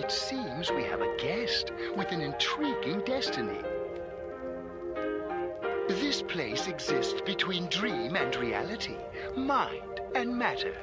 It seems we have a guest with an intriguing destiny. This place exists between dream and reality, mind and matter.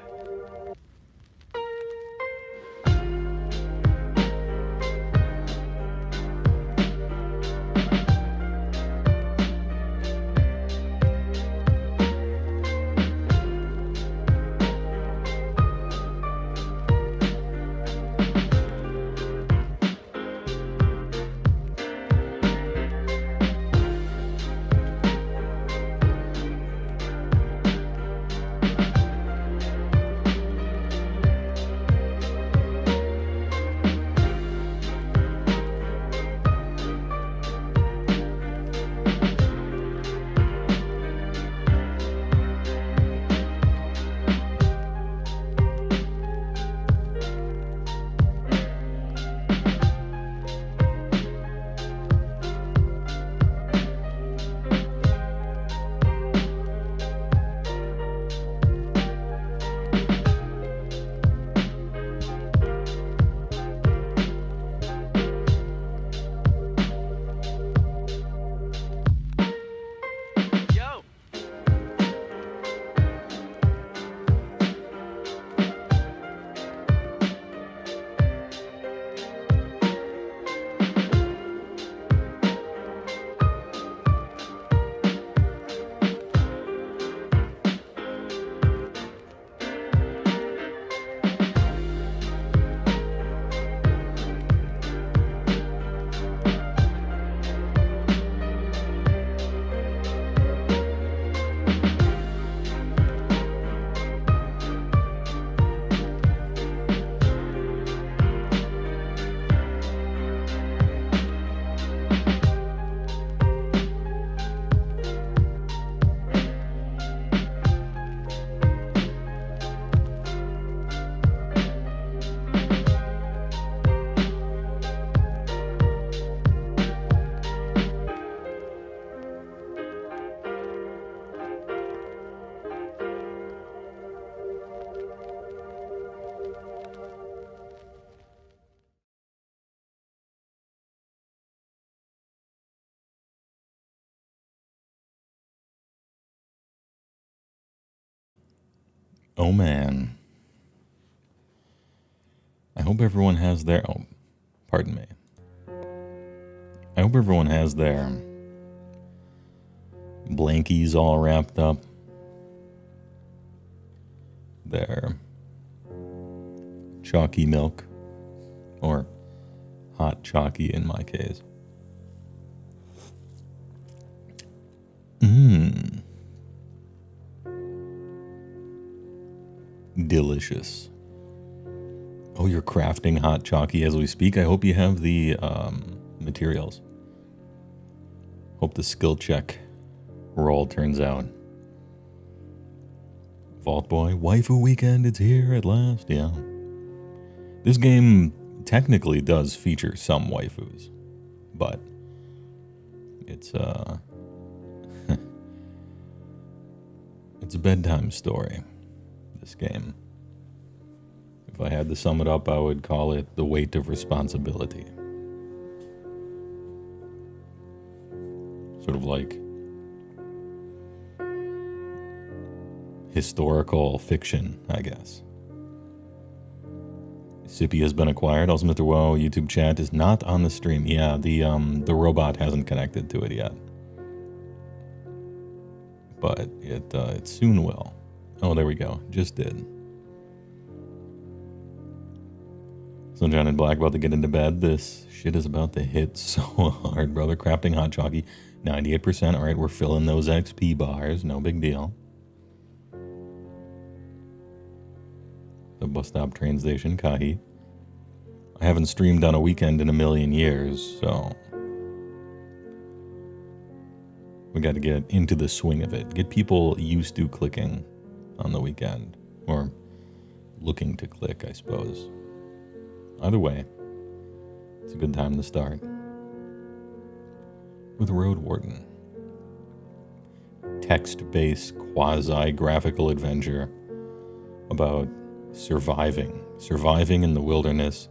Oh man. I hope everyone has their... Oh, pardon me. I hope everyone has their blankies all wrapped up. Their chalky milk. Or hot chalky in my case. Delicious. Oh, you're crafting hot chalky as we speak. I hope you have the materials. Hope the skill check roll turns out. Vault Boy, waifu weekend, it's here at last. Yeah. This game technically does feature some waifus, but it's it's a bedtime story, this game. If I had to sum it up, I would call it the weight of responsibility. Sort of like historical fiction, I guess. Sippy has been acquired. Also, Mr. Woe YouTube chat is not on the stream. Yeah, the robot hasn't connected to it yet, but it soon will. Oh, there we go. Just did. Sunshine and Black about to get into bed. This shit is about to hit so hard, brother. Crafting hot chalky, 98%. All right, we're filling those XP bars. No big deal. The bus stop train station, Kahi. I haven't streamed on a weekend in a million years, so we got to get into the swing of it. Get people used to clicking on the weekend, or looking to click, I suppose. Either way, it's a good time to start with Roadwarden. Text-based quasi-graphical adventure about surviving in the wilderness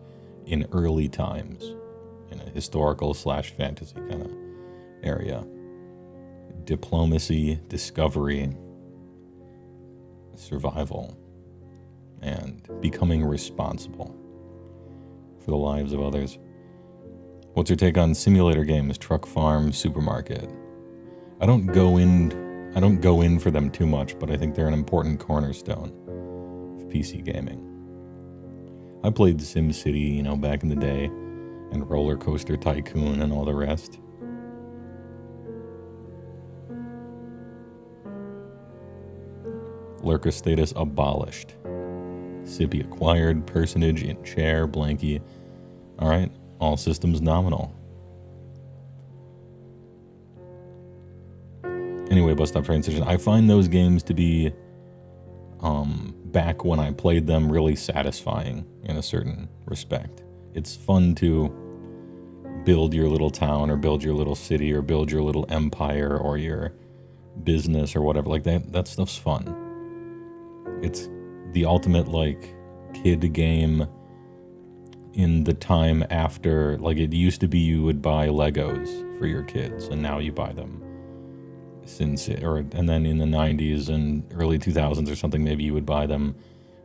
in early times, in a historical / fantasy kind of area. Diplomacy, discovery, survival, and becoming responsible for the lives of others. What's your take on simulator games, truck farm, supermarket? I don't go in for them too much, but I think they're an important cornerstone of PC gaming. I played SimCity, back in the day, and Roller Coaster Tycoon and all the rest. Lurker status abolished. Sippy acquired, personage in chair, blankie. Alright, all systems nominal. Anyway, Bus Stop Train Station. I find those games to be, back when I played them, really satisfying in a certain respect. It's fun to build your little town or build your little city or build your little empire or your business or whatever. Like that stuff's fun. It's the ultimate, kid game in the time after, it used to be you would buy Legos for your kids, and now you buy them. And then in the 90s and early 2000s or something, maybe you would buy them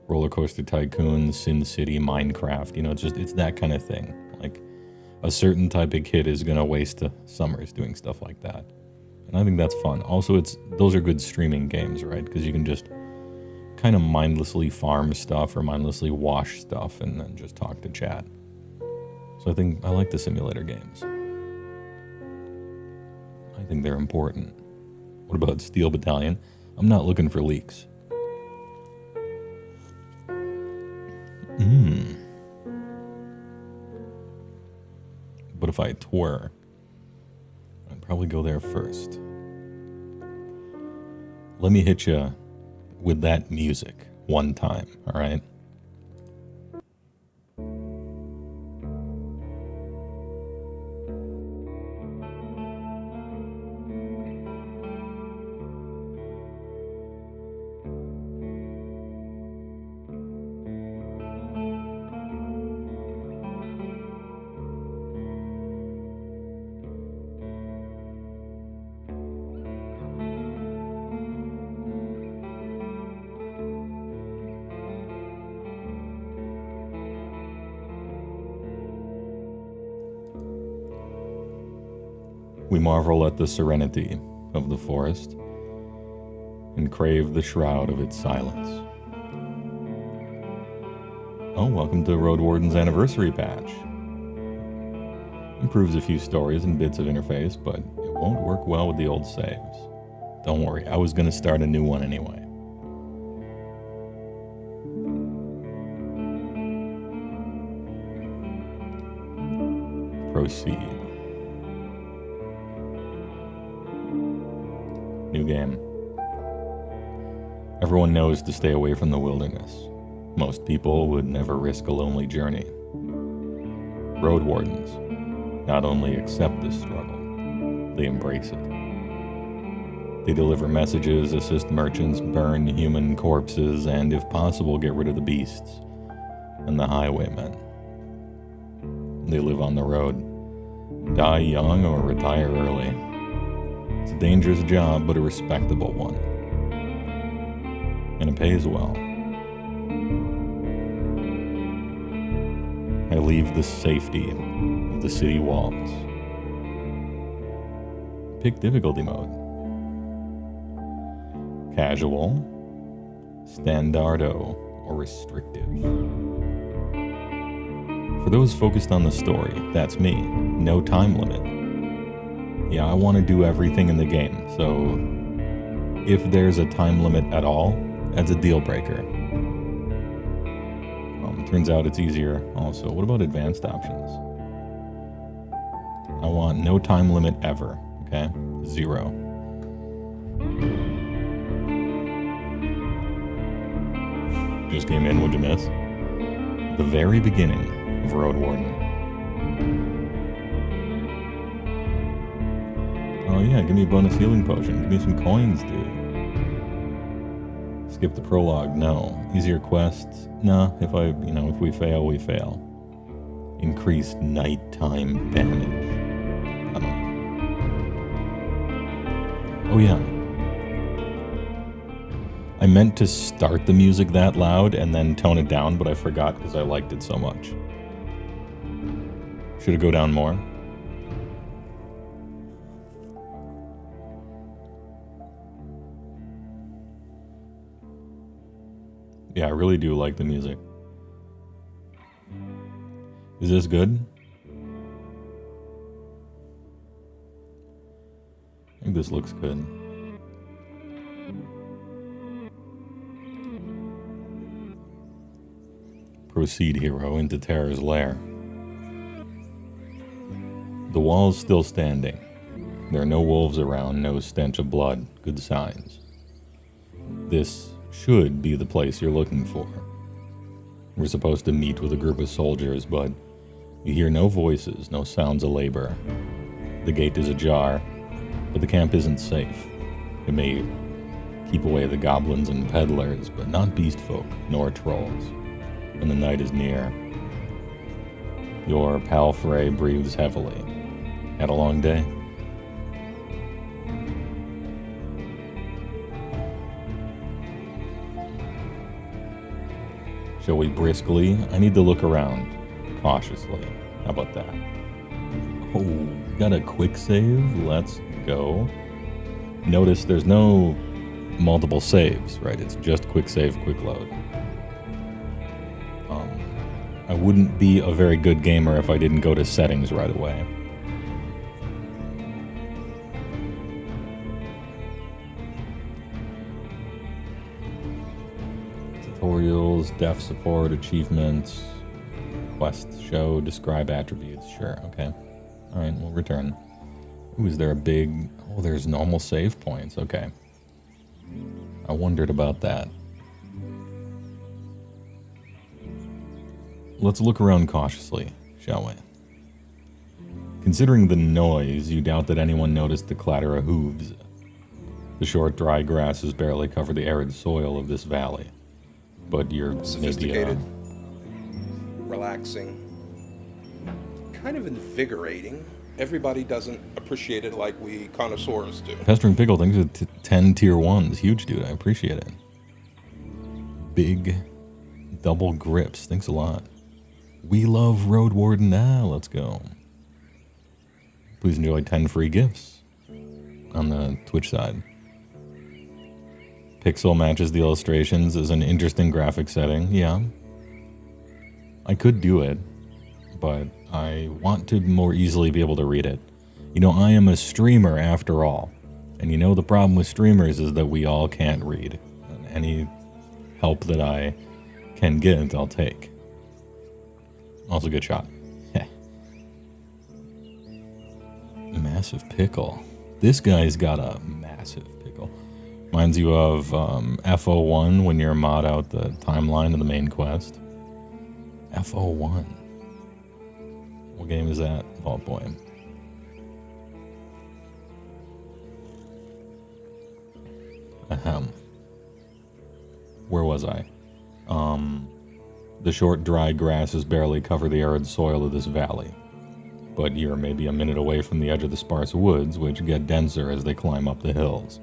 Roller Coaster Tycoon, Sin City, Minecraft. It's that kind of thing. A certain type of kid is going to waste summers doing stuff like that. And I think that's fun. Also, those are good streaming games, right? Because you can just kind of mindlessly farm stuff or mindlessly wash stuff and then just talk to chat. So I think I like the simulator games. I think they're important. What about Steel Battalion? I'm not looking for leaks. But if I twere, I'd probably go there first. Let me hit you with that music one time, all right? We marvel at the serenity of the forest and crave the shroud of its silence. Oh, welcome to Roadwarden's anniversary patch. Improves a few stories and bits of interface, but it won't work well with the old saves. Don't worry, I was going to start a new one anyway. Proceed. New game. Everyone knows to stay away from the wilderness. Most people would never risk a lonely journey. Roadwardens not only accept this struggle, they embrace it. They deliver messages, assist merchants, burn human corpses, and if possible get rid of the beasts and the highwaymen. They live on the road, die young or retire early. It's a dangerous job, but a respectable one. And it pays well. I leave the safety of the city walls. Pick difficulty mode. Casual, Standardo, or restrictive. For those focused on the story, that's me. No time limit. Yeah, I want to do everything in the game, so if there's a time limit at all, that's a deal breaker. Turns out it's easier also. What about advanced options? I want no time limit ever, okay? 0. Just came in, what'd you miss? The very beginning of Roadwarden. Oh yeah, give me a bonus healing potion. Give me some coins, dude. Skip the prologue, no. Easier quests, nah. If we fail, we fail. Increased nighttime damage. I don't know. Oh yeah. I meant to start the music that loud and then tone it down, but I forgot because I liked it so much. Should it go down more? Yeah, I really do like the music. Is this good? I think this looks good. Proceed, hero, into Terror's lair. The wall's still standing. There are no wolves around, no stench of blood. Good signs. This should be the place you're looking for. We're supposed to meet with a group of soldiers, but you hear no voices, no sounds of labor. The gate is ajar, but the camp isn't safe. It may keep away the goblins and peddlers, but not beast folk, nor trolls. And the night is near. Your pal Frey breathes heavily. Had a long day? Shall we briskly? I need to look around. Cautiously. How about that? Oh, we got a quick save? Let's go. Notice there's no multiple saves, right? It's just quick save, quick load. I wouldn't be a very good gamer if I didn't go to settings right away. Tutorials, dev support, achievements, quests show, describe attributes. Sure, okay. Alright, we'll return. Ooh, is there a big... Oh, there's normal save points. Okay. I wondered about that. Let's look around cautiously, shall we? Considering the noise, you doubt that anyone noticed the clatter of hooves. The short, dry grasses barely cover the arid soil of this valley. But you're sophisticated, relaxing, kind of invigorating. Everybody doesn't appreciate it like we connoisseurs do. Pestering Pickle, thanks for 10 tier 1s. Huge, dude. I appreciate it. Big double grips. Thanks a lot. We love Roadwarden now. Let's go. Please enjoy 10 free gifts on the Twitch side. Pixel matches the illustrations is an interesting graphic setting. Yeah. I could do it, but I want to more easily be able to read it. You know, I am a streamer after all. And you know the problem with streamers is that we all can't read. And any help that I can get, I'll take. Also, good shot. Massive pickle. This guy's got a massive pickle. Reminds you of FO1 when you're mod out the timeline of the main quest. FO1. What game is that? Oh boy. Ahem. Where was I? The short, dry grasses barely cover the arid soil of this valley. But you're maybe a minute away from the edge of the sparse woods, which get denser as they climb up the hills.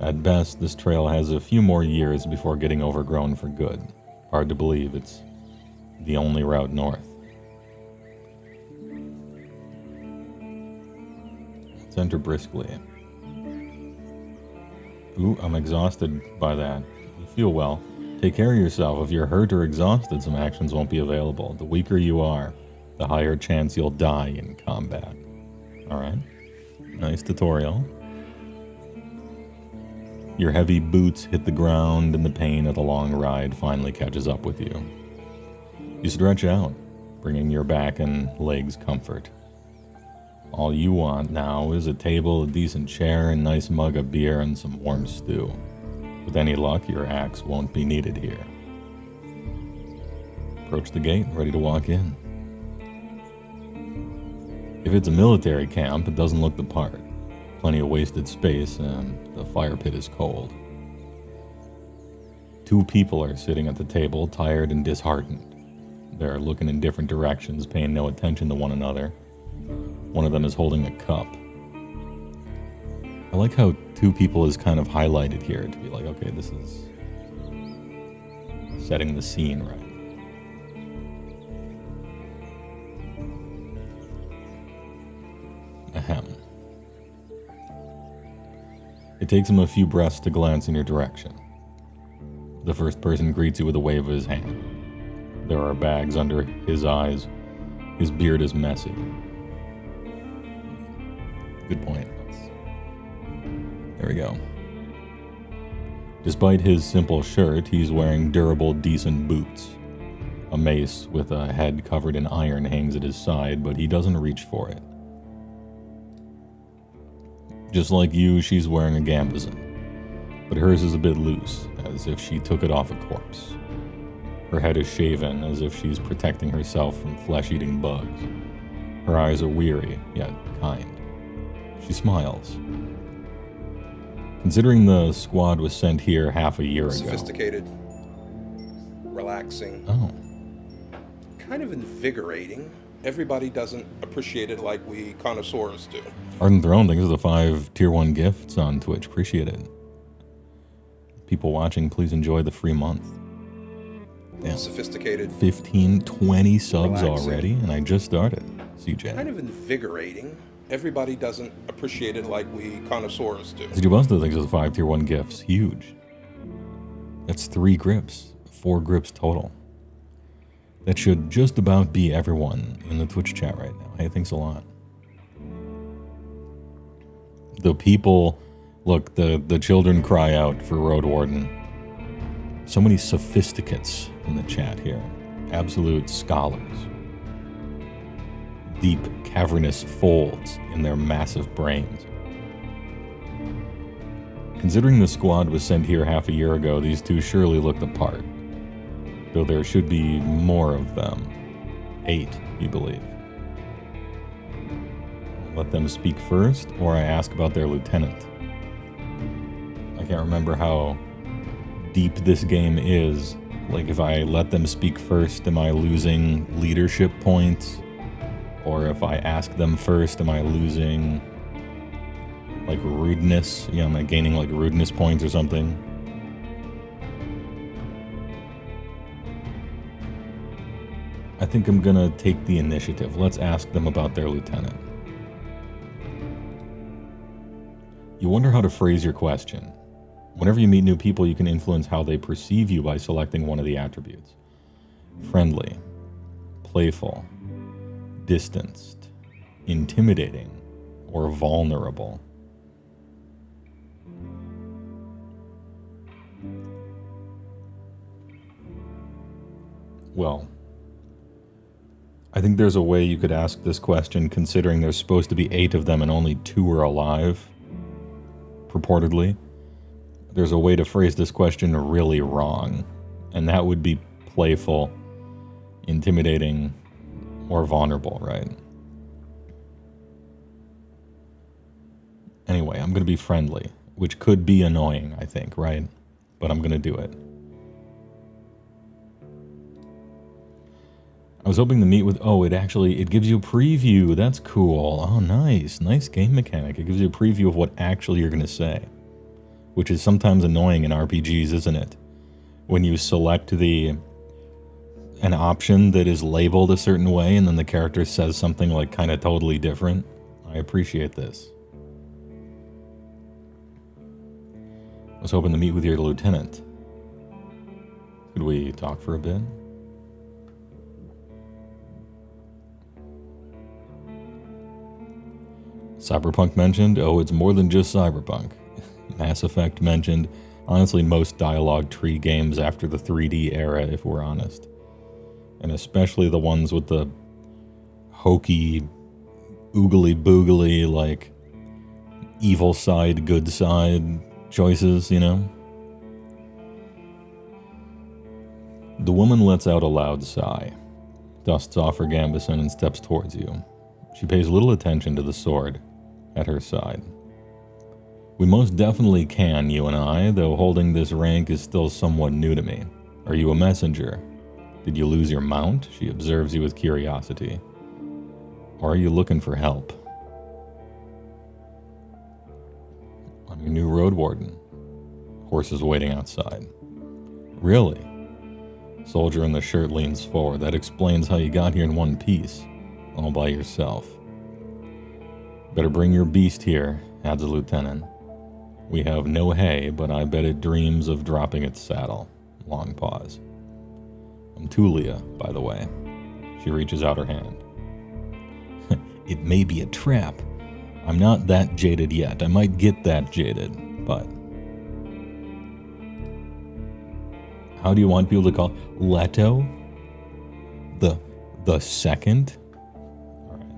At best, this trail has a few more years before getting overgrown for good. Hard to believe it's the only route north. Let's enter briskly. Ooh, I'm exhausted by that. You feel well. Take care of yourself. If you're hurt or exhausted, some actions won't be available. The weaker you are, the higher chance you'll die in combat. Alright. Nice tutorial. Your heavy boots hit the ground and the pain of the long ride finally catches up with you. You stretch out, bringing your back and legs comfort. All you want now is a table, a decent chair, a nice mug of beer, and some warm stew. With any luck, your axe won't be needed here. Approach the gate, ready to walk in. If it's a military camp, it doesn't look the part. Plenty of wasted space, and the fire pit is cold. 2 people are sitting at the table, tired and disheartened. They're looking in different directions, paying no attention to one another. One of them is holding a cup. I like how two people is kind of highlighted here to be like, okay, this is setting the scene right. Ahem. It takes him a few breaths to glance in your direction. The first person greets you with a wave of his hand. There are bags under his eyes. His beard is messy. Good point. There we go. Despite his simple shirt, he's wearing durable, decent boots. A mace with a head covered in iron hangs at his side, but he doesn't reach for it. Just like you, she's wearing a gambeson, but hers is a bit loose, as if she took it off a corpse. Her head is shaven, as if she's protecting herself from flesh-eating bugs. Her eyes are weary, yet kind. She smiles. Considering the squad was sent here half a year ago. Sophisticated, relaxing. Oh. Kind of invigorating. Everybody doesn't appreciate it like we connoisseurs do. Arden Throne, thanks for the 5 tier 1 gifts on Twitch. Appreciate it. People watching, please enjoy the free month. Damn. Sophisticated. 15, 20 subs relaxing. already, and I just started. CJ. Kind of invigorating. Everybody doesn't appreciate it like we connoisseurs do. CJ Buster, thanks for the 5 tier 1 gifts. Huge. That's 3 grips. 4 grips total. That should just about be everyone in the Twitch chat right now. Hey, thanks a lot. The people, look, the children cry out for Roadwarden. So many sophisticates in the chat here. Absolute scholars. Deep, cavernous folds in their massive brains. Considering the squad was sent here half a year ago, these two surely look the part. Though there should be more of them. 8, you believe. Let them speak first, or I ask about their lieutenant. I can't remember how deep this game is. Like, if I let them speak first, am I losing leadership points? Or if I ask them first, am I losing, like, rudeness? Yeah, am I gaining, like, rudeness points or something? I think I'm gonna take the initiative. Let's ask them about their lieutenant. You wonder how to phrase your question. Whenever you meet new people, you can influence how they perceive you by selecting one of the attributes. Friendly, playful, distanced, intimidating, or vulnerable. Well, I think there's a way you could ask this question, considering there's supposed to be 8 of them and only 2 are alive, purportedly. There's a way to phrase this question really wrong, and that would be playful, intimidating, or vulnerable, right? Anyway, I'm going to be friendly, which could be annoying, I think, right? But I'm going to do it. I was hoping to meet with... Oh, it gives you a preview. That's cool. Oh, nice. Nice game mechanic. It gives you a preview of what actually you're going to say. Which is sometimes annoying in RPGs, isn't it? When you select an option that is labeled a certain way and then the character says something like kind of totally different. I appreciate this. I was hoping to meet with your lieutenant. Could we talk for a bit? Cyberpunk mentioned. Oh, it's more than just Cyberpunk. Mass Effect mentioned. Honestly, most dialogue tree games after the 3D era, if we're honest. And especially the ones with the hokey, oogly boogly, like, evil side, good side choices, you know? The woman lets out a loud sigh, dusts off her gambeson and steps towards you. She pays little attention to the sword at her side. We most definitely can, you and I, though holding this rank is still somewhat new to me. Are you a messenger? Did you lose your mount? She observes you with curiosity. Or are you looking for help? I'm your new Roadwarden. Horse is waiting outside. Really? Soldier in the shirt leans forward. That explains how you got here in one piece, all by yourself. Better bring your beast here, adds the lieutenant. We have no hay, but I bet it dreams of dropping its saddle. Long pause. I'm Tulia, by the way. She reaches out her hand. It may be a trap. I'm not that jaded yet. I might get that jaded, but... How do you want people to call Leto? The second? Alright.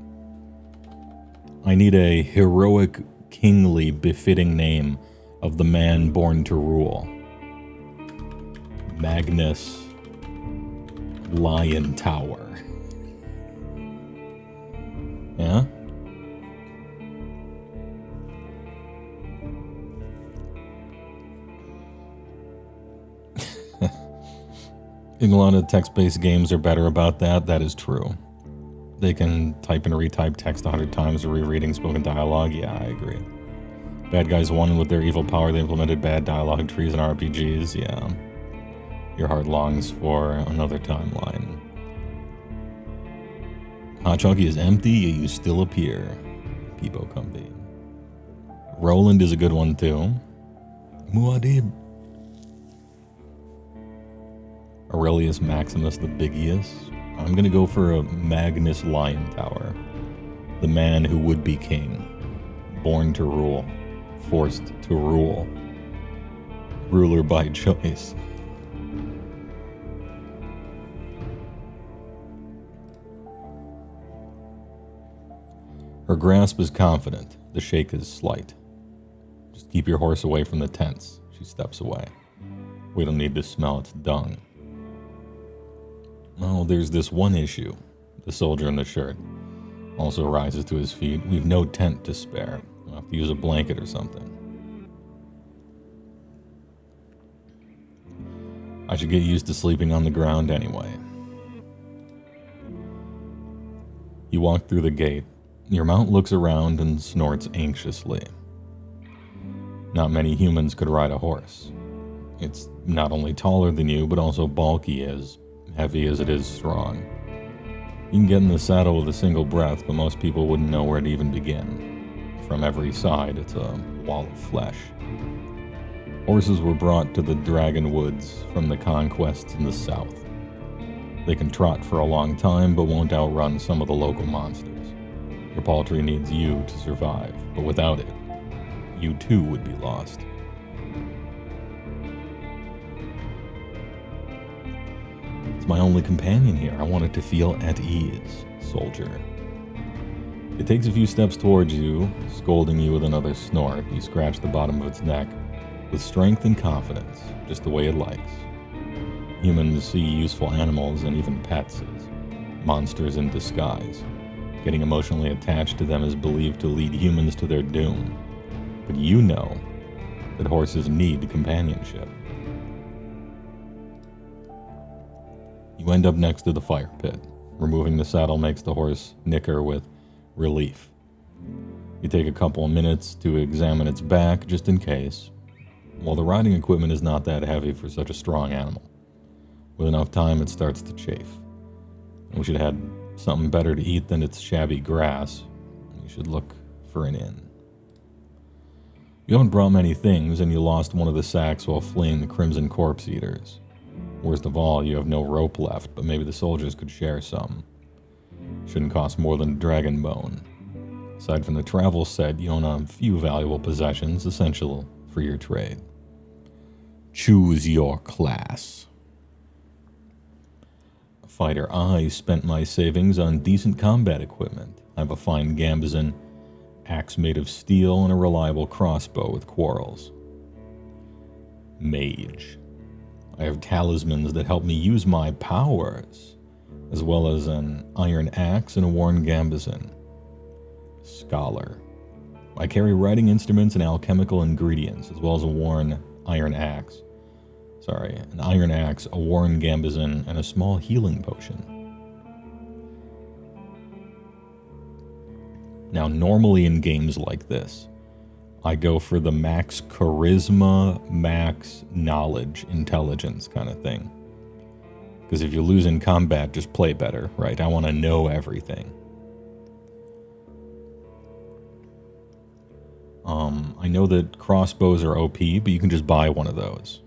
I need a heroic, kingly, befitting name of the man born to rule. Magnus Lion Tower. Yeah? A lot of text-based games are better about that. That is true. They can type and retype text 100 times or rereading spoken dialogue. Yeah, I agree. Bad guys won with their evil power. They implemented bad dialogue trees in RPGs. Yeah. Your heart longs for another timeline. Hot Chalky is empty, you still appear. Peepo Comfy. Roland is a good one too. Muad'Dib. Aurelius Maximus the Bigius. I'm gonna go for a Magnus Lion Tower. The man who would be king. Born to rule. Forced to rule. Ruler by choice. Her grasp is confident. The shake is slight. Just keep your horse away from the tents. She steps away. We don't need to smell its dung. Oh, there's this one issue. The soldier in the shirt also rises to his feet. We've no tent to spare. We'll have to use a blanket or something. I should get used to sleeping on the ground anyway. You walk through the gate. Your mount looks around and snorts anxiously. Not many humans could ride a horse. It's not only taller than you, but also bulky, as heavy as it is strong. You can get in the saddle with a single breath, but most people wouldn't know where to even begin. From every side, it's a wall of flesh. Horses were brought to the Dragon Woods from the conquests in the south. They can trot for a long time, but won't outrun some of the local monsters. Your paltry needs you to survive, but without it, you too would be lost. It's my only companion here. I want it to feel at ease, soldier. It takes a few steps towards you, scolding you with another snort. You scratch the bottom of its neck with strength and confidence, just the way it likes. Humans see useful animals and even pets as monsters in disguise. Getting emotionally attached to them is believed to lead humans to their doom. But you know that horses need companionship. You end up next to the fire pit. Removing the saddle makes the horse nicker with relief. You take a couple of minutes to examine its back, just in case. While the riding equipment is not that heavy for such a strong animal. With enough time, it starts to chafe. We should have had something better to eat than its shabby grass. You should look for an inn. You haven't brought many things, and you lost one of the sacks while fleeing the Crimson Corpse Eaters. Worst of all, you have no rope left, but maybe the soldiers could share some. Shouldn't cost more than a dragon bone. Aside from the travel set, you own a few valuable possessions, essential for your trade. Choose your class. Fighter, I spent my savings on decent combat equipment. I have a fine gambazon, axe made of steel, and a reliable crossbow with quarrels. Mage. I have talismans that help me use my powers, as well as an iron axe and a worn gambazon. Scholar. I carry writing instruments and alchemical ingredients, as well as a worn iron axe. Sorry, an iron axe, a worn gambazon, and a small healing potion. Now, normally in games like this, I go for the max charisma, max knowledge, intelligence kind of thing. Because if you lose in combat, just play better, right? I want to know everything. I know that crossbows are OP, but you can just buy one of those.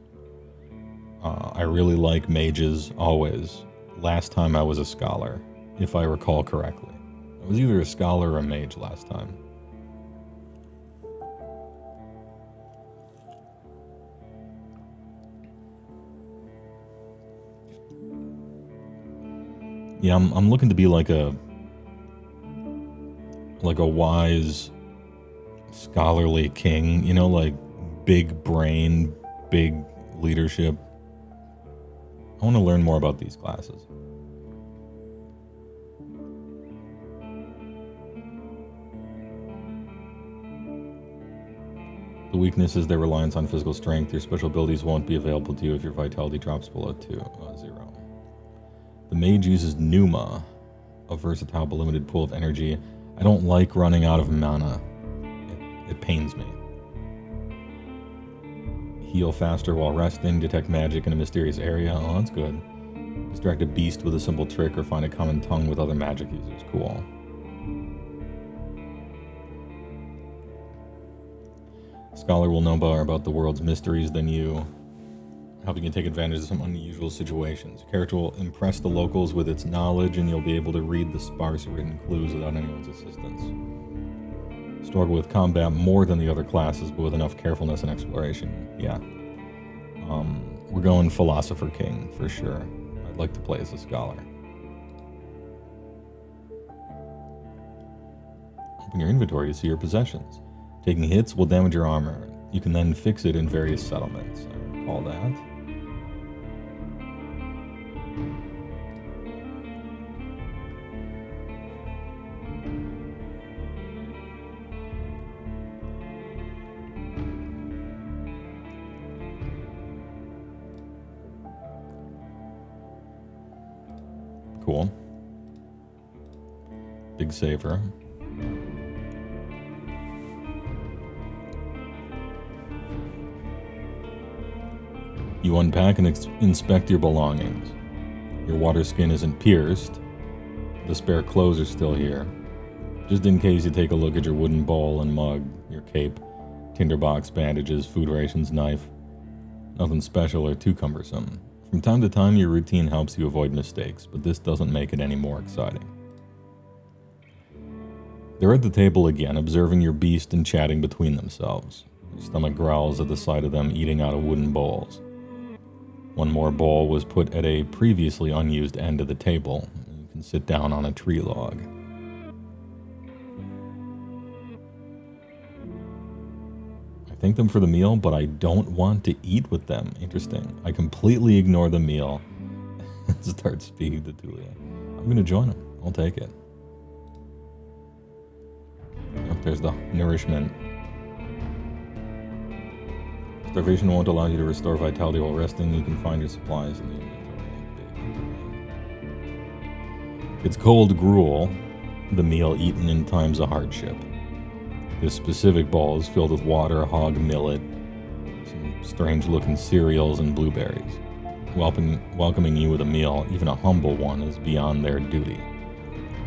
I really like mages, always. Last time I was a scholar, if I recall correctly. I was either a scholar or a mage last time. Yeah, I'm looking to be like a wise, scholarly king, you know, like big brain, big leadership. I want to learn more about these classes. The weakness is their reliance on physical strength. Your special abilities won't be available to you if your vitality drops below 0. The mage uses Pneuma, a versatile but limited pool of energy. I don't like running out of mana. It pains me. Heal faster while resting, detect magic in a mysterious area. Oh, that's good. Distract a beast with a simple trick or find a common tongue with other magic users. Cool. Scholar will know more about the world's mysteries than you, helping you take advantage of some unusual situations. Your character will impress the locals with its knowledge, and you'll be able to read the sparse written clues without anyone's assistance. Struggle with combat more than the other classes, but with enough carefulness and exploration. Yeah. We're going Philosopher King, for sure. I'd like to play as a scholar. Open your inventory to see your possessions. Taking hits will damage your armor. You can then fix it in various settlements. I recall that. Cool. Big saver. You unpack and inspect your belongings. Your water skin isn't pierced. The spare clothes are still here. Just in case, you take a look at your wooden bowl and mug, your cape, tinderbox, bandages, food rations, knife. Nothing special or too cumbersome. From time to time, your routine helps you avoid mistakes, but this doesn't make it any more exciting. They're at the table again, observing your beast and chatting between themselves. Your stomach growls at the sight of them eating out of wooden bowls. One more bowl was put at a previously unused end of the table. You can sit down on a tree log. I thank them for the meal, but I don't want to eat with them. Interesting. I completely ignore the meal and start speaking to Tulia. I'm going to join them. I'll take it. Oh, there's the nourishment. Starvation won't allow you to restore vitality while resting. You can find your supplies in the inventory. It's cold gruel, the meal eaten in times of hardship. This specific bowl is filled with water, hog millet, some strange-looking cereals, and blueberries. Welcoming you with a meal, even a humble one, is beyond their duty.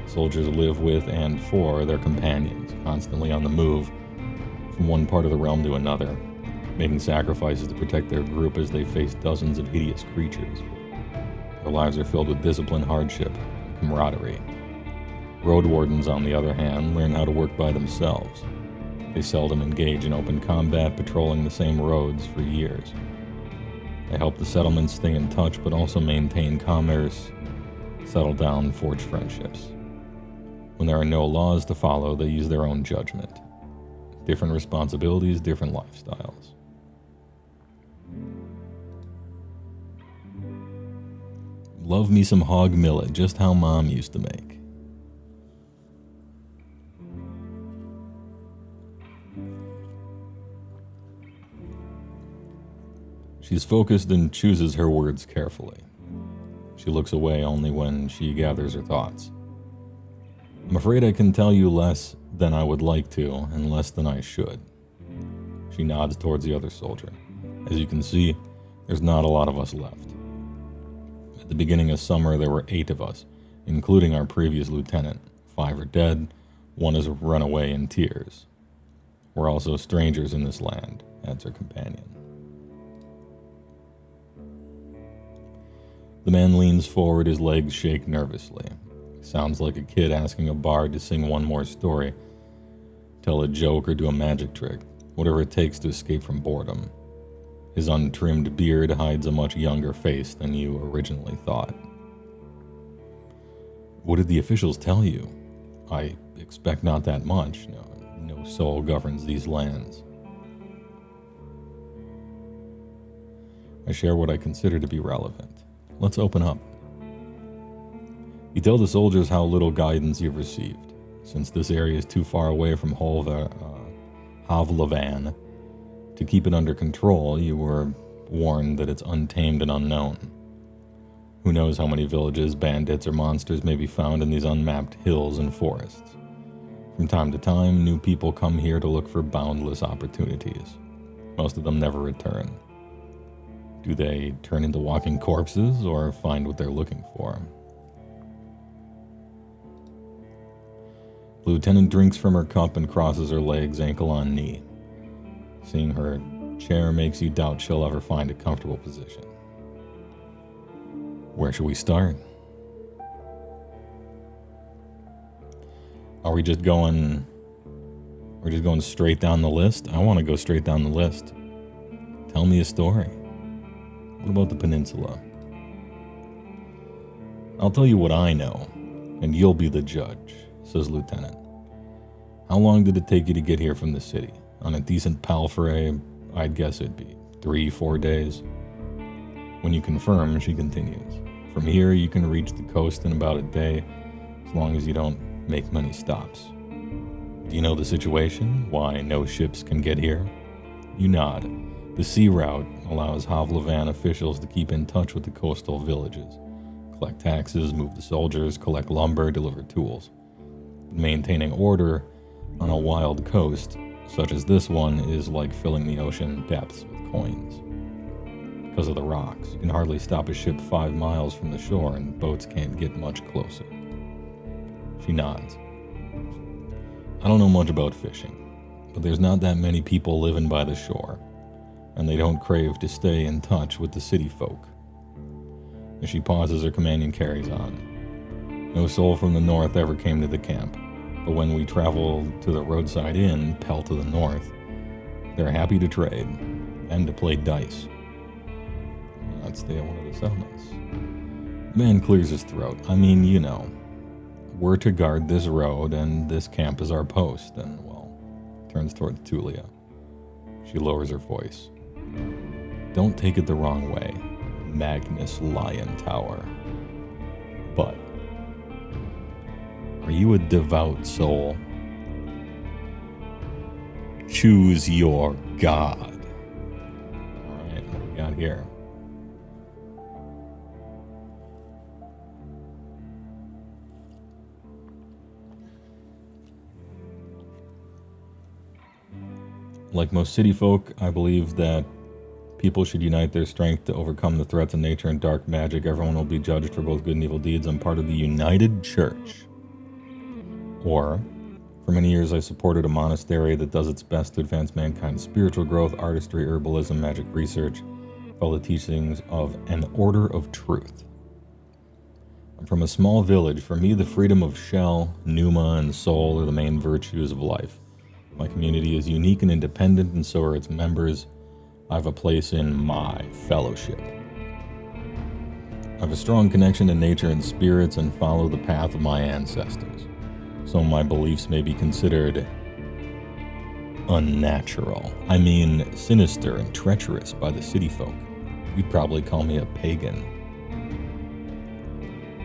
Soldiers live with and for their companions, constantly on the move from one part of the realm to another, making sacrifices to protect their group as they face dozens of hideous creatures. Their lives are filled with discipline, hardship, and camaraderie. Roadwardens, on the other hand, learn how to work by themselves. They seldom engage in open combat, patrolling the same roads for years. They help the settlements stay in touch, but also maintain commerce, settle down, forge friendships. When there are no laws to follow, they use their own judgment. Different responsibilities, different lifestyles. Love me some hog millet, just how Mom used to make. She's focused and chooses her words carefully. She looks away only when she gathers her thoughts. I'm afraid I can tell you less than I would like to, and less than I should. She nods towards the other soldier. As you can see, there's not a lot of us left. At the beginning of summer, there were 8 of us, including our previous lieutenant. 5 are dead, 1 is run away in tears. We're also strangers in this land, adds her companion. The man leans forward, his legs shake nervously. Sounds like a kid asking a bard to sing one more story, tell a joke, or do a magic trick, whatever it takes to escape from boredom. His untrimmed beard hides a much younger face than you originally thought. What did the officials tell you? I expect not that much. No soul governs these lands. I share what I consider to be relevant. Let's open up. You tell the soldiers how little guidance you've received. Since this area is too far away from Havlavan to keep it under control, you were warned that it's untamed and unknown. Who knows how many villages, bandits, or monsters may be found in these unmapped hills and forests. From time to time, new people come here to look for boundless opportunities. Most of them never return. Do they turn into walking corpses or find what they're looking for? The lieutenant drinks from her cup and crosses her legs ankle on knee. Seeing her chair makes you doubt she'll ever find a comfortable position. Where should we start? Are we just going... We're just going straight down the list? I want to go straight down the list. Tell me a story. What about the peninsula? I'll tell you what I know, and you'll be the judge, says Lieutenant. How long did it take you to get here from the city? On a decent palfrey, I'd guess it'd be 3-4 days. When you confirm, she continues. From here, you can reach the coast in about a day, as long as you don't make many stops. Do you know the situation? Why no ships can get here? You nod. The sea route allows Havlavan officials to keep in touch with the coastal villages, collect taxes, move the soldiers, collect lumber, deliver tools. Maintaining order on a wild coast, such as this one, is like filling the ocean depths with coins. Because of the rocks, you can hardly stop a ship 5 miles from the shore, and boats can't get much closer. She nods. I don't know much about fishing, but there's not that many people living by the shore, and they don't crave to stay in touch with the city folk. As she pauses, her companion carries on. No soul from the north ever came to the camp, but when we travel to the roadside inn, Pell to the north, they're happy to trade and to play dice. I'd stay at one of the settlements. The man clears his throat. I mean, you know, we're to guard this road, and this camp is our post, and, well, turns towards Tulia. She lowers her voice. Don't take it the wrong way, Magnus Lion Tower. But, are you a devout soul? Choose your God. Alright, what do we got here? Like most city folk, I believe that people should unite their strength to overcome the threats of nature and dark magic. Everyone will be judged for both good and evil deeds. I'm part of the United Church. Or, for many years I supported a monastery that does its best to advance mankind's spiritual growth, artistry, herbalism, magic research, follow the teachings of an order of truth. I'm from a small village. For me, the freedom of shell, pneuma, and soul are the main virtues of life. My community is unique and independent, and so are its members. I have a place in my fellowship. I have a strong connection to nature and spirits and follow the path of my ancestors. Some of my beliefs may be considered unnatural. I mean, sinister and treacherous by the city folk. You'd probably call me a pagan.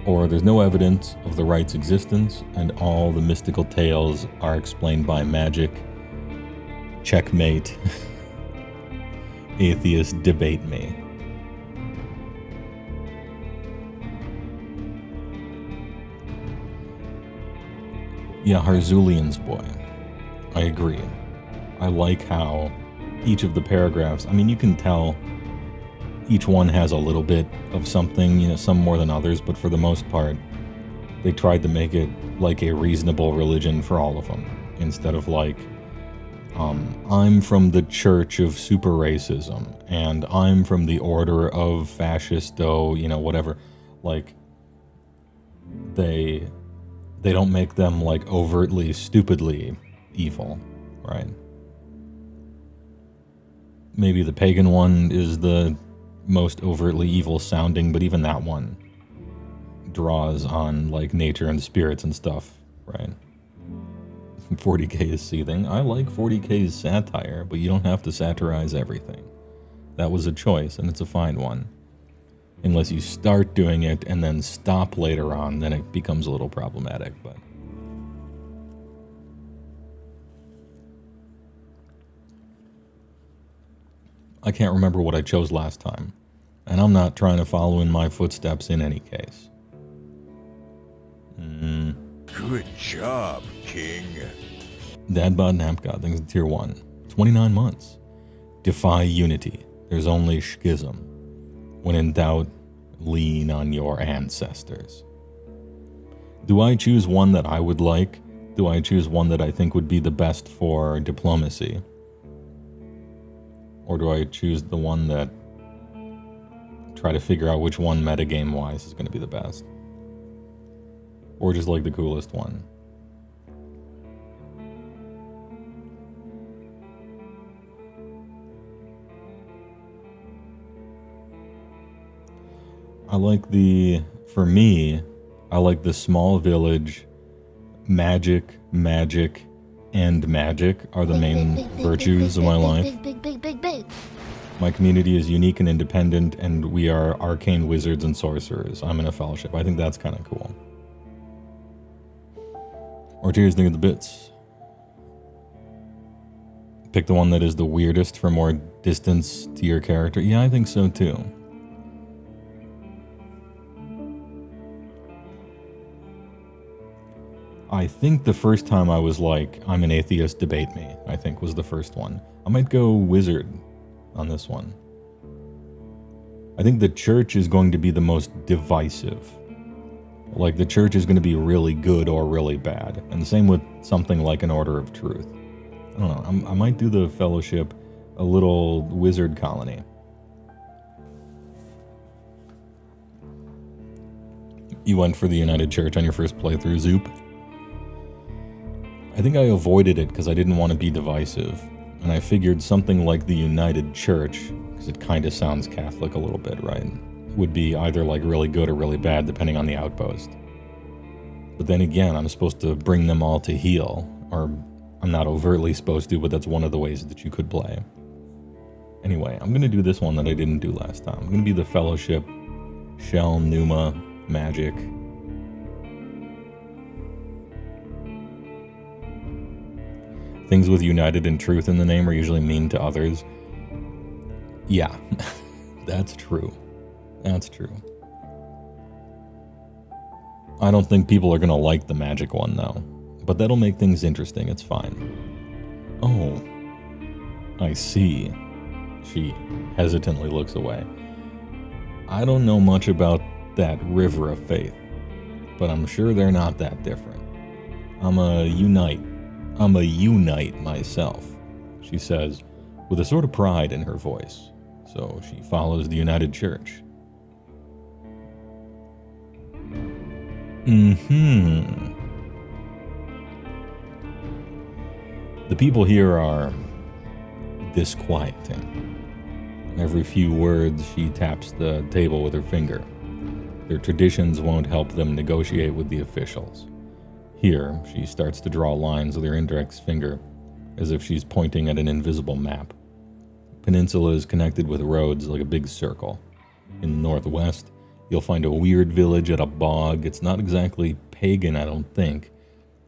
Or there's no evidence of the right's existence, and all the mystical tales are explained by magic. Checkmate. Atheist debate me. Yeah, Harzulian's boy. I agree. I like how each of the paragraphs, I mean, you can tell each one has a little bit of something, you know, some more than others, but for the most part, they tried to make it like a reasonable religion for all of them, instead of like, I'm from the Church of Super Racism, and I'm from the Order of Fascisto, you know, whatever. Like, they don't make them like overtly, stupidly evil, right? Maybe the pagan one is the most overtly evil sounding, but even that one draws on like nature and spirits and stuff, right? 40K is seething. I like 40K's satire, but you don't have to satirize everything. That was a choice, and it's a fine one. Unless you start doing it and then stop later on, then it becomes a little problematic, but... I can't remember what I chose last time, and I'm not trying to follow in my footsteps in any case. Good job, King. Dadbod Napgod, things in Tier 1. 29 months. Defy unity. There's only schism. When in doubt, lean on your ancestors. Do I choose one that I would like? Do I choose one that I think would be the best for diplomacy? Or do I choose the one that try to figure out which one metagame-wise is going to be the best? Or just like the coolest one? I like for me, I like the small village, magic, and magic are the main virtues of my life. My community is unique and independent, and we are arcane wizards and sorcerers. I'm in a fellowship. I think that's kind of cool. Or tears, think of the bits. Pick the one that is the weirdest for more distance to your character. Yeah, I think so too. I think the first time I was like, I'm an atheist, debate me, I think was the first one. I might go wizard on this one. I think the church is going to be the most divisive. Like, the church is going to be really good or really bad. And the same with something like an Order of Truth. I don't know, I might do the fellowship a little wizard colony. You went for the United Church on your first playthrough, Zoop? I think I avoided it because I didn't want to be divisive, and I figured something like the United Church, because it kind of sounds Catholic a little bit, right, would be either like really good or really bad depending on the outpost. But then again, I'm supposed to bring them all to heal, or I'm not overtly supposed to, but that's one of the ways that you could play. Anyway, I'm going to do this one that I didn't do last time. I'm going to be the Fellowship, Shell, Numa, Magic. Things with United and Truth in the name are usually mean to others. Yeah, that's true. That's true. I don't think people are going to like the magic one, though. But that'll make things interesting, it's fine. Oh, I see. She hesitantly looks away. I don't know much about that River of Faith, but I'm sure they're not that different. I'm a Unite myself, she says, with a sort of pride in her voice. So she follows the United Church. The people here are disquieting. Every few words, she taps the table with her finger. Their traditions won't help them negotiate with the officials. Here, she starts to draw lines with her index finger, as if she's pointing at an invisible map. Peninsula is connected with roads like a big circle. In the northwest, you'll find a weird village at a bog. It's not exactly pagan, I don't think.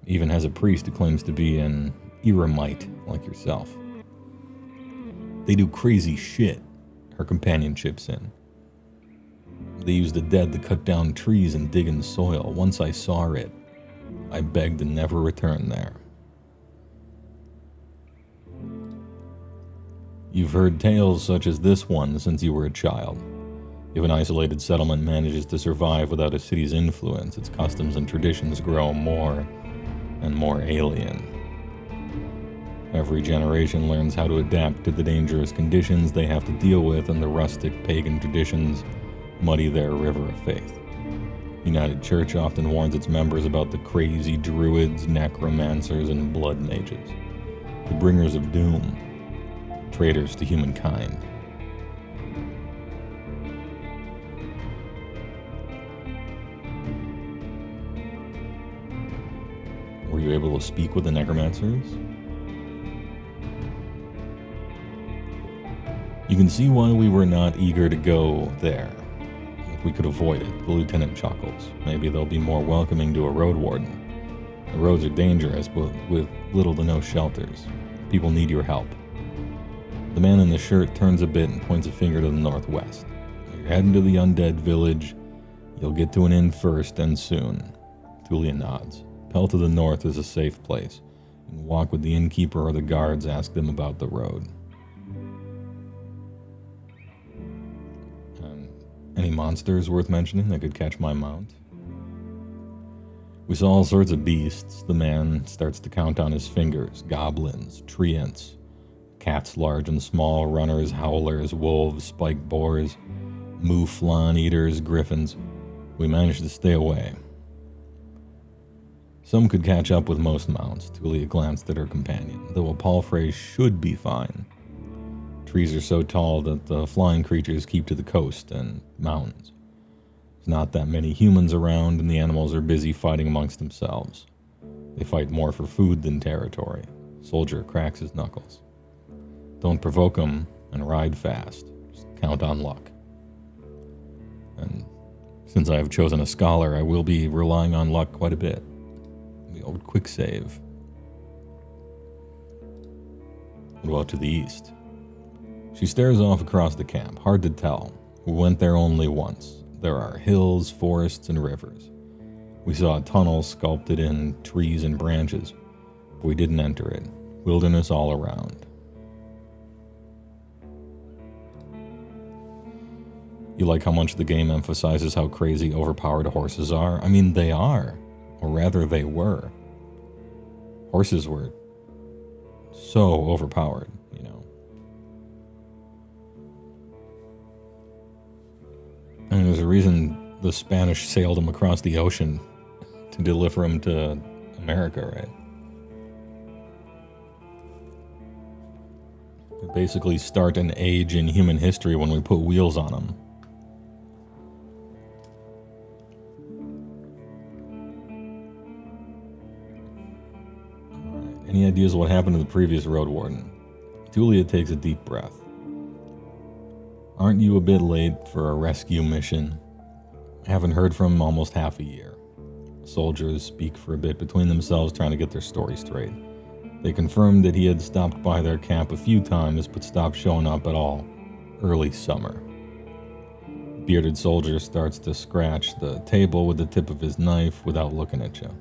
Even has a priest who claims to be an eremite like yourself. They do crazy shit, her companion chips in. They use the dead to cut down trees and dig in soil. Once I saw it, I begged to never return there. You've heard tales such as this one since you were a child. If an isolated settlement manages to survive without a city's influence, its customs and traditions grow more and more alien. Every generation learns how to adapt to the dangerous conditions they have to deal with, and the rustic pagan traditions muddy their river of faith. United Church often warns its members about the crazy druids, necromancers, and blood mages, the bringers of doom, traitors to humankind. Were you able to speak with the necromancers? You can see why we were not eager to go there. If we could avoid it, the lieutenant chuckles. Maybe they'll be more welcoming to a Roadwarden. The roads are dangerous, but with little to no shelters. People need your help. The man in the shirt turns a bit and points a finger to the northwest. If you're heading to the undead village, you'll get to an inn first and soon. Tulia nods. Pell to the north is a safe place. You can walk with the innkeeper or the guards, ask them about the road. Any monsters worth mentioning that could catch my mount? We saw all sorts of beasts. The man starts to count on his fingers. Goblins, treants, cats large and small, runners, howlers, wolves, spiked boars, mouflon eaters, griffins. We managed to stay away. Some could catch up with most mounts. Tulia glanced at her companion, though a palfrey should be fine. Trees are so tall that the flying creatures keep to the coast and mountains. There's not that many humans around, and the animals are busy fighting amongst themselves. They fight more for food than territory. Soldier cracks his knuckles. Don't provoke them and ride fast. Just count on luck. And since I have chosen a scholar, I will be relying on luck quite a bit. The old quick save. What about to the east? She stares off across the camp. Hard to tell. We went there only once. There are hills, forests, and rivers. We saw a tunnel sculpted in trees and branches, but we didn't enter it. Wilderness all around. You like how much the game emphasizes how crazy overpowered horses are? I mean, they are. Or rather, they were. Horses were so overpowered, you know. I mean, there's a reason the Spanish sailed them across the ocean to deliver them to America, right? We basically start an age in human history when we put wheels on them. Any ideas what happened to the previous Roadwarden? Tulia takes a deep breath. Aren't you a bit late for a rescue mission? I haven't heard from him almost half a year. Soldiers speak for a bit between themselves, trying to get their story straight. They confirmed that he had stopped by their camp a few times, but stopped showing up at all early summer. Bearded soldier starts to scratch the table with the tip of his knife without looking at you.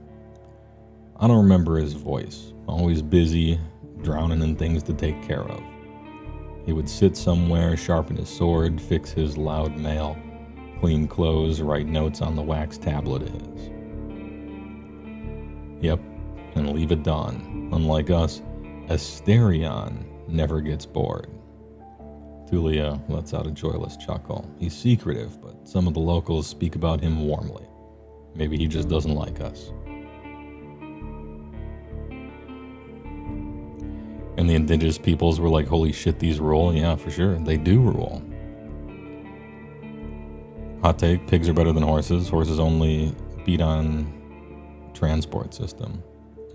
I don't remember his voice. Always busy, drowning in things to take care of. He would sit somewhere, sharpen his sword, fix his loud mail, clean clothes, write notes on the wax tablet of his. Yep, and leave at dawn. Unlike us, Asterion never gets bored. Tulia lets out a joyless chuckle. He's secretive, but some of the locals speak about him warmly. Maybe he just doesn't like us. And the indigenous peoples were like, holy shit, these rule? Yeah, for sure. They do rule. Hot take, pigs are better than horses. Horses only beat on transport system.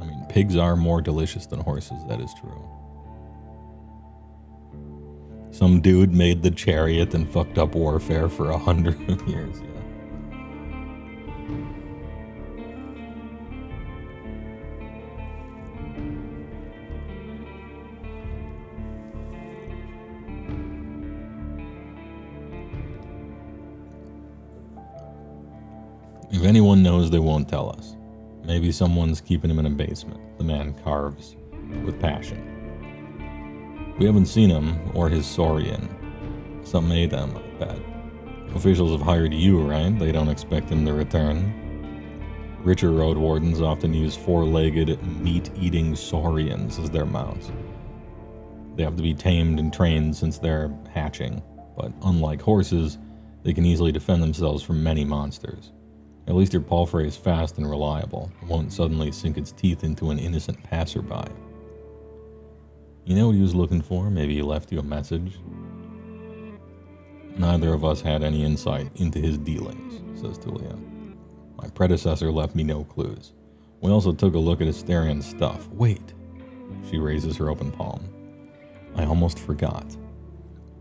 I mean, pigs are more delicious than horses, that is true. Some dude made the chariot and fucked up warfare for 100 years, yeah. If anyone knows, they won't tell us. Maybe someone's keeping him in a basement. The man carves with passion. We haven't seen him or his saurian. Some made them, I bet. Officials have hired you, right? They don't expect him to return. Richer Roadwardens often use four-legged, meat-eating saurians as their mounts. They have to be tamed and trained since they're hatching, but unlike horses, they can easily defend themselves from many monsters. At least your palfrey is fast and reliable. It won't suddenly sink its teeth into an innocent passerby. You know what he was looking for? Maybe he left you a message? Neither of us had any insight into his dealings, says Tulia. My predecessor left me no clues. We also took a look at Asterian's stuff. Wait. She raises her open palm. I almost forgot.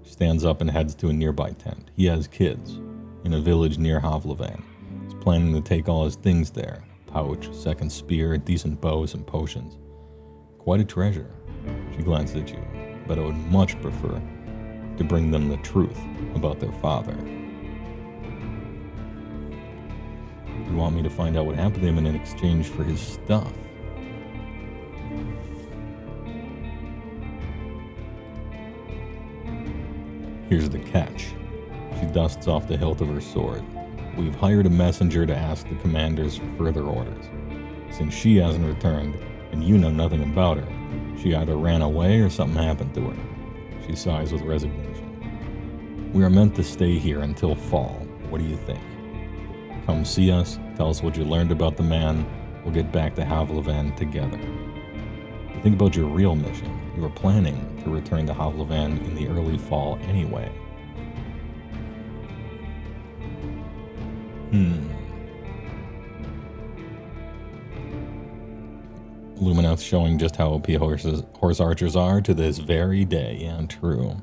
She stands up and heads to a nearby tent. He has kids in a village near Havlavan. He's planning to take all his things there. Pouch, second spear, decent bows, and potions. Quite a treasure. She glanced at you, but I would much prefer to bring them the truth about their father. You want me to find out what happened to him in exchange for his stuff? Here's the catch. She dusts off the hilt of her sword. We've hired a messenger to ask the commanders for further orders. Since she hasn't returned, and you know nothing about her, she either ran away or something happened to her. She sighs with resignation. We are meant to stay here until fall. What do you think? Come see us, tell us what you learned about the man. We'll get back to Havlavan together. Think about your real mission. You were planning to return to Havlavan in the early fall anyway. Lumineth's showing just how OP horse archers are to this very day. Yeah, true.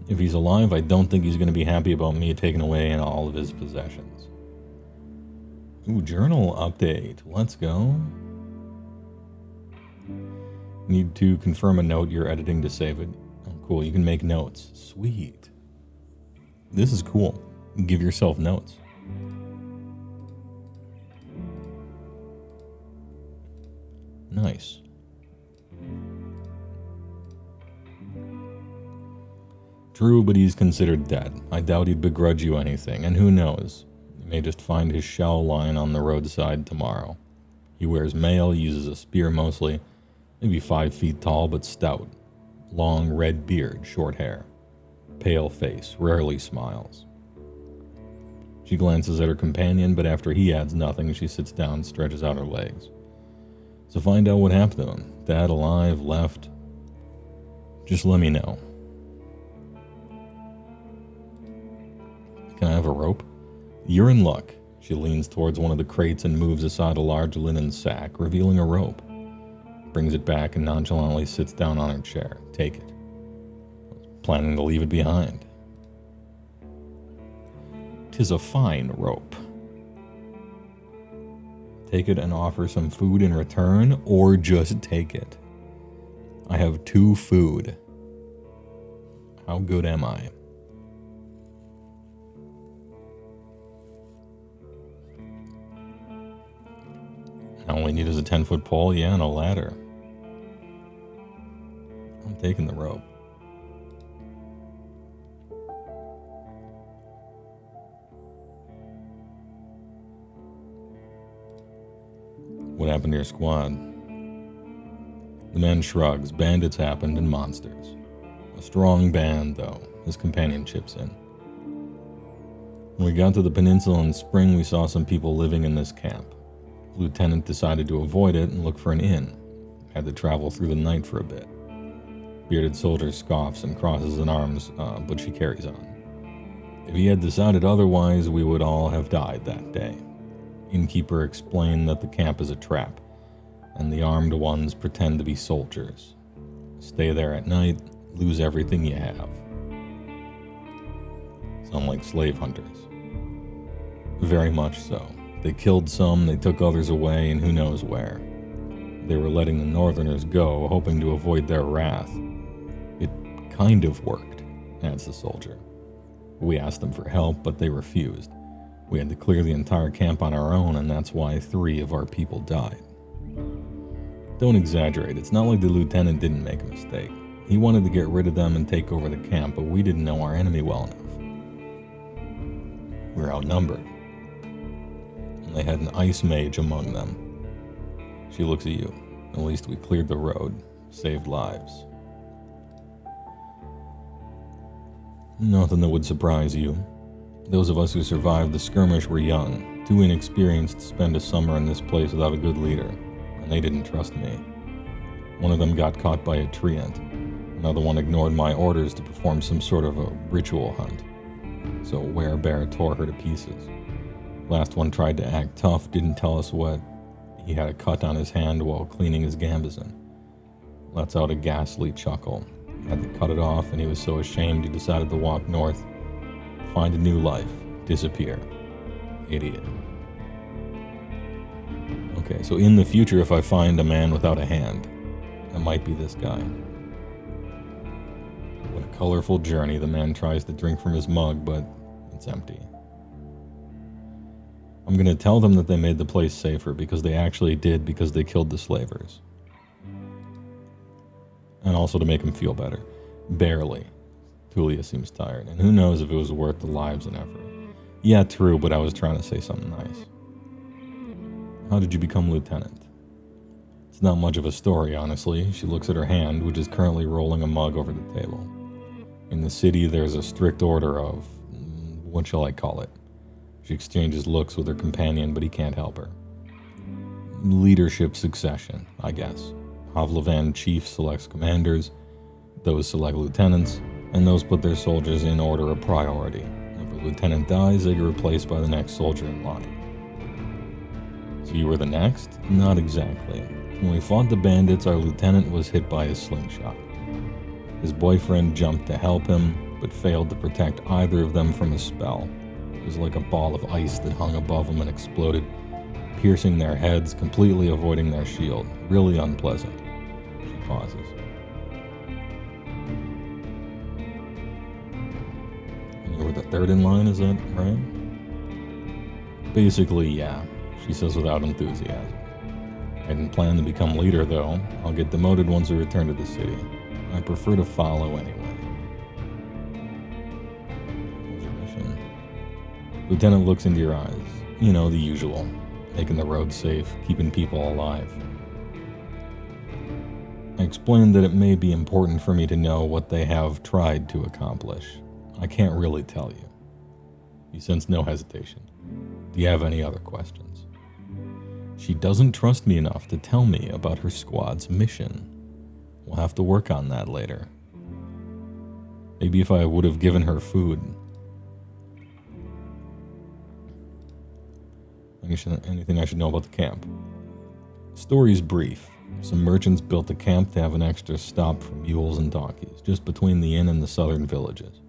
If he's alive, I don't think he's going to be happy about me taking away all of his possessions. Ooh, journal update. Let's go. Need to confirm a note you're editing to save it. Oh, cool. You can make notes. Sweet. This is cool. Give yourself notes. Nice. True, but he's considered dead. I doubt he'd begrudge you anything, and who knows? You may just find his shell lying on the roadside tomorrow. He wears mail, uses a spear mostly, maybe 5 feet tall but stout. Long red beard, short hair. Pale face, rarely smiles. She glances at her companion, but after he adds nothing, she sits down and stretches out her legs. So find out what happened to him. Dad alive, left. Just let me know. Can I have a rope? You're in luck. She leans towards one of the crates and moves aside a large linen sack, revealing a rope. Brings it back and nonchalantly sits down on her chair. Take it. Planning to leave it behind. 'Tis a fine rope. Take it and offer some food in return, or just take it. I have 2 food. How good am I? All we need is a 10-foot pole, yeah, and a ladder. I'm taking the rope. What happened to your squad? The man shrugs. Bandits happened and monsters. A strong band, though. His companion chips in. When we got to the peninsula in spring, we saw some people living in this camp. The lieutenant decided to avoid it and look for an inn. Had to travel through the night for a bit. Bearded soldier scoffs and crosses his arms, but she carries on. If he had decided otherwise, we would all have died that day. Innkeeper explained that the camp is a trap, and the armed ones pretend to be soldiers. Stay there at night, lose everything you have. Sound like slave hunters. Very much so. They killed some, they took others away, and who knows where. They were letting the northerners go, hoping to avoid their wrath. It kind of worked, adds the soldier. We asked them for help, but they refused. We had to clear the entire camp on our own, and that's why 3 of our people died. Don't exaggerate, it's not like the lieutenant didn't make a mistake. He wanted to get rid of them and take over the camp, but we didn't know our enemy well enough. We were outnumbered. And they had an ice mage among them. She looks at you. At least we cleared the road, saved lives. Nothing that would surprise you. Those of us who survived the skirmish were young, too inexperienced to spend a summer in this place without a good leader, and they didn't trust me. One of them got caught by a treant. Another one ignored my orders to perform some sort of a ritual hunt. So a werebear tore her to pieces. Last one tried to act tough, didn't tell us what. He had a cut on his hand while cleaning his gambazon. Lets out a ghastly chuckle. Had to cut it off, and he was so ashamed he decided to walk north, find a new life, disappear. Idiot. Okay, so in the future, if I find a man without a hand, that might be this guy. What a colorful journey. The man tries to drink from his mug, but it's empty. I'm going to tell them that they made the place safer, because they actually did, because they killed the slavers. And also to make him feel better. Barely. Tulia seems tired, and who knows if it was worth the lives and effort. Yeah, true, but I was trying to say something nice. How did you become lieutenant? It's not much of a story, honestly. She looks at her hand, which is currently rolling a mug over the table. In the city, there's a strict order of... what shall I call it? She exchanges looks with her companion, but he can't help her. Leadership succession, I guess. Havlavan chief selects commanders, those select lieutenants, and those put their soldiers in order of priority. If a lieutenant dies, they get replaced by the next soldier in line. So you were the next? Not exactly. When we fought the bandits, our lieutenant was hit by a slingshot. His boyfriend jumped to help him, but failed to protect either of them from a spell. It was like a ball of ice that hung above them and exploded, piercing their heads, completely avoiding their shield. Really unpleasant. She pauses. And you were the third in line, is that right? Basically, yeah, she says without enthusiasm. I didn't plan to become leader, though. I'll get demoted once we return to the city. I prefer to follow anyway. What's your mission? Lieutenant looks into your eyes. You know, the usual. Making the road safe, keeping people alive. I explained that it may be important for me to know what they have tried to accomplish. I can't really tell you. You sense no hesitation. Do you have any other questions? She doesn't trust me enough to tell me about her squad's mission. We'll have to work on that later. Maybe if I would have given her food. Anything I should know about the camp? The story is brief. Some merchants built a camp to have an extra stop for mules and donkeys, just between the inn and the southern villages.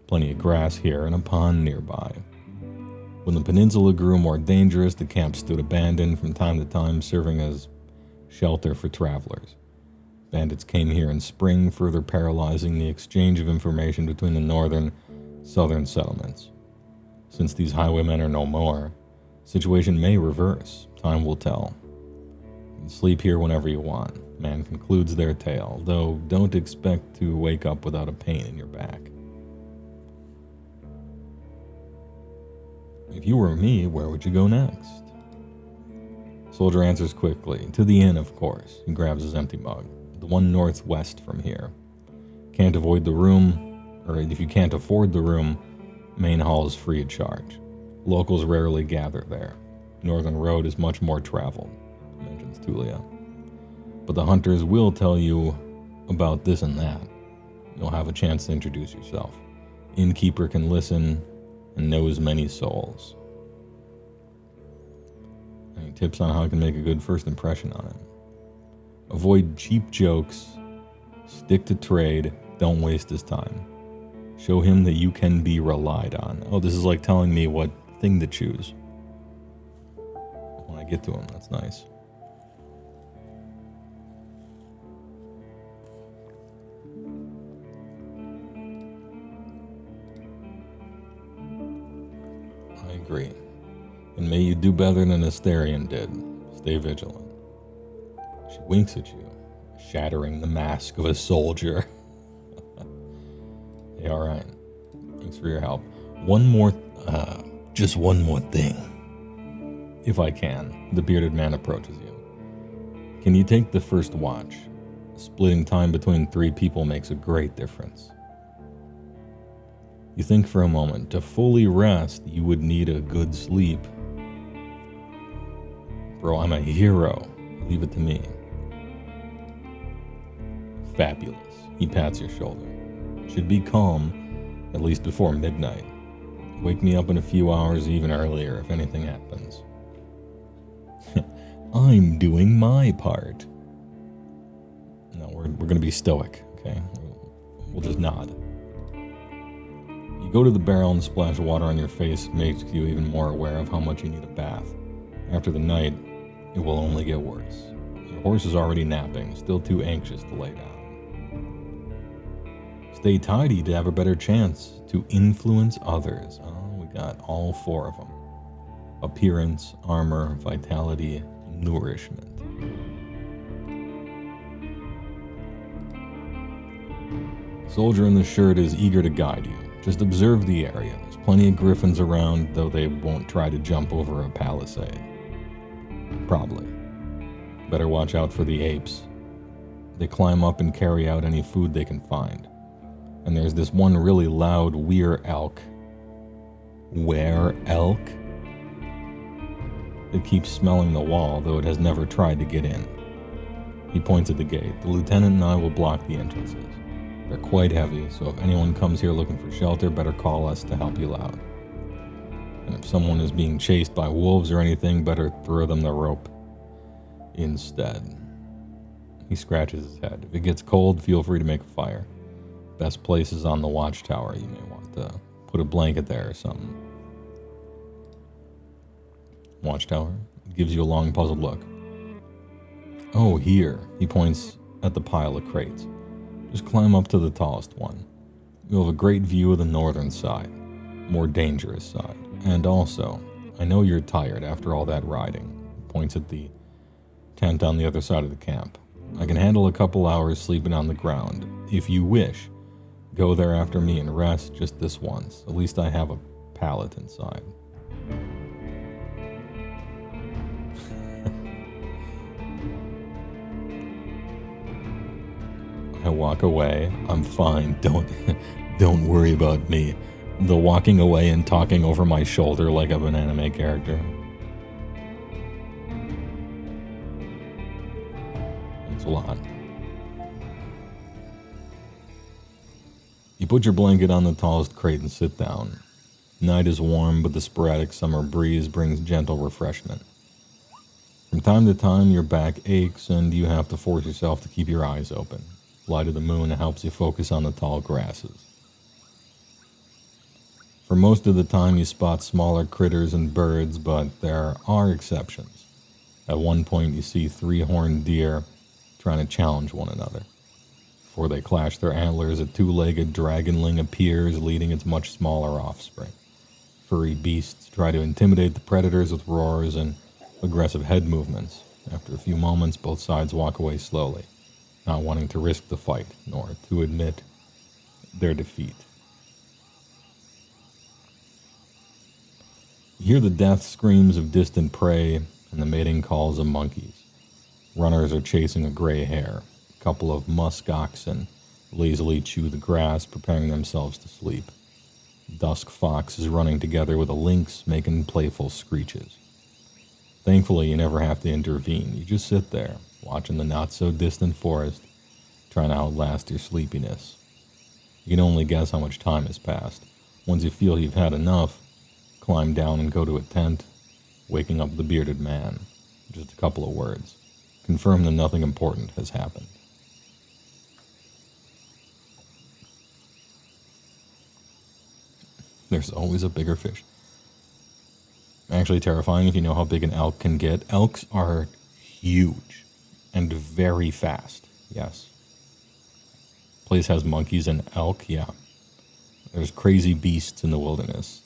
Plenty of grass here and a pond nearby. When the peninsula grew more dangerous, the camp stood abandoned from time to time, serving as shelter for travelers. Bandits came here in spring, further paralyzing the exchange of information between the northern, southern settlements. Since these highwaymen are no more, the situation may reverse. Time will tell. You can sleep here whenever you want. Man concludes their tale, though don't expect to wake up without a pain in your back. If you were me, where would you go next? Soldier answers quickly. To the inn, of course. He grabs his empty mug. The one northwest from here. Can't avoid the room, or if you can't afford the room, main hall is free of charge. Locals rarely gather there. Northern Road is much more traveled, mentions Tulia. But the hunters will tell you about this and that. You'll have a chance to introduce yourself. Innkeeper can listen and knows many souls. Any tips on how I can make a good first impression on him? Avoid cheap jokes, stick to trade, don't waste his time. Show him that you can be relied on. Oh, this is like telling me what thing to choose. When I get to him, that's nice. agree. And may you do better than Asterion did. Stay vigilant. She winks at you, shattering the mask of a soldier. Hey, alright. Thanks for your help. Just one more thing. If I can. The bearded man approaches you. Can you take the first watch? Splitting time between 3 people makes a great difference. You think for a moment. To fully rest, you would need a good sleep. Bro, I'm a hero. Leave it to me. Fabulous. He pats your shoulder. Should be calm, at least before midnight. Wake me up in a few hours, even earlier, if anything happens. I'm doing my part. No, we're going to be stoic, okay? We'll just nod. You go to the barrel and splash water on your face makes you even more aware of how much you need a bath. After the night, it will only get worse. Your horse is already napping, still too anxious to lay down. Stay tidy to have a better chance to influence others. Oh, we got all 4 of them. Appearance, armor, vitality, nourishment. Soldier in the shirt is eager to guide you. Just observe the area. There's plenty of griffins around, though they won't try to jump over a palisade. Probably. Better watch out for the apes. They climb up and carry out any food they can find. And there's this one really loud were-elk. Were-elk? It keeps smelling the wall, though it has never tried to get in. He points at the gate. The lieutenant and I will block the entrances. They're quite heavy, so if anyone comes here looking for shelter, better call us to help you out. And if someone is being chased by wolves or anything, better throw them the rope instead. He scratches his head. If it gets cold, feel free to make a fire. Best place is on the watchtower. You may want to put a blanket there or something. Watchtower? Gives you a long, puzzled look. Oh, here. He points at the pile of crates. Just climb up to the tallest one. You'll have a great view of the northern side. More dangerous side. And also, I know you're tired after all that riding. Points at the tent on the other side of the camp. I can handle a couple hours sleeping on the ground. If you wish, go there after me and rest just this once. At least I have a pallet inside. I walk away. I'm fine. Don't worry about me. The walking away and talking over my shoulder like I'm an anime character. It's a lot. You put your blanket on the tallest crate and sit down. Night is warm, but the sporadic summer breeze brings gentle refreshment. From time to time, your back aches and you have to force yourself to keep your eyes open. Light of the moon helps you focus on the tall grasses. For most of the time, you spot smaller critters and birds, but there are exceptions. At one point, you see 3-horned deer trying to challenge one another. Before they clash their antlers, a 2-legged dragonling appears, leading its much smaller offspring. Furry beasts try to intimidate the predators with roars and aggressive head movements. After a few moments, both sides walk away slowly, not wanting to risk the fight, nor to admit their defeat. You hear the death screams of distant prey and the mating calls of monkeys. Runners are chasing a gray hare. A couple of musk oxen lazily chew the grass, preparing themselves to sleep. Dusk fox is running together with a lynx, making playful screeches. Thankfully, you never have to intervene. You just sit there, watching the not-so-distant forest, trying to outlast your sleepiness. You can only guess how much time has passed. Once you feel you've had enough, climb down and go to a tent, waking up the bearded man. Just a couple of words. Confirm that nothing important has happened. There's always a bigger fish. Actually terrifying if you know how big an elk can get. Elks are huge and very fast. Yes. Place has monkeys and elk. Yeah. There's crazy beasts in the wilderness.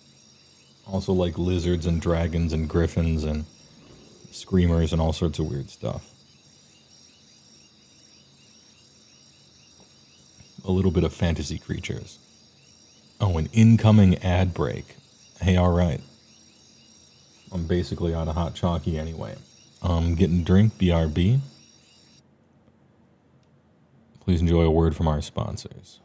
Also like lizards and dragons and griffins and screamers and all sorts of weird stuff. A little bit of fantasy creatures. Oh, an incoming ad break. Hey, alright. I'm basically out of hot chalky anyway. Getting a drink, BRB. Please enjoy a word from our sponsors.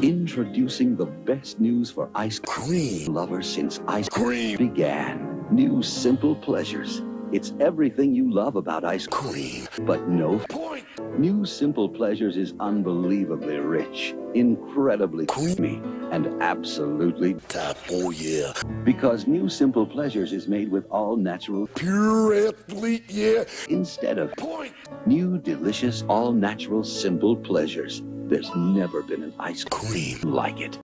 Introducing the best news for ice cream lovers since ice cream began. New Simple Pleasures. It's everything you love about ice cream, but no point. New Simple Pleasures is unbelievably rich, incredibly creamy, and absolutely top. Oh yeah. Because New Simple Pleasures is made with all natural pure athlete, yeah. Instead of point. New delicious all natural Simple Pleasures. There's never been an ice cream like it.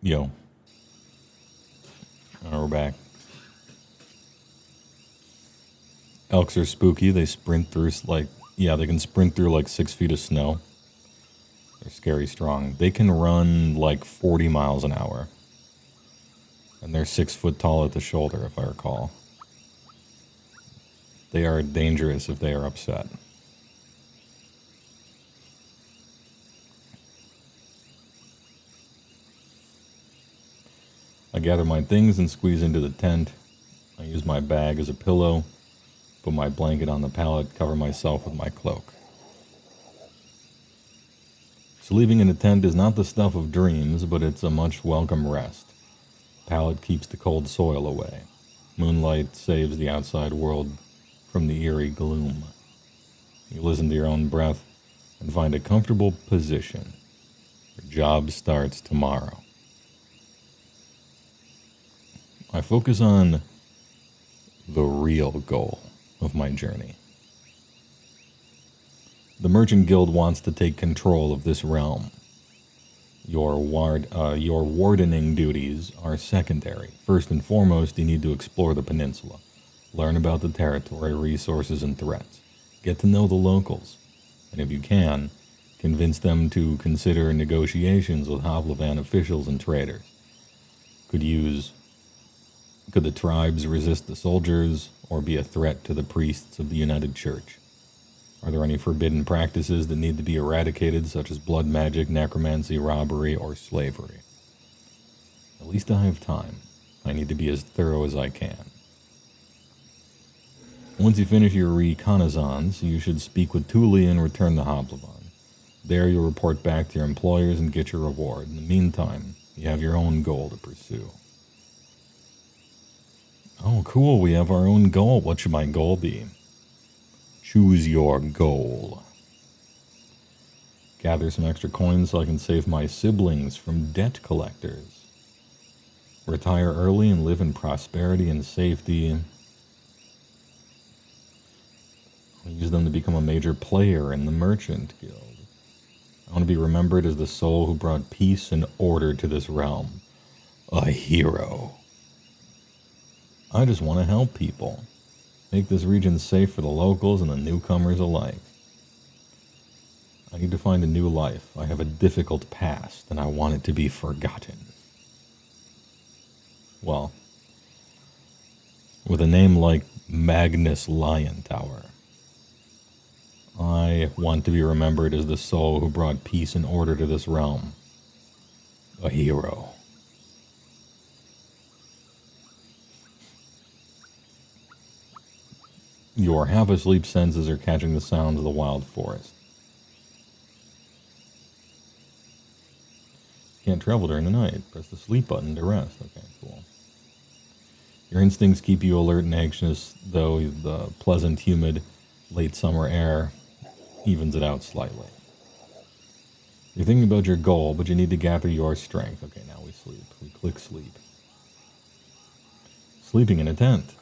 Yo. We're back. Elks are spooky. They sprint through they can sprint through like 6 feet of snow. They're scary strong. They can run like 40 miles an hour. And they're 6 foot tall at the shoulder, if I recall. They are dangerous if they are upset. I gather my things and squeeze into the tent. I use my bag as a pillow, put my blanket on the pallet, cover myself with my cloak. Sleeping in a tent is not the stuff of dreams, but it's a much welcome rest. Pallet keeps the cold soil away. Moonlight saves the outside world from the eerie gloom. You listen to your own breath and find a comfortable position. Your job starts tomorrow. I focus on the real goal of my journey. The Merchant Guild wants to take control of this realm. Your wardening duties are secondary. First and foremost, you need to explore the peninsula. Learn about the territory, resources, and threats. Get to know the locals. And if you can, convince them to consider negotiations with Havlavan officials and traders. Could the tribes resist the soldiers or be a threat to the priests of the United Church? Are there any forbidden practices that need to be eradicated, such as blood magic, necromancy, robbery, or slavery? At least I have time. I need to be as thorough as I can. Once you finish your reconnaissance, you should speak with Thule and return to Havlavan. There you'll report back to your employers and get your reward. In the meantime, you have your own goal to pursue. Oh, cool, we have our own goal. What should my goal be? Choose your goal. Gather some extra coins so I can save my siblings from debt collectors. Retire early and live in prosperity and safety. I'll use them to become a major player in the Merchant Guild. I want to be remembered as the soul who brought peace and order to this realm. A hero. I just want to help people. Make this region safe for the locals and the newcomers alike. I need to find a new life. I have a difficult past, and I want it to be forgotten. Well, with a name like Magnus Lion Tower, I want to be remembered as the soul who brought peace and order to this realm. A hero. Your half-asleep senses are catching the sounds of the wild forest. Can't travel during the night. Press the sleep button to rest. Okay, cool. Your instincts keep you alert and anxious, though the pleasant, humid, late summer air evens it out slightly. You're thinking about your goal, but you need to gather your strength. Okay, now we sleep. We click sleep. Sleeping in a tent.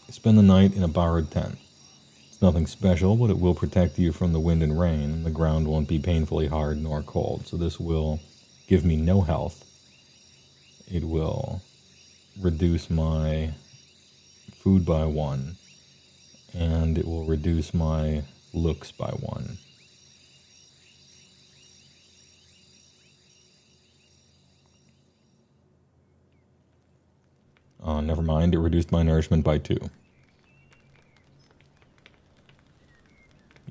Spend the night in a borrowed tent. It's nothing special, but it will protect you from the wind and rain, and the ground won't be painfully hard nor cold. So this will give me no health. It will reduce my food by 1, and it will reduce my looks by 1. Never mind, it reduced my nourishment by 2.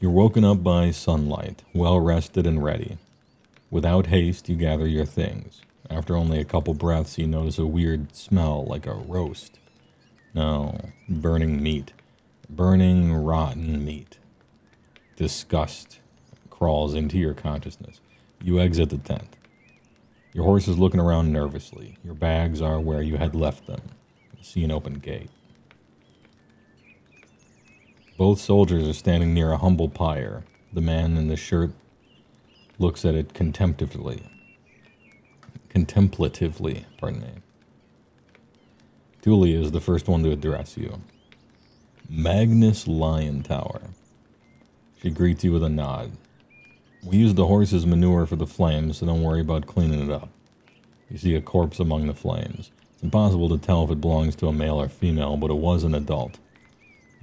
You're woken up by sunlight, well rested and ready. Without haste, you gather your things. After only a couple breaths, you notice a weird smell like a roast. No, burning meat. Burning, rotten meat. Disgust crawls into your consciousness. You exit the tent. Your horse is looking around nervously. Your bags are where you had left them. You see an open gate. Both soldiers are standing near a humble pyre. The man in the shirt looks at it contemplatively. Thule is the first one to address you. Magnus Lion Tower. She greets you with a nod. We use the horse's manure for the flames, so don't worry about cleaning it up. You see a corpse among the flames. It's impossible to tell if it belongs to a male or female, but it was an adult.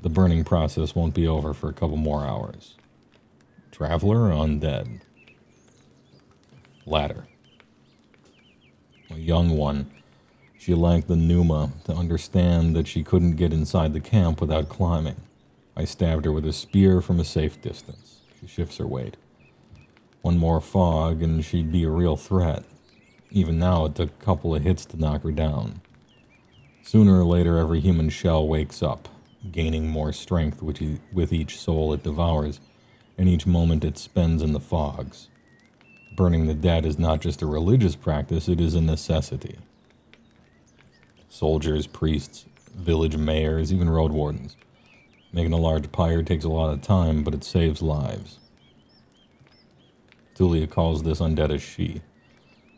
The burning process won't be over for a couple more hours. Traveler or undead? Latter. A young one. She lacked the pneuma to understand that she couldn't get inside the camp without climbing. I stabbed her with a spear from a safe distance. She shifts her weight. One more fog and she'd be a real threat. Even now it took a couple of hits to knock her down. Sooner or later every human shell wakes up, gaining more strength with each soul it devours, and each moment it spends in the fogs. Burning the dead is not just a religious practice, it is a necessity. Soldiers, priests, village mayors, even roadwardens. Making a large pyre takes a lot of time, but it saves lives. Tulia calls this undead a she.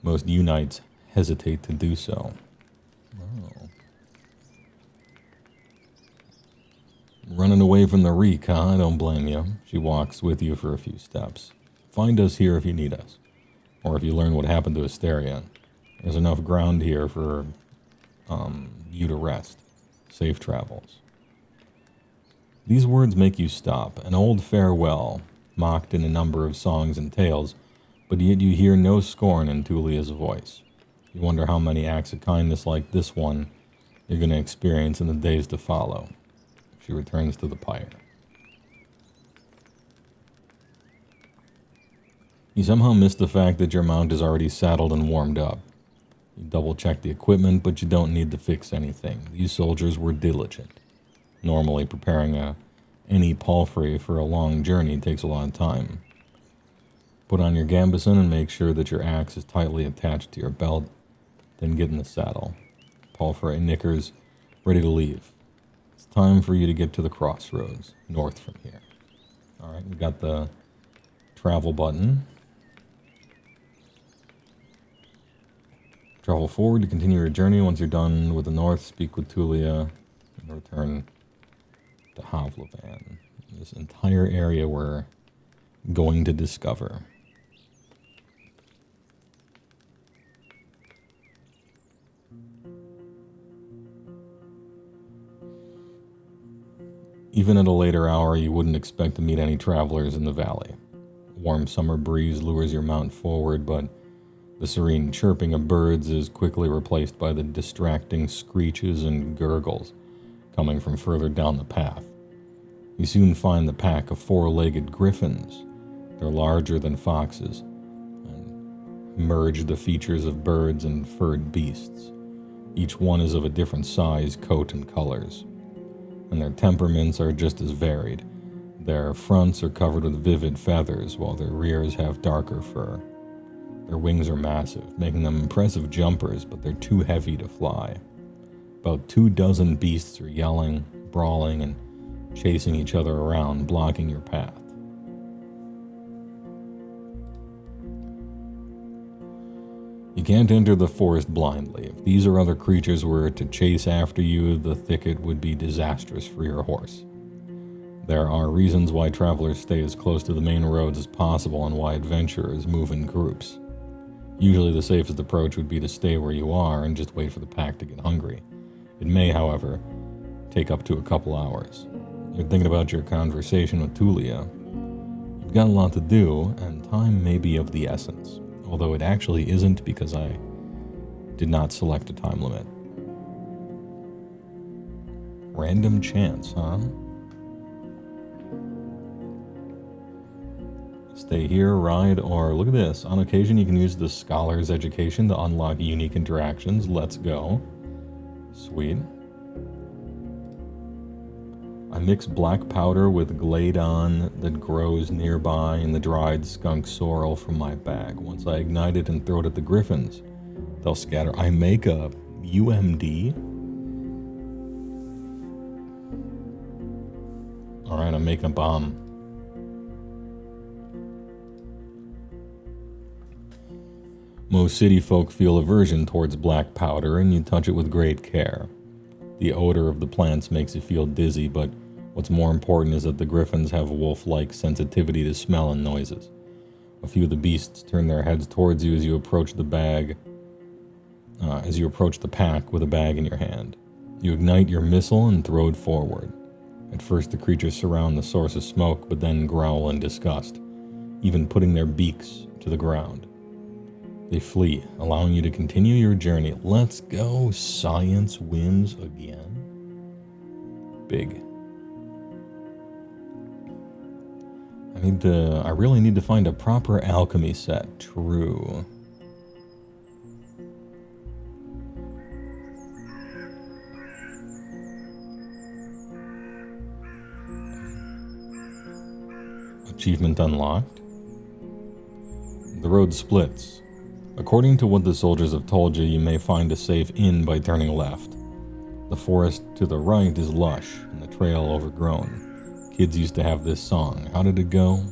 Most Unites hesitate to do so. Oh. Running away from the reek, huh? I don't blame you. She walks with you for a few steps. Find us here if you need us. or if you learn what happened to Asteria. There's enough ground here for you to rest. Safe travels. These words make you stop. An old farewell, mocked in a number of songs and tales, but yet you hear no scorn in Tulia's voice. You wonder how many acts of kindness like this one you're going to experience in the days to follow. She returns to the pyre. You somehow miss the fact that your mount is already saddled and warmed up. You double-check the equipment, but you don't need to fix anything. These soldiers were diligent. Normally, preparing any palfrey for a long journey takes a lot of time. Put on your gambeson and make sure that your axe is tightly attached to your belt. Then get in the saddle. Palfrey knickers, ready to leave. It's time for you to get to the crossroads, north from here. Alright, we got the travel button. Travel forward to continue your journey. Once you're done with the north, speak with Tulia and return to Havlavan. This entire area we're going to discover. Even at a later hour, you wouldn't expect to meet any travelers in the valley. A warm summer breeze lures your mount forward, but the serene chirping of birds is quickly replaced by the distracting screeches and gurgles coming from further down the path. You soon find the pack of four-legged griffins. They're larger than foxes and merge the features of birds and furred beasts. Each one is of a different size, coat, and colors, and their temperaments are just as varied. Their fronts are covered with vivid feathers, while their rears have darker fur. Their wings are massive, making them impressive jumpers, but they're too heavy to fly. About 24 beasts are yelling, brawling, and chasing each other around, blocking your path. You can't enter the forest blindly. If these or other creatures were to chase after you, the thicket would be disastrous for your horse. There are reasons why travelers stay as close to the main roads as possible and why adventurers move in groups. Usually the safest approach would be to stay where you are and just wait for the pack to get hungry. It may, however, take up to a couple hours. You're thinking about your conversation with Tulia. You've got a lot to do, and time may be of the essence. Although it actually isn't, because I did not select a time limit. Random chance, huh? Stay here, ride, or look at this. On occasion, you can use the Scholar's Education to unlock unique interactions. Let's go. Sweet. I mix black powder with Gladon that grows nearby in the dried skunk sorrel from my bag. Once I ignite it and throw it at the griffins, they'll scatter. I make a UMD. Alright, I'm making a bomb. Most city folk feel aversion towards black powder, and you touch it with great care. The odor of the plants makes you feel dizzy, but what's more important is that the griffins have a wolf-like sensitivity to smell and noises. A few of the beasts turn their heads towards you as you approach the pack with a bag in your hand. You ignite your missile and throw it forward. At first the creatures surround the source of smoke, but then growl in disgust, even putting their beaks to the ground. They flee, allowing you to continue your journey. Let's go! Science wins again. Big. I really need to find a proper alchemy set. True. Achievement unlocked. The road splits. According to what the soldiers have told you, you may find a safe inn by turning left. The forest to the right is lush, and the trail overgrown. Kids used to have this song. How did it go?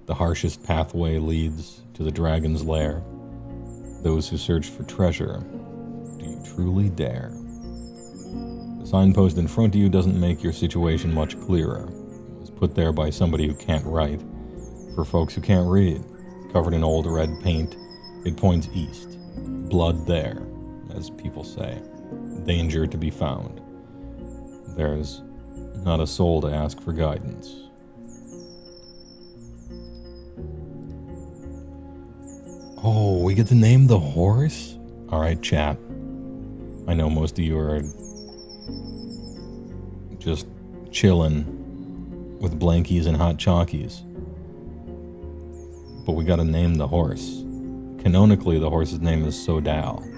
The harshest pathway leads to the dragon's lair. Those who search for treasure, do you truly dare? The signpost in front of you doesn't make your situation much clearer. It was put there by somebody who can't write, for folks who can't read. covered in old red paint. It points east. Blood there, as people say. Danger to be found. There's not a soul to ask for guidance. Oh, we get to name the horse? Alright, chat. I know most of you are just chilling with blankies and hot chalkies. But we gotta name the horse. Canonically, the horse's name is Sodal.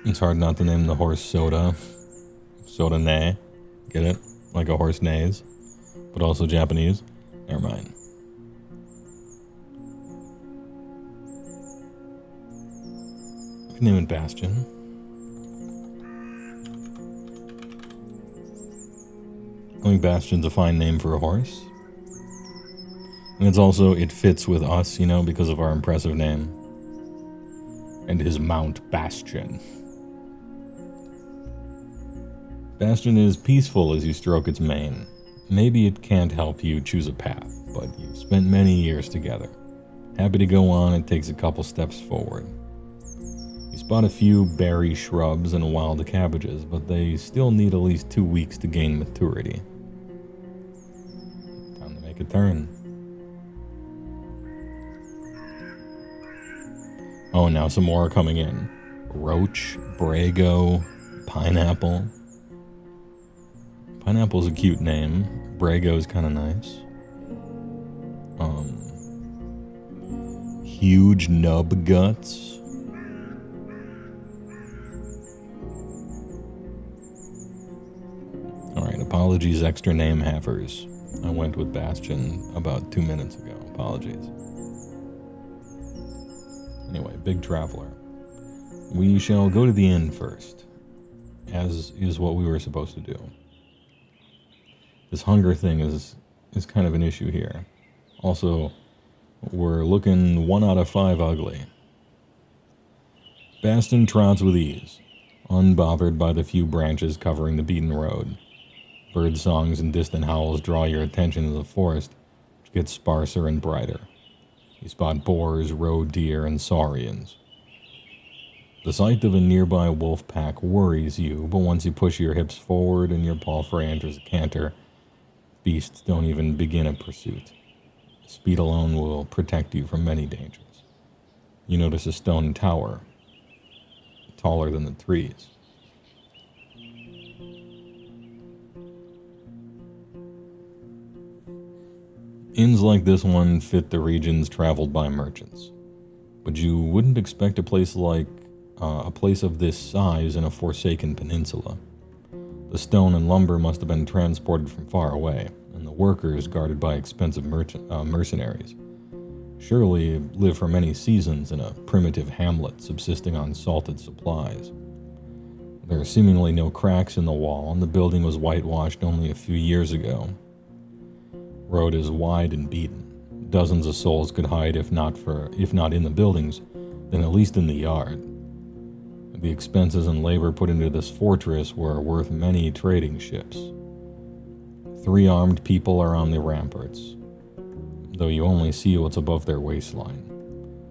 It's hard not to name the horse Soda. Soda neigh. Get it? Like a horse neighs. But also Japanese. Never mind. I can name it Bastion. I think Bastion's a fine name for a horse. And it's also, it fits with us, you know, because of our impressive name. And his Mount Bastion. Bastion is peaceful as you stroke its mane. Maybe it can't help you choose a path, but you've spent many years together. Happy to go on, it takes a couple steps forward. You spot a few berry shrubs and wild cabbages, but they still need at least 2 weeks to gain maturity. Time to make a turn. Oh, and now some more are coming in. Roach, Brago, Pineapple. Pineapple's a cute name. Brago's kind of nice. Huge nub guts. Alright, apologies, extra name havers. I went with Bastion about 2 minutes ago. Apologies. Anyway, big traveler. We shall go to the inn first, as is what we were supposed to do. This hunger thing is kind of an issue here. Also, we're looking 1 out of 5 ugly. Bastion trots with ease, unbothered by the few branches covering the beaten road. Bird songs and distant howls draw your attention to the forest, which gets sparser and brighter. You spot boars, roe deer, and saurians. The sight of a nearby wolf pack worries you, but once you push your hips forward and your palfrey enters a canter, beasts don't even begin a pursuit. Speed alone will protect you from many dangers. You notice a stone tower, taller than the trees. Inns like this one fit the regions traveled by merchants, but you wouldn't expect a place of this size in a forsaken peninsula. The stone and lumber must have been transported from far away, and the workers guarded by expensive mercenaries. Surely live for many seasons in a primitive hamlet subsisting on salted supplies. There are seemingly no cracks in the wall, and the building was whitewashed only a few years ago. Road is wide and beaten. Dozens of souls could hide if not in the buildings, then at least in the yard. The expenses and labor put into this fortress were worth many trading ships. 3 armed people are on the ramparts, though you only see what's above their waistline.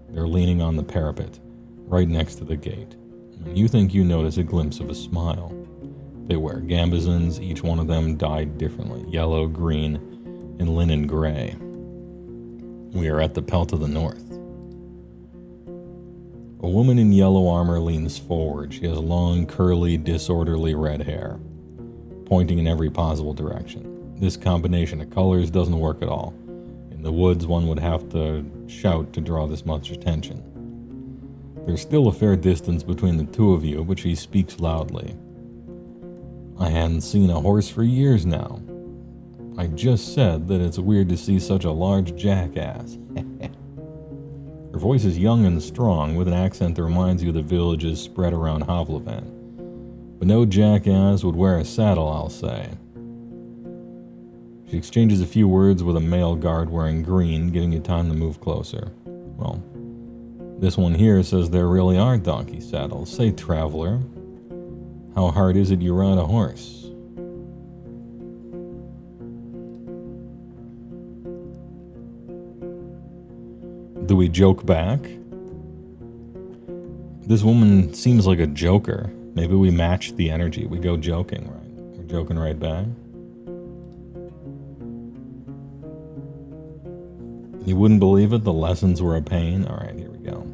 They're leaning on the parapet, right next to the gate, and you think you notice a glimpse of a smile. They wear gambesons, each one of them dyed differently, yellow, green, and linen gray. We are at the Pelt of the North. A woman in yellow armor leans forward. She has long, curly, disorderly red hair, pointing in every possible direction. This combination of colors doesn't work at all. In the woods, one would have to shout to draw this much attention. There's still a fair distance between the two of you, but she speaks loudly. I hadn't seen a horse for years now. I just said that it's weird to see such a large jackass. Her voice is young and strong, with an accent that reminds you of the villages spread around Havlovan. But no jackass would wear a saddle, I'll say. She exchanges a few words with a male guard wearing green, giving you time to move closer. Well, this one here says there really are donkey saddles. Say, traveler, how hard is it you ride a horse? Do we joke back? This woman seems like a joker. Maybe we match the energy. We go joking, right? We're joking right back. You wouldn't believe it, the lessons were a pain. All right, here we go.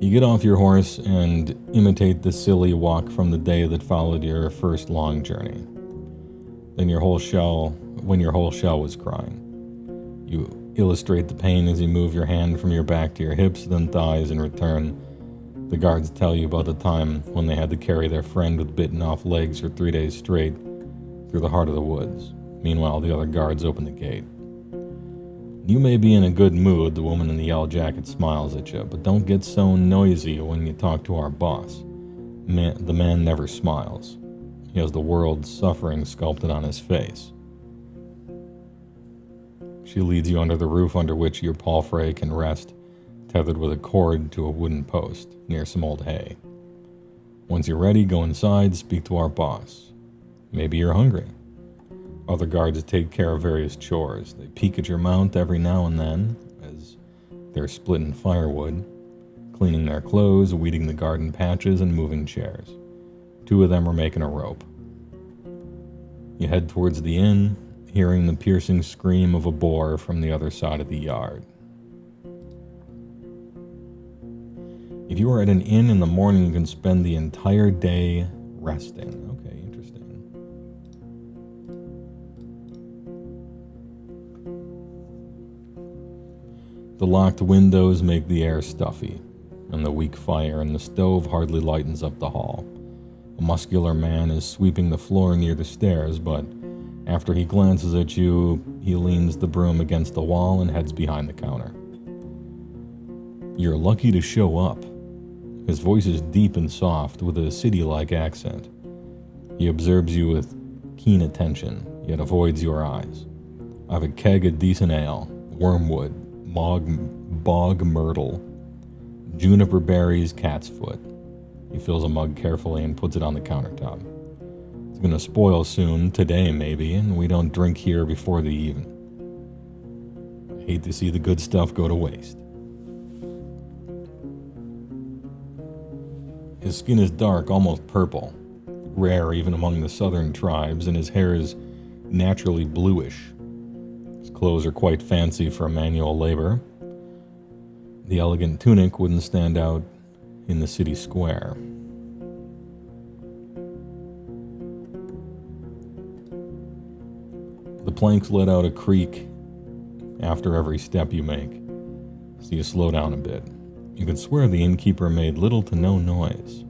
You get off your horse and imitate the silly walk from the day that followed your first long journey. When your whole shell was crying. You illustrate the pain as you move your hand from your back to your hips, then thighs. In return, the guards tell you about the time when they had to carry their friend with bitten off legs for 3 days straight through the heart of the woods. Meanwhile, the other guards open the gate. You may be in a good mood, the woman in the yellow jacket smiles at you, but don't get so noisy when you talk to our boss. The man never smiles. He has the world's suffering sculpted on his face. She leads you under the roof under which your palfrey can rest, tethered with a cord to a wooden post near some old hay. Once you're ready, go inside, speak to our boss. Maybe you're hungry. Other guards take care of various chores. They peek at your mount every now and then as they're splitting firewood, cleaning their clothes, weeding the garden patches, and moving chairs. 2 of them are making a rope. You head towards the inn, hearing the piercing scream of a boar from the other side of the yard. If you are at an inn in the morning, you can spend the entire day resting. Okay, interesting. The locked windows make the air stuffy, and the weak fire in the stove hardly lightens up the hall. A muscular man is sweeping the floor near the stairs, but after he glances at you, he leans the broom against the wall and heads behind the counter. You're lucky to show up. His voice is deep and soft, with a city-like accent. He observes you with keen attention, yet avoids your eyes. I have a keg of decent ale, wormwood, bog myrtle, juniper berries, cat's foot. He fills a mug carefully and puts it on the countertop. It's gonna spoil soon, today maybe, and we don't drink here before the even. I hate to see the good stuff go to waste. His skin is dark, almost purple, rare even among the southern tribes, and his hair is naturally bluish. His clothes are quite fancy for manual labor. The elegant tunic wouldn't stand out in the city square. The planks let out a creak after every step you make, so you slow down a bit. You can swear the innkeeper made little to no noise.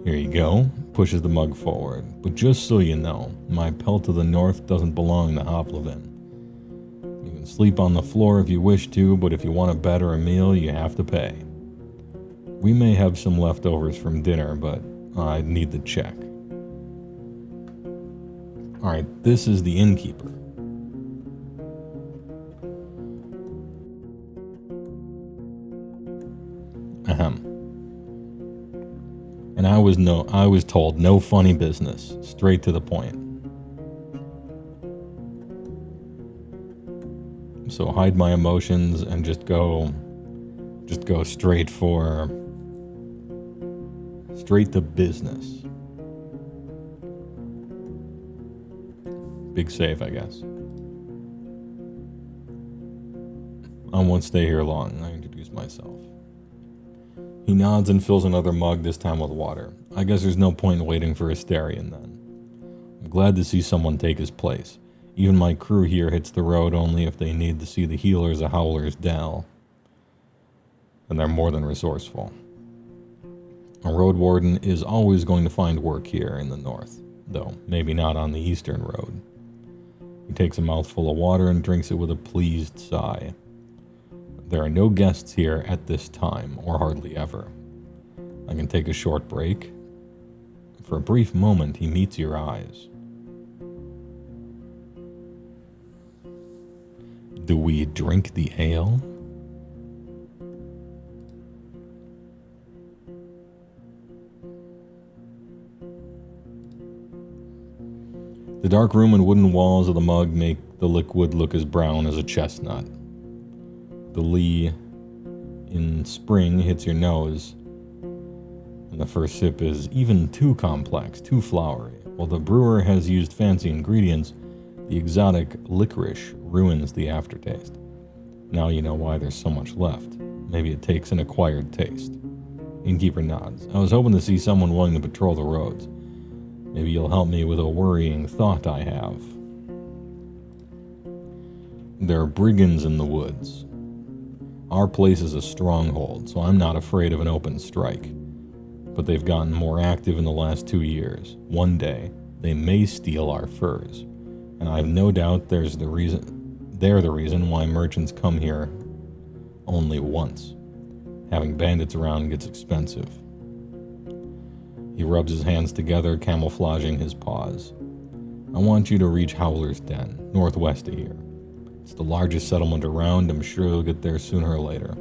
Here you go, pushes the mug forward. But just so you know, my pelt of the north doesn't belong to Hoplevin. You can sleep on the floor if you wish to, but if you want a bed or a meal, you have to pay. We may have some leftovers from dinner, but I need to check. Alright, this is the innkeeper. Ahem. And I was told no funny business, straight to the point. So hide my emotions and just go straight to business. Big save, I guess. I won't stay here long. I introduce myself. He nods and fills another mug, this time with water. I guess there's no point in waiting for Asterion then. I'm glad to see someone take his place. Even my crew here hits the road only if they need to see the healers of Howler's Dell. And they're more than resourceful. A Roadwarden is always going to find work here in the north, though maybe not on the eastern road. He takes a mouthful of water and drinks it with a pleased sigh. There are no guests here at this time, or hardly ever. I can take a short break For a brief moment, he meets your eyes. Do we drink the ale? The dark room and wooden walls of the mug make the liquid look as brown as a chestnut. The lee in spring hits your nose, and the first sip is even too complex, too flowery. While the brewer has used fancy ingredients, the exotic licorice ruins the aftertaste. Now you know why there's so much left. Maybe it takes an acquired taste. Innkeeper nods. I was hoping to see someone willing to patrol the roads. Maybe you'll help me with a worrying thought I have. There are brigands in the woods. Our place is a stronghold, so I'm not afraid of an open strike. But they've gotten more active in the last 2 years. One day, they may steal our furs. And I have no doubt they're the reason why merchants come here only once. Having bandits around gets expensive. He rubs his hands together, camouflaging his paws. I want you to reach Howler's Den, northwest of here. It's the largest settlement around. I'm sure you'll get there sooner or later.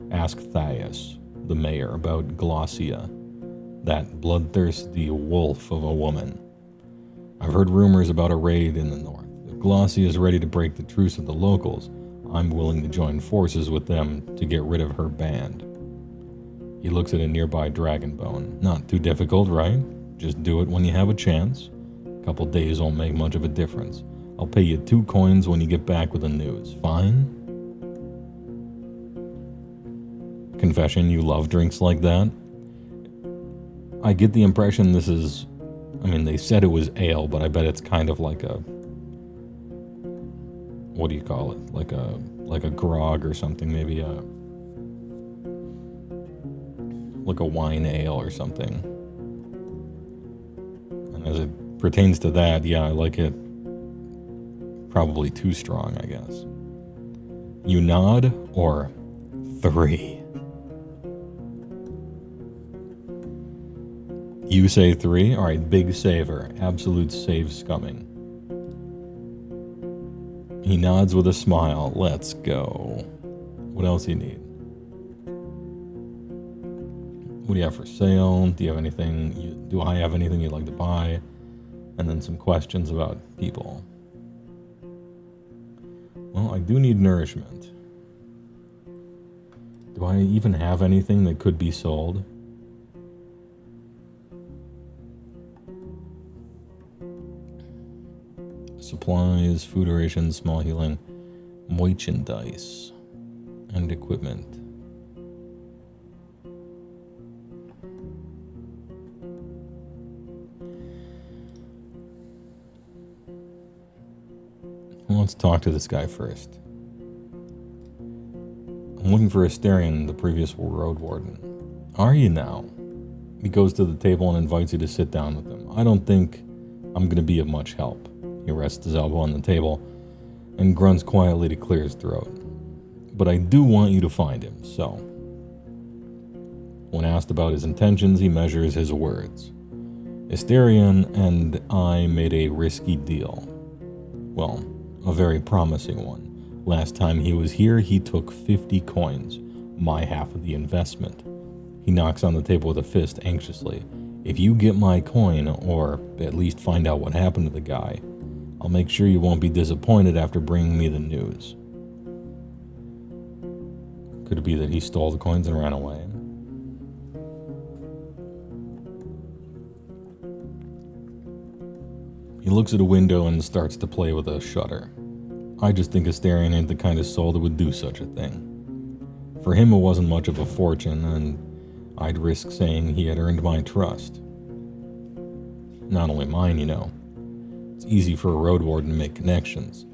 Ask Thais, the mayor, about Glossia, that bloodthirsty wolf of a woman. I've heard rumors about a raid in the north. If Glossia is ready to break the truce with the locals, I'm willing to join forces with them to get rid of her band. He looks at a nearby dragon bone. Not too difficult, right? Just do it when you have a chance. A couple days won't make much of a difference. I'll pay you 2 coins when you get back with the news. Fine? Confession, you love drinks like that? I get the impression this is... they said it was ale, but I bet it's kind of like a... What do you call it? Like a grog or something, maybe like a wine ale or something. And as it pertains to that, yeah, I like it probably too strong, I guess. You nod, or 3? You say 3? Alright, big saver. Absolute save scumming. He nods with a smile. Let's go. What else do you need? What do you have for sale? Do you have anything? Do I have anything you'd like to buy? And then some questions about people. Well, I do need nourishment. Do I even have anything that could be sold? Supplies, food rations, small healing, merchandise, and equipment. Well, let's talk to this guy first. I'm looking for Asterion, the previous Roadwarden. Are you now? He goes to the table and invites you to sit down with him. I don't think I'm going to be of much help. He rests his elbow on the table and grunts quietly to clear his throat. But I do want you to find him, so. When asked about his intentions, he measures his words. Asterion and I made a risky deal. Well, a very promising one. Last time he was here, he took 50 coins, my half of the investment. He knocks on the table with a fist anxiously. If you get my coin, or at least find out what happened to the guy, I'll make sure you won't be disappointed after bringing me the news. Could it be that he stole the coins and ran away? He looks at a window and starts to play with a shutter. I just think Asterion ain't the kind of soul that would do such a thing. For him, it wasn't much of a fortune, and I'd risk saying he had earned my trust. Not only mine, you know. It's easy for a Roadwarden to make connections.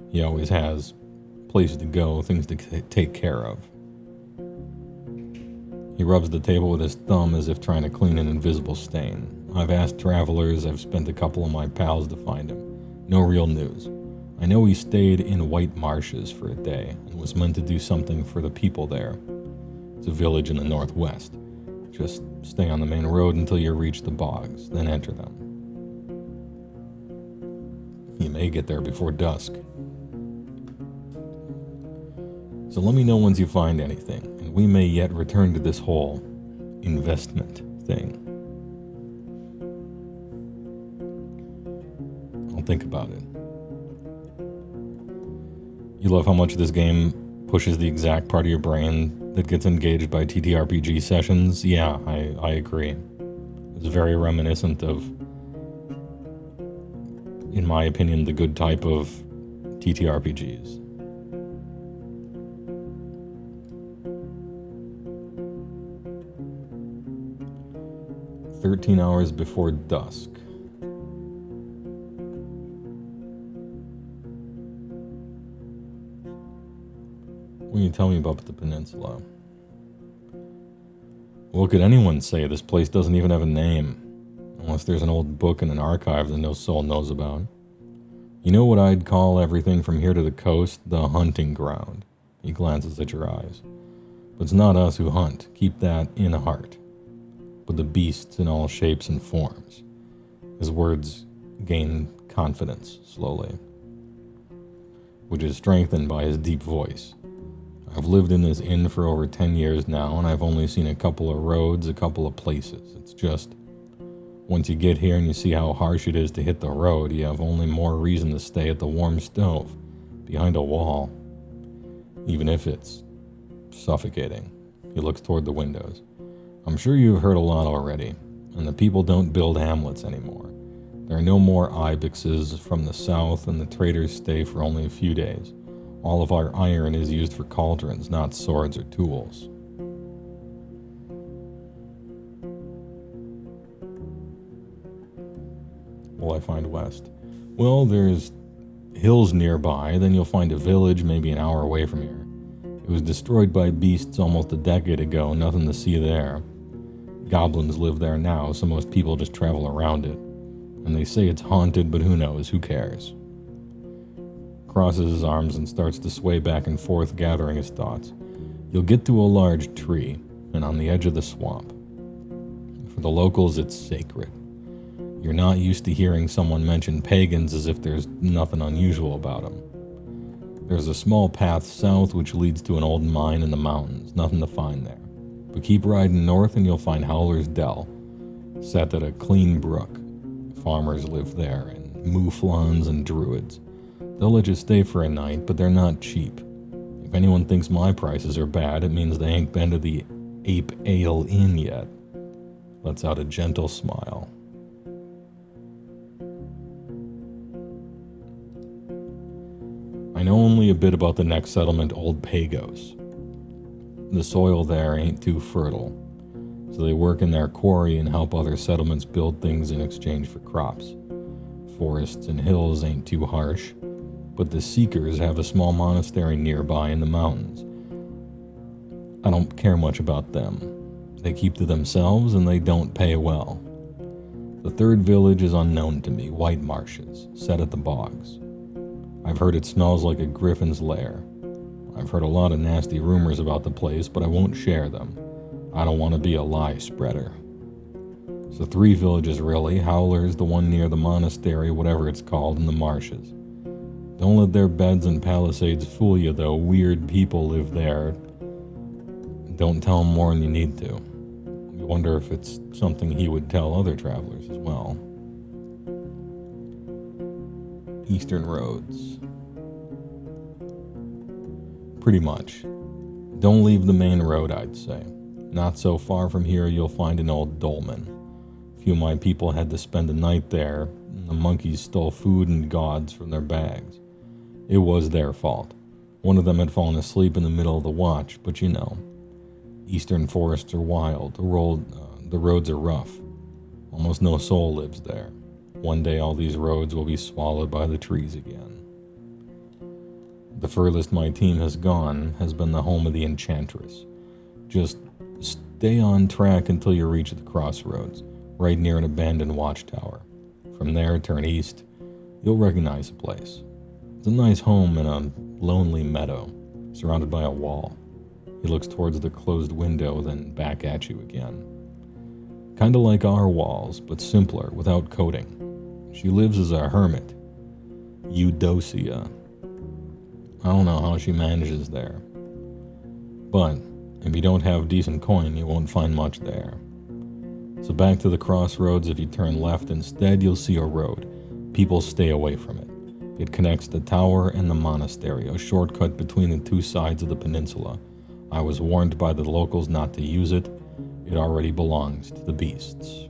He always has places to go, things to take care of. He rubs the table with his thumb as if trying to clean an invisible stain. I've asked travelers, I've spent a couple of my pals to find him. No real news. I know he stayed in White Marshes for a day and was meant to do something for the people there. It's a village in the northwest. Just stay on the main road until you reach the bogs, then enter them. You may get there before dusk. So let me know once you find anything, and we may yet return to this whole investment thing. I'll think about it. You love how much this game pushes the exact part of your brain that gets engaged by TTRPG sessions? Yeah, I agree. It's very reminiscent of, in my opinion, the good type of TTRPGs. "13 hours before dusk." What can you tell me about the peninsula? What could anyone say? This place doesn't even have a name. Unless there's an old book in an archive that no soul knows about. You know what I'd call everything from here to the coast? The hunting ground. He glances at your eyes. But it's not us who hunt. Keep that in heart. But the beasts in all shapes and forms. His words gain confidence slowly, which is strengthened by his deep voice. I've lived in this inn for over 10 years now, and I've only seen a couple of roads, a couple of places. It's just, once you get here and you see how harsh it is to hit the road, you have only more reason to stay at the warm stove, behind a wall, even if it's suffocating. He looks toward the windows. I'm sure you've heard a lot already, and the people don't build hamlets anymore. There are no more ibexes from the south, and the traders stay for only a few days. All of our iron is used for cauldrons, not swords or tools. Will I find west? Well, there's hills nearby, then you'll find a village maybe an hour away from here. It was destroyed by beasts almost a decade ago, nothing to see there. Goblins live there now, so most people just travel around it. And they say it's haunted, but who knows, who cares? Crosses his arms and starts to sway back and forth, gathering his thoughts. You'll get to a large tree, and on the edge of the swamp. For the locals, it's sacred. You're not used to hearing someone mention pagans as if there's nothing unusual about them. There's a small path south which leads to an old mine in the mountains, nothing to find there. But keep riding north and you'll find Howler's Dell, set at a clean brook. Farmers live there, and mouflons and druids. They'll let you stay for a night, but they're not cheap. If anyone thinks my prices are bad, it means they ain't been to the Ape Ale Inn yet. Lets out a gentle smile. I know only a bit about the next settlement, Old Pagos. The soil there ain't too fertile, so they work in their quarry and help other settlements build things in exchange for crops. Forests and hills ain't too harsh, but the Seekers have a small monastery nearby in the mountains. I don't care much about them. They keep to themselves and they don't pay well. The third village is unknown to me, White Marshes, set at the bogs. I've heard it smells like a griffin's lair. I've heard a lot of nasty rumors about the place, but I won't share them. I don't want to be a lie spreader. So 3 villages really. Howler's the one near the monastery, whatever it's called, in the marshes. Don't let their beds and palisades fool you, though. Weird people live there. Don't tell them more than you need to. You wonder if it's something he would tell other travelers as well. Eastern roads. Pretty much. Don't leave the main road, I'd say. Not so far from here, you'll find an old dolmen. A few of my people had to spend the night there, and the monkeys stole food and gods from their bags. It was their fault. One of them had fallen asleep in the middle of the watch, but you know. Eastern forests are wild. The roads are rough. Almost no soul lives there. One day all these roads will be swallowed by the trees again. The furthest my team has gone has been the home of the Enchantress. Just stay on track until you reach the crossroads, right near an abandoned watchtower. From there, turn east. You'll recognize the place. It's a nice home in a lonely meadow, surrounded by a wall. He looks towards the closed window, then back at you again. Kinda like our walls, but simpler, without coating. She lives as a hermit. Eudocia. I don't know how she manages there. But if you don't have decent coin, you won't find much there. So back to the crossroads, if you turn left instead, you'll see a road. People stay away from it. It connects the tower and the monastery, a shortcut between the two sides of the peninsula. I was warned by the locals not to use it. It already belongs to the beasts.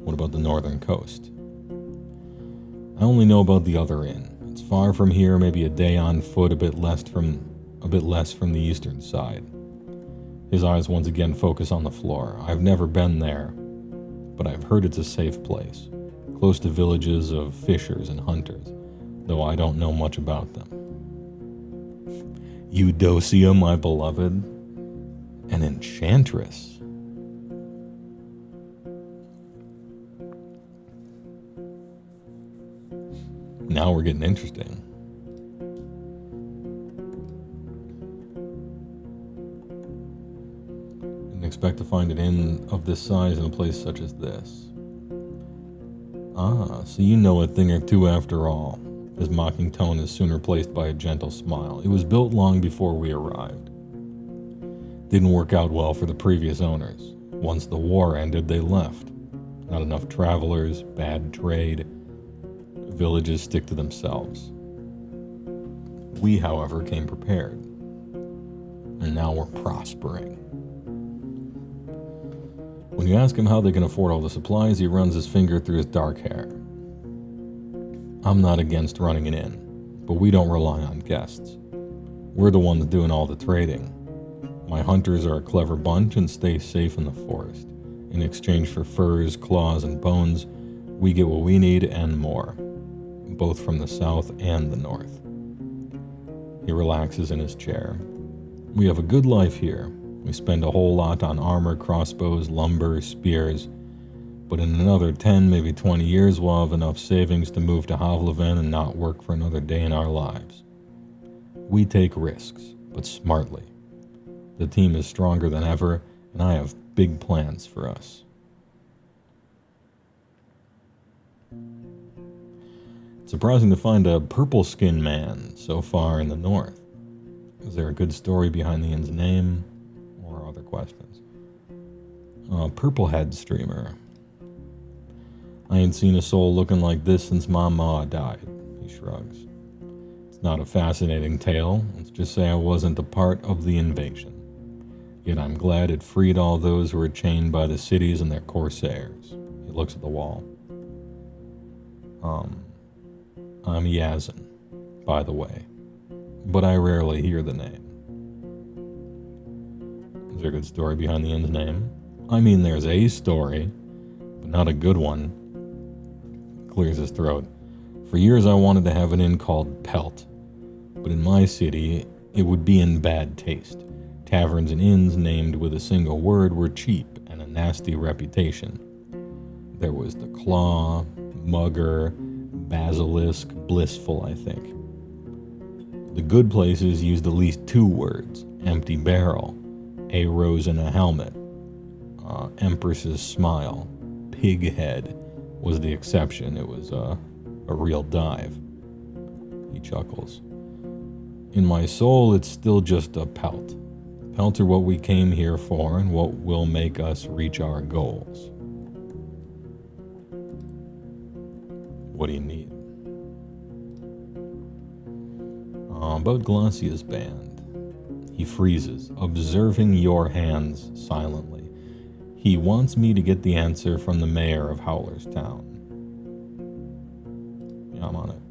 What about the northern coast? I only know about the other inn. It's far from here, maybe a day on foot, a bit less from the eastern side. His eyes once again focus on the floor. I've never been there, but I've heard it's a safe place, close to villages of fishers and hunters, though I don't know much about them. Eudocia, my beloved, an enchantress. Now we're getting interesting. Didn't expect to find an inn of this size in a place such as this. Ah, so you know a thing or two after all. His mocking tone is soon replaced by a gentle smile. It was built long before we arrived. Didn't work out well for the previous owners. Once the war ended, they left. Not enough travelers, bad trade. Villages stick to themselves. We, however, came prepared. And now we're prospering. When you ask him how they can afford all the supplies, he runs his finger through his dark hair. I'm not against running an inn, but we don't rely on guests. We're the ones doing all the trading. My hunters are a clever bunch and stay safe in the forest. In exchange for furs, claws, and bones, we get what we need and more, both from the south and the north. He relaxes in his chair. We have a good life here. We spend a whole lot on armor, crossbows, lumber, spears, but in another 10, maybe 20 years, we'll have enough savings to move to Havlaven and not work for another day in our lives. We take risks, but smartly. The team is stronger than ever, and I have big plans for us. It's surprising to find a purple-skinned man so far in the north. Is there a good story behind the inn's name, or other questions? Purple-head streamer. I ain't seen a soul looking like this since my ma died, he shrugs. It's not a fascinating tale, let's just say I wasn't a part of the invasion. Yet I'm glad it freed all those who were chained by the cities and their corsairs. He looks at the wall. I'm Yazin, by the way, but I rarely hear the name. Is there a good story behind the inn's name? I mean, there's a story, but not a good one. Clears his throat. For years I wanted to have an inn called Pelt, but in my city it would be in bad taste. Taverns and inns named with a single word were cheap and a nasty reputation. There was the Claw, Mugger, Basilisk, Blissful, I think. The good places used at least 2 words: empty barrel, a rose in a helmet, Empress's smile, pig head was the exception. It was a real dive. He chuckles. In my soul, it's still just a pelt. Pelts are what we came here for and what will make us reach our goals. What do you need? About Glacia's band. He freezes, observing your hands silently. He wants me to get the answer from the mayor of Howler's Town. Yeah, I'm on it.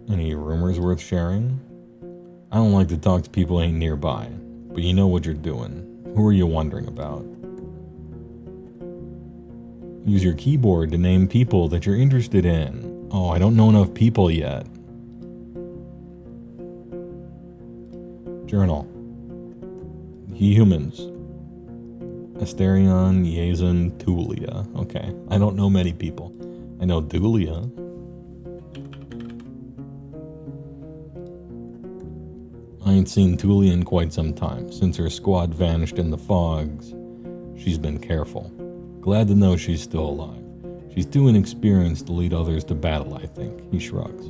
Alright. Any rumors worth sharing? I don't like to talk to people who ain't nearby, but you know what you're doing. Who are you wondering about? Use your keyboard to name people that you're interested in. Oh, I don't know enough people yet. Journal. Humans. Asterion, Yazin, Tulia. Okay, I don't know many people. I know Dulia. ain't seen Thule in quite some time. Since her squad vanished in the fogs, she's been careful. Glad to know she's still alive. She's too inexperienced to lead others to battle, I think. He shrugs.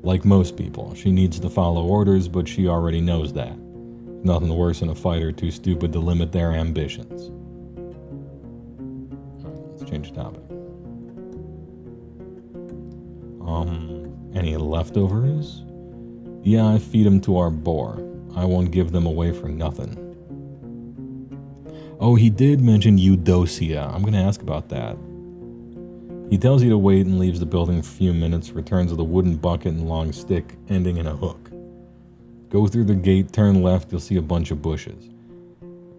Like most people, she needs to follow orders, but she already knows that. Nothing worse than a fighter too stupid to limit their ambitions. Alright, let's change the topic. Any leftovers? Yeah, I feed them to our boar. I won't give them away for nothing. Oh, he did mention Eudocia. I'm gonna ask about that. He tells you to wait and leaves the building for a few minutes, returns with a wooden bucket and long stick, ending in a hook. Go through the gate, turn left, you'll see a bunch of bushes.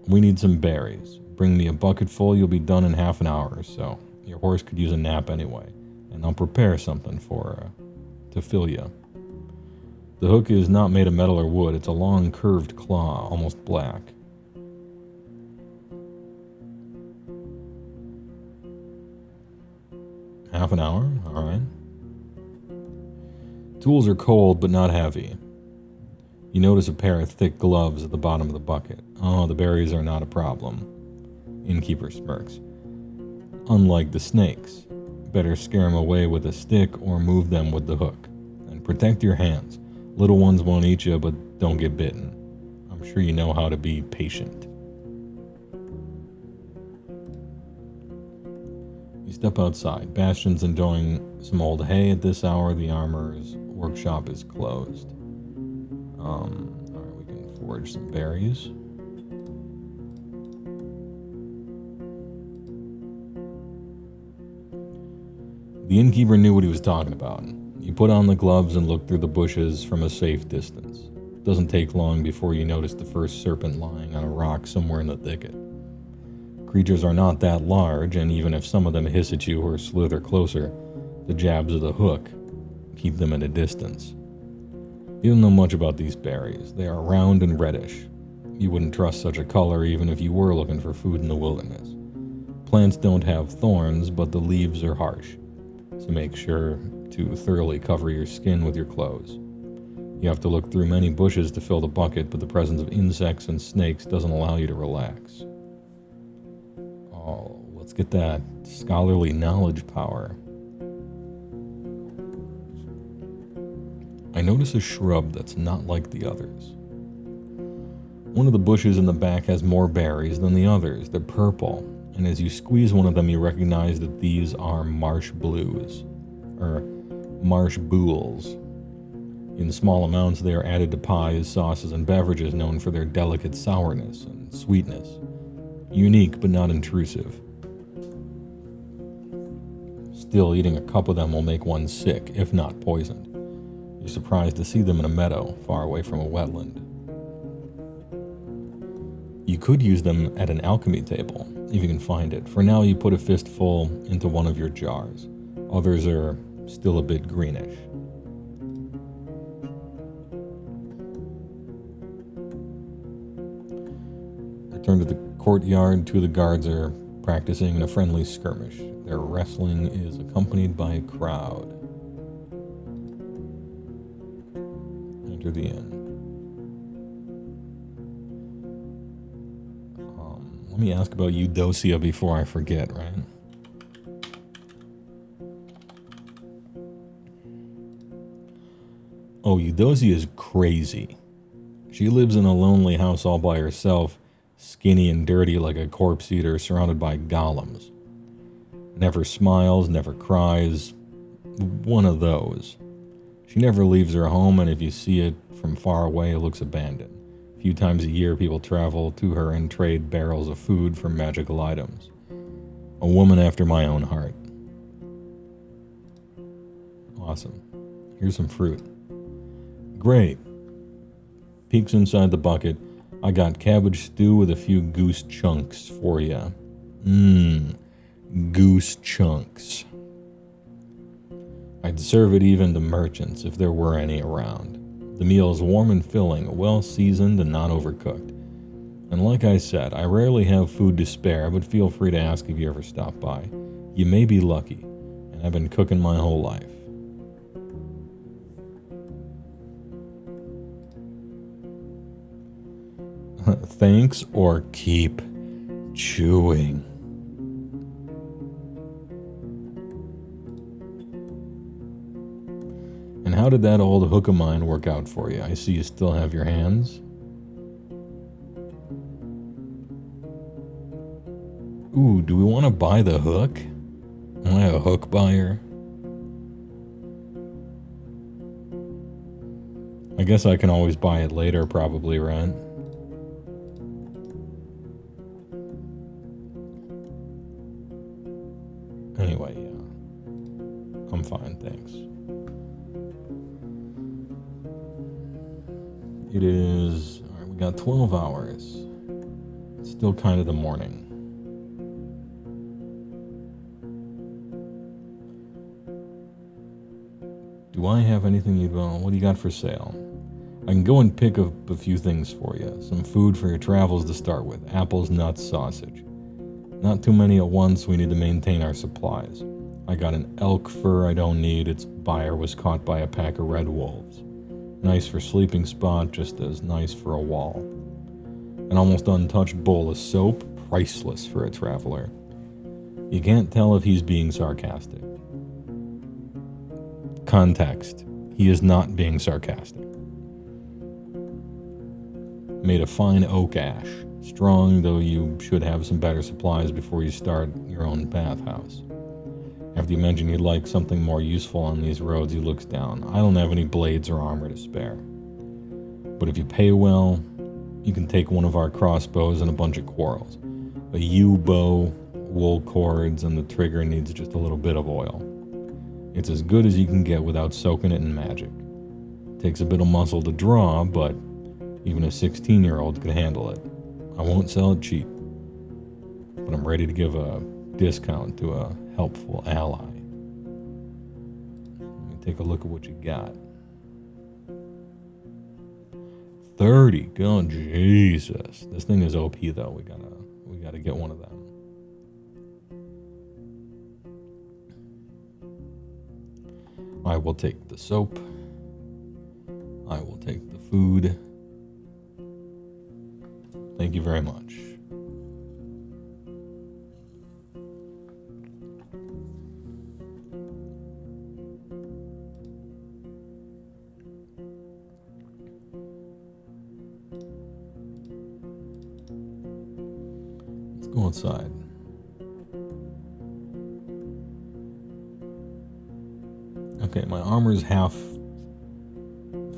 We need some berries. Bring me a bucket full, you'll be done in half an hour or so. Your horse could use a nap anyway, and I'll prepare something to fill you. The hook is not made of metal or wood, it's a long curved claw, almost black. Half an hour? Alright. Tools are cold, but not heavy. You notice a pair of thick gloves at the bottom of the bucket. Oh, the berries are not a problem. Innkeeper smirks. Unlike the snakes, better scare them away with a stick or move them with the hook. And protect your hands. Little ones won't eat you, but don't get bitten. I'm sure you know how to be patient. You step outside. Bastion's enjoying some old hay at this hour. The armorer's workshop is closed. Alright, we can forage some berries. The innkeeper knew what he was talking about. You put on the gloves and look through the bushes from a safe distance. It doesn't take long before you notice the first serpent lying on a rock somewhere in the thicket. Creatures are not that large, and even if some of them hiss at you or slither closer, the jabs of the hook keep them at a distance. You don't know much about these berries. They are round and reddish. You wouldn't trust such a color even if you were looking for food in the wilderness. Plants don't have thorns, but the leaves are harsh, so make sure to thoroughly cover your skin with your clothes. You have to look through many bushes to fill the bucket, but the presence of insects and snakes doesn't allow you to relax. Oh, let's get that scholarly knowledge power. I notice a shrub that's not like the others. One of the bushes in the back has more berries than the others. They're purple, and as you squeeze one of them, you recognize that these are marsh blues, or marsh boules. In small amounts, they are added to pies, sauces, and beverages known for their delicate sourness and sweetness. Unique, but not intrusive. Still, eating a cup of them will make one sick, if not poisoned. You're surprised to see them in a meadow, far away from a wetland. You could use them at an alchemy table, if you can find it. For now, you put a fistful into one of your jars. Others are still a bit greenish. Return to the courtyard. Two of the guards are practicing in a friendly skirmish. Their wrestling is accompanied by a crowd. Enter the inn. Let me ask about Eudocia before I forget, right? Oh, Eudocia is crazy. She lives in a lonely house all by herself, skinny and dirty like a corpse eater surrounded by golems. Never smiles, never cries. One of those. She never leaves her home, and if you see it from far away, it looks abandoned. A few times a year, people travel to her and trade barrels of food for magical items. A woman after my own heart. Awesome. Here's some fruit. Great. Peeks inside the bucket. I got cabbage stew with a few goose chunks for ya. Goose chunks. I'd serve it even to merchants if there were any around. The meal is warm and filling, well seasoned and not overcooked. And like I said, I rarely have food to spare, but feel free to ask if you ever stop by. You may be lucky, and I've been cooking my whole life. Thanks or keep chewing. And how did that old hook of mine work out for you? I see you still have your hands. Ooh, do we want to buy the hook? Am I a hook buyer? I guess I can always buy it later, probably, right? Anyway, yeah. I'm fine, thanks. It is... Alright, we got 12 hours. It's still kind of the morning. Do I have anything you'd want? What do you got for sale? I can go and pick up a few things for you. Some food for your travels to start with. Apples, nuts, sausage. Not too many at once. We need to maintain our supplies. I got an elk fur I don't need. Its buyer was caught by a pack of red wolves. Nice for sleeping spot, just as nice for a wall. An almost untouched bowl of soap. Priceless for a traveler. You can't tell if he's being sarcastic. Context. He is not being sarcastic. Made of fine oak ash. Strong, though you should have some better supplies before you start your own bathhouse. After you mention you'd like something more useful on these roads, he looks down. I don't have any blades or armor to spare. But if you pay well, you can take one of our crossbows and a bunch of quarrels. A yew-bow, wool cords, and the trigger needs just a little bit of oil. It's as good as you can get without soaking it in magic. Takes a bit of muscle to draw, but even a 16-year-old could handle it. I won't sell it cheap, but I'm ready to give a discount to a helpful ally. Let me take a look at what you got. 30. God, Jesus. This thing is OP though. We gotta get one of them. I will take the soap. I will take the food. Thank you very much. Let's go outside. Okay, my armor's half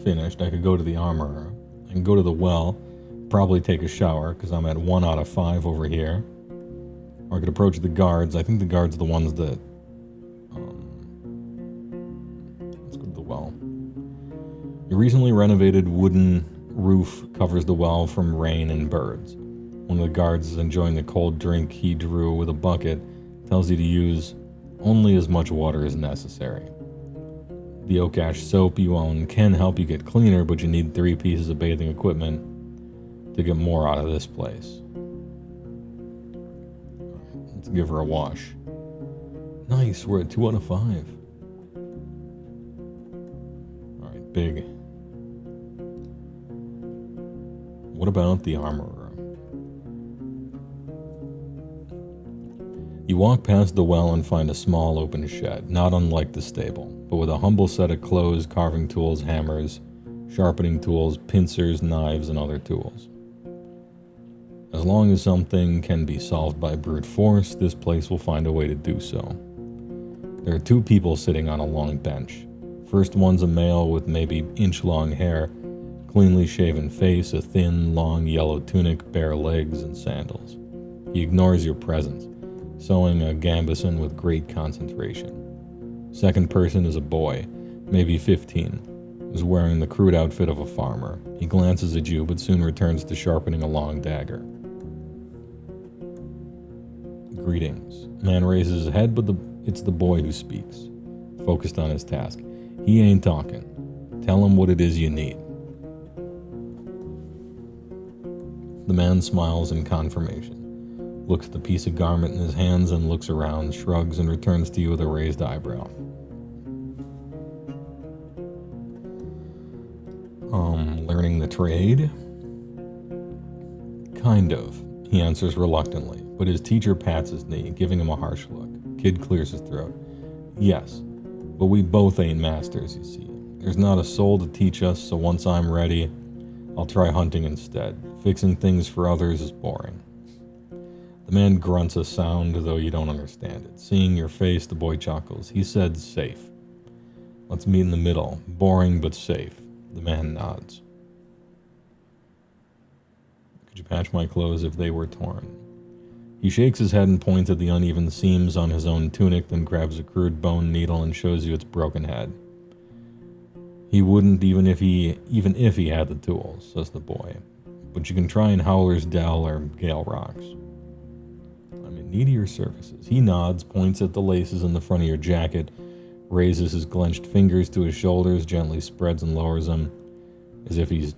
finished. I could go to the armorer. I can go to the well. Probably take a shower, because I'm at 1 out of 5 over here. Or I could approach the guards. I think the guards are the ones that... let's go to the well. A recently renovated wooden roof covers the well from rain and birds. One of the guards is enjoying the cold drink he drew with a bucket. Tells you to use only as much water as necessary. The oak ash soap you own can help you get cleaner, but you need 3 pieces of bathing equipment to get more out of this place. Let's give her a wash. Nice, we're at 2 out of 5. Alright, big. What about the armorer? You walk past the well and find a small open shed, not unlike the stable, but with a humble set of clothes, carving tools, hammers, sharpening tools, pincers, knives, and other tools. As long as something can be solved by brute force, this place will find a way to do so. There are 2 people sitting on a long bench. First one's a male with maybe inch-long hair, cleanly shaven face, a thin, long yellow tunic, bare legs, and sandals. He ignores your presence, sewing a gambeson with great concentration. Second person is a boy, maybe 15. Is wearing the crude outfit of a farmer. He glances at you, but soon returns to sharpening a long dagger. Greetings. Man raises his head, but it's the boy who speaks, focused on his task. He ain't talking. Tell him what it is you need. The man smiles in confirmation, looks at the piece of garment in his hands and looks around, shrugs, and returns to you with a raised eyebrow. Learning the trade? Kind of, he answers reluctantly, but his teacher pats his knee, giving him a harsh look. Kid clears his throat. Yes, but we both ain't masters, you see. There's not a soul to teach us, so once I'm ready, I'll try hunting instead. Fixing things for others is boring. The man grunts a sound, though you don't understand it. Seeing your face, the boy chuckles. He said safe. Let's meet in the middle. Boring, but safe. The man nods. Could you patch my clothes if they were torn? He shakes his head and points at the uneven seams on his own tunic, then grabs a crude bone needle and shows you its broken head. He wouldn't even if he had the tools, says the boy. But you can try in Howler's Dell or Gale Rocks. I'm in need of your services. He nods, points at the laces in the front of your jacket, raises his clenched fingers to his shoulders, gently spreads and lowers them, as if he's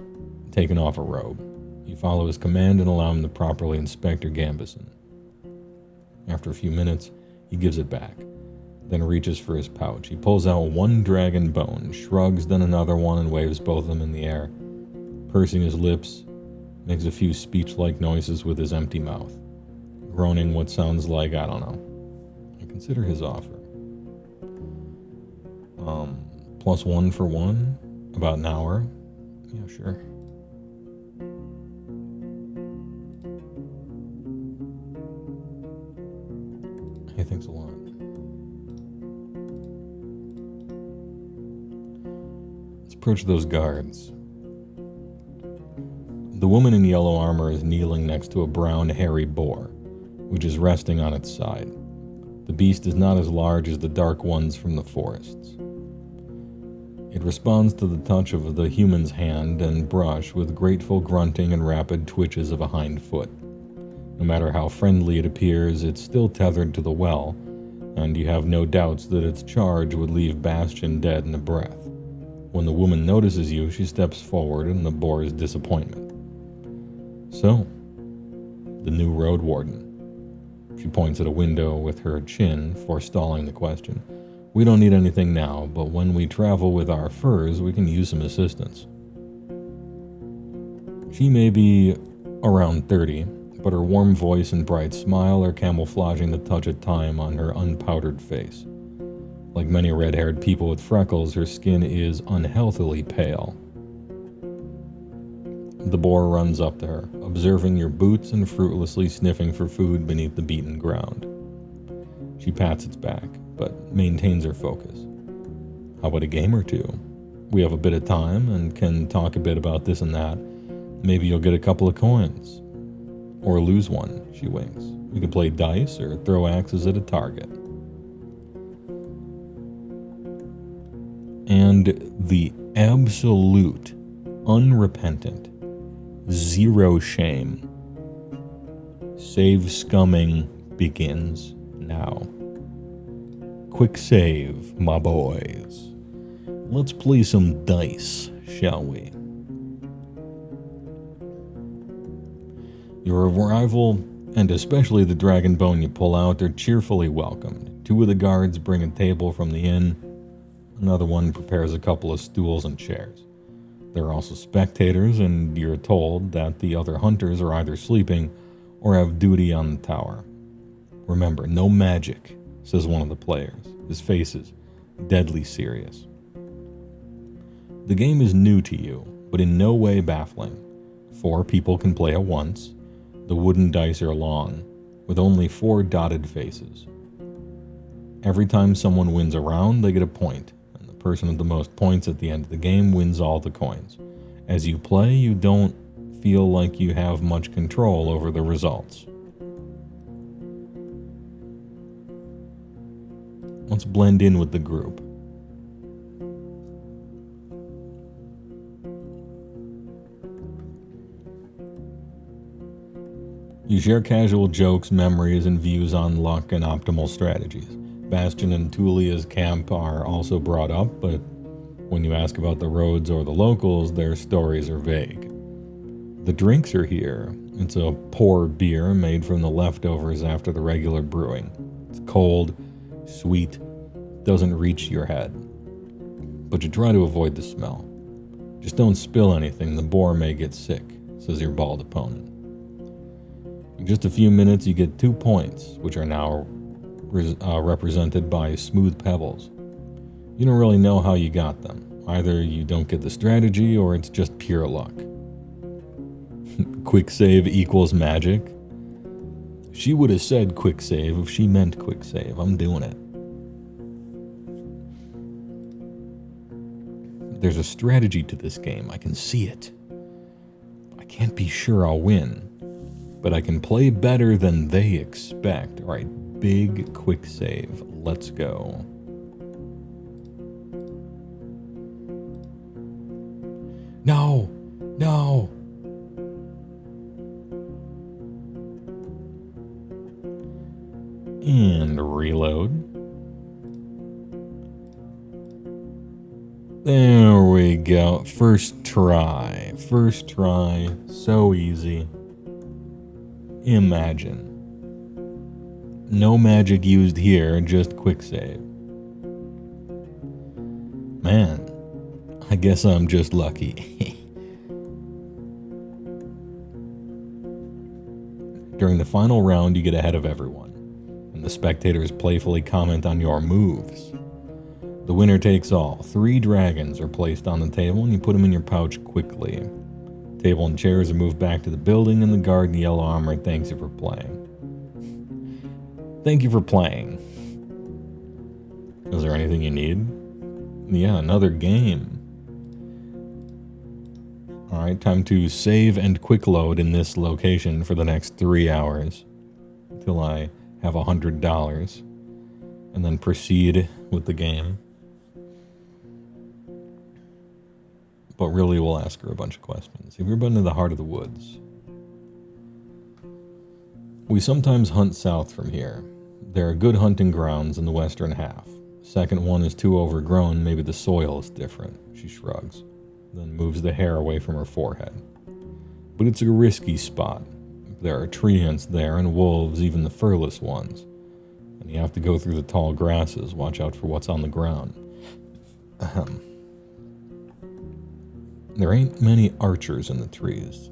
taken off a robe. You follow his command and allow him to properly inspect your gambeson. After a few minutes, he gives it back, then reaches for his pouch. He pulls out one dragon bone, shrugs, then another one, and waves both of them in the air. Pursing his lips, makes a few speech-like noises with his empty mouth, groaning what sounds like, I don't know. I consider his offer. +1 for 1, about an hour. Yeah, sure. Hey, thanks a lot. Let's approach those guards. The woman in yellow armor is kneeling next to a brown, hairy boar, which is resting on its side. The beast is not as large as the dark ones from the forests. It responds to the touch of the human's hand and brush with grateful grunting and rapid twitches of a hind foot. No matter how friendly it appears, it's still tethered to the well, and you have no doubts that its charge would leave Bastion dead in a breath. When the woman notices you, she steps forward in the boar's disappointment. So, the new Roadwarden. She points at a window with her chin, forestalling the question. We don't need anything now, but when we travel with our furs, we can use some assistance. She may be around 30, but her warm voice and bright smile are camouflaging the touch of time on her unpowdered face. Like many red-haired people with freckles, her skin is unhealthily pale. The boar runs up to her, observing your boots and fruitlessly sniffing for food beneath the beaten ground. She pats its back, but maintains her focus. How about a game or two? We have a bit of time and can talk a bit about this and that. Maybe you'll get a couple of coins. Or lose one, she winks. We could play dice or throw axes at a target. And the absolute, unrepentant, zero shame, save scumming begins now. Quick save, my boys. Let's play some dice, shall we? Your arrival, and especially the dragon bone you pull out, are cheerfully welcomed. 2 of the guards bring a table from the inn. Another one prepares a couple of stools and chairs. There are also spectators, and you're told that the other hunters are either sleeping or have duty on the tower. Remember, no magic, says one of the players. His face is deadly serious. The game is new to you, but in no way baffling. 4 people can play at once. The wooden dice are long, with only 4 dotted faces. Every time someone wins a round, they get a point, and the person with the most points at the end of the game wins all the coins. As you play, you don't feel like you have much control over the results. Let's blend in with the group. You share casual jokes, memories, and views on luck and optimal strategies. Bastion and Tulia's camp are also brought up, but when you ask about the roads or the locals, their stories are vague. The drinks are here. It's a poor beer made from the leftovers after the regular brewing. It's cold, sweet, doesn't reach your head. But you try to avoid the smell. Just don't spill anything, the boar may get sick, says your bald opponent. In just a few minutes, you get 2 points, which are now represented by smooth pebbles. You don't really know how you got them. Either you don't get the strategy, or it's just pure luck. Quick save equals magic. She would have said quick save if she meant quick save. I'm doing it. There's a strategy to this game. I can see it. I can't be sure I'll win, but I can play better than they expect. All right, big quick save. Let's go. No, no. And reload. There we go. First try. First try. So easy. Imagine. No magic used here, just quick save. Man, I guess I'm just lucky. During the final round, you get ahead of everyone, and the spectators playfully comment on your moves. The winner takes all. 3 dragons are placed on the table, and you put them in your pouch quickly. Table and chairs are moved back to the building, and the guard in yellow armor thanks you for playing. Thank you for playing. Is there anything you need? Yeah, another game. Alright, time to save and quick load in this location for the next 3 hours. Until I have $100. And then proceed with the game. But really, we'll ask her a bunch of questions. Have you ever been to the heart of the woods? We sometimes hunt south from here. There are good hunting grounds in the western half. Second one is too overgrown, maybe the soil is different. She shrugs, then moves the hair away from her forehead. But it's a risky spot. There are tree ants there and wolves, even the furless ones. And you have to go through the tall grasses, watch out for what's on the ground. Ahem. There ain't many archers in the trees.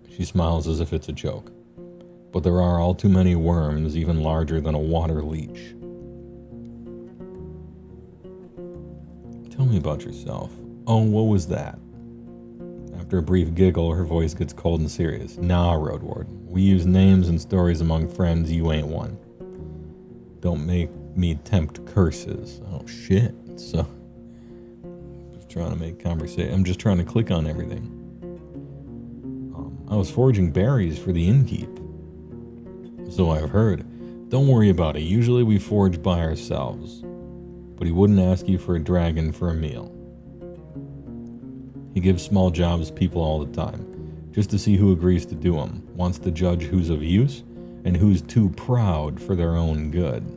She smiles as if it's a joke. But there are all too many worms, even larger than a water leech. Tell me about yourself. Oh, what was that? After a brief giggle, her voice gets cold and serious. Nah, Roadwarden. We use names and stories among friends. You ain't one. Don't make me tempt curses. Oh, shit. So... trying to make conversation. I'm just trying to click on everything. I was foraging berries for the innkeep. So I've heard. Don't worry about it. Usually we forage by ourselves. But he wouldn't ask you for a dragon for a meal. He gives small jobs to people all the time, just to see who agrees to do them. Wants to judge who's of use and who's too proud for their own good.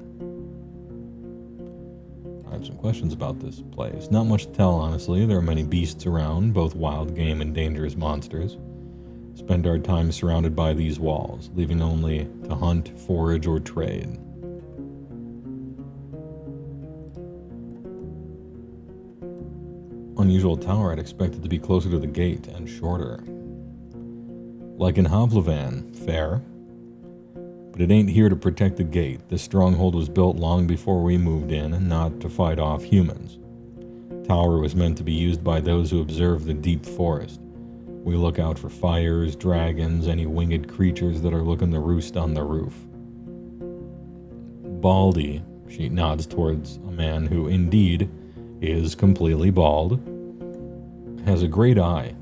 I have some questions about this place. Not much to tell, honestly. There are many beasts around, both wild game and dangerous monsters. Spend our time surrounded by these walls, leaving only to hunt, forage, or trade. Unusual tower. I'd expect it to be closer to the gate and shorter. Like in Havlavan, fair. But it ain't here to protect the gate. This stronghold was built long before we moved in, and not to fight off humans. Tower was meant to be used by those who observe the deep forest. We look out for fires, dragons, any winged creatures that are looking to roost on the roof. Baldy, she nods towards a man who indeed is completely bald, has a great eye,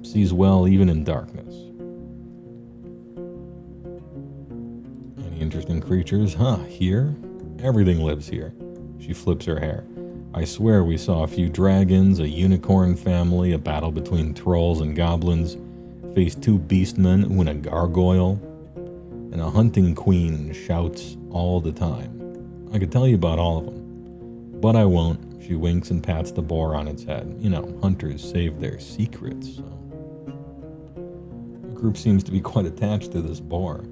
sees well even in darkness. Any interesting creatures? Here? Everything lives here. She flips her hair. I swear we saw a few dragons, a unicorn family, a battle between trolls and goblins, faced 2 beastmen and a gargoyle, and a hunting queen shouts all the time. I could tell you about all of them, but I won't. She winks and pats the boar on its head. You know, hunters save their secrets, so. The group seems to be quite attached to this boar.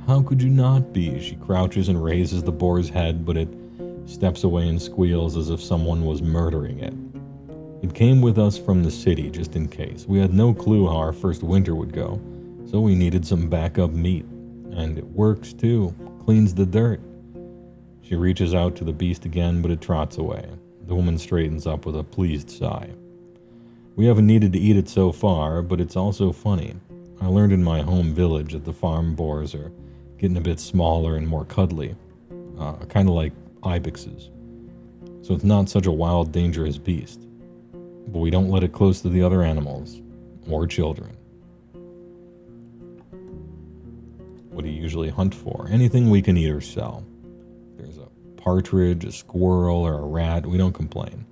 How could you not be? She crouches and raises the boar's head, but it steps away and squeals as if someone was murdering it. It came with us from the city, just in case. We had no clue how our first winter would go, So we needed some backup meat. And it works too. Cleans the dirt. She reaches out to the beast again, but it trots away. The woman straightens up with a pleased sigh. We haven't needed to eat it so far, but it's also funny. I learned in my home village that the farm boars are getting a bit smaller and more cuddly, kind of like ibexes. So it's not such a wild, dangerous beast. But we don't let it close to the other animals, or children. What do you usually hunt for? Anything we can eat or sell. If there's a partridge, a squirrel, or a rat, we don't complain.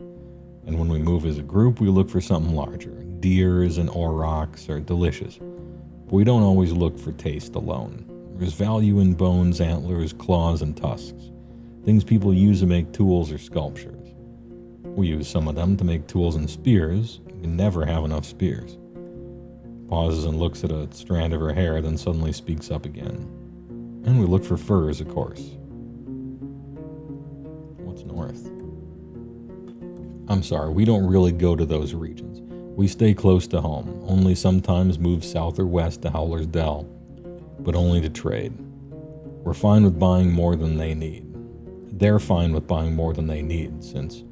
And when we move as a group, we look for something larger. Deers and aurochs are delicious. But we don't always look for taste alone. There's value in bones, antlers, claws, and tusks. Things people use to make tools or sculptures. We use some of them to make tools and spears. You can never have enough spears. Pauses and looks at a strand of her hair, then suddenly speaks up again. And we look for furs, of course. What's north? I'm sorry, we don't really go to those regions. We stay close to home, only sometimes move south or west to Howler's Dell, but only to trade. We're fine with buying more than they need. They're fine with buying more than they need, since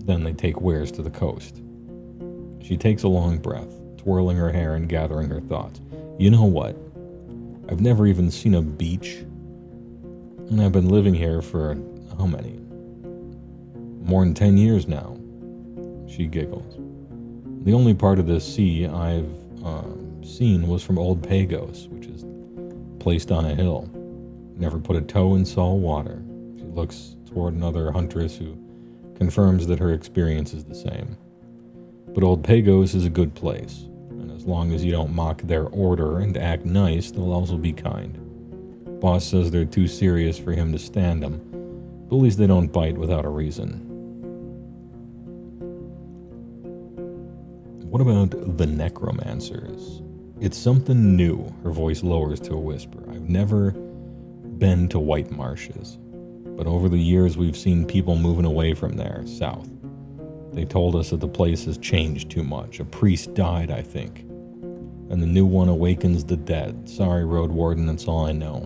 then they take wares to the coast. She takes a long breath, twirling her hair and gathering her thoughts. You know what? I've never even seen a beach, and I've been living here for how many? More than 10 years now. She giggles. The only part of the sea I've seen was from Old Pagos, which is placed on a hill. Never put a toe in salt water. She looks toward another huntress who confirms that her experience is the same. But Old Pagos is a good place, and as long as you don't mock their order and act nice, they'll also be kind. Boss says they're too serious for him to stand them, but at least they don't bite without a reason. What about the necromancers? It's something new, her voice lowers to a whisper. I've never been to White Marshes, but over the years we've seen people moving away from there, south. They told us that the place has changed too much. A priest died, I think. And the new one awakens the dead. Sorry, Roadwarden, that's all I know.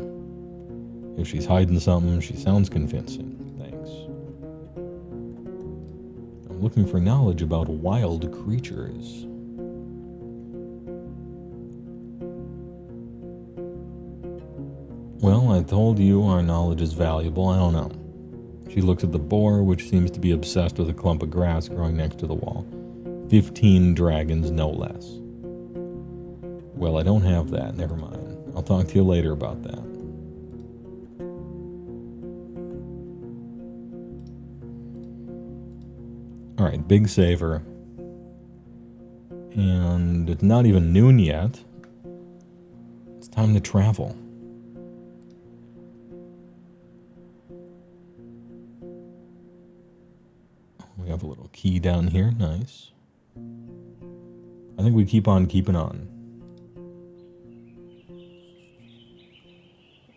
If she's hiding something, she sounds convincing. Thanks. I'm looking for knowledge about wild creatures. Well, I told you our knowledge is valuable. I don't know. She looks at the boar, which seems to be obsessed with a clump of grass growing next to the wall. 15 dragons, no less. Well, I don't have that. Never mind. I'll talk to you later about that. Alright, big saver. And it's not even noon yet. It's time to travel. We have a little key down here, nice. I think we keep on keeping on.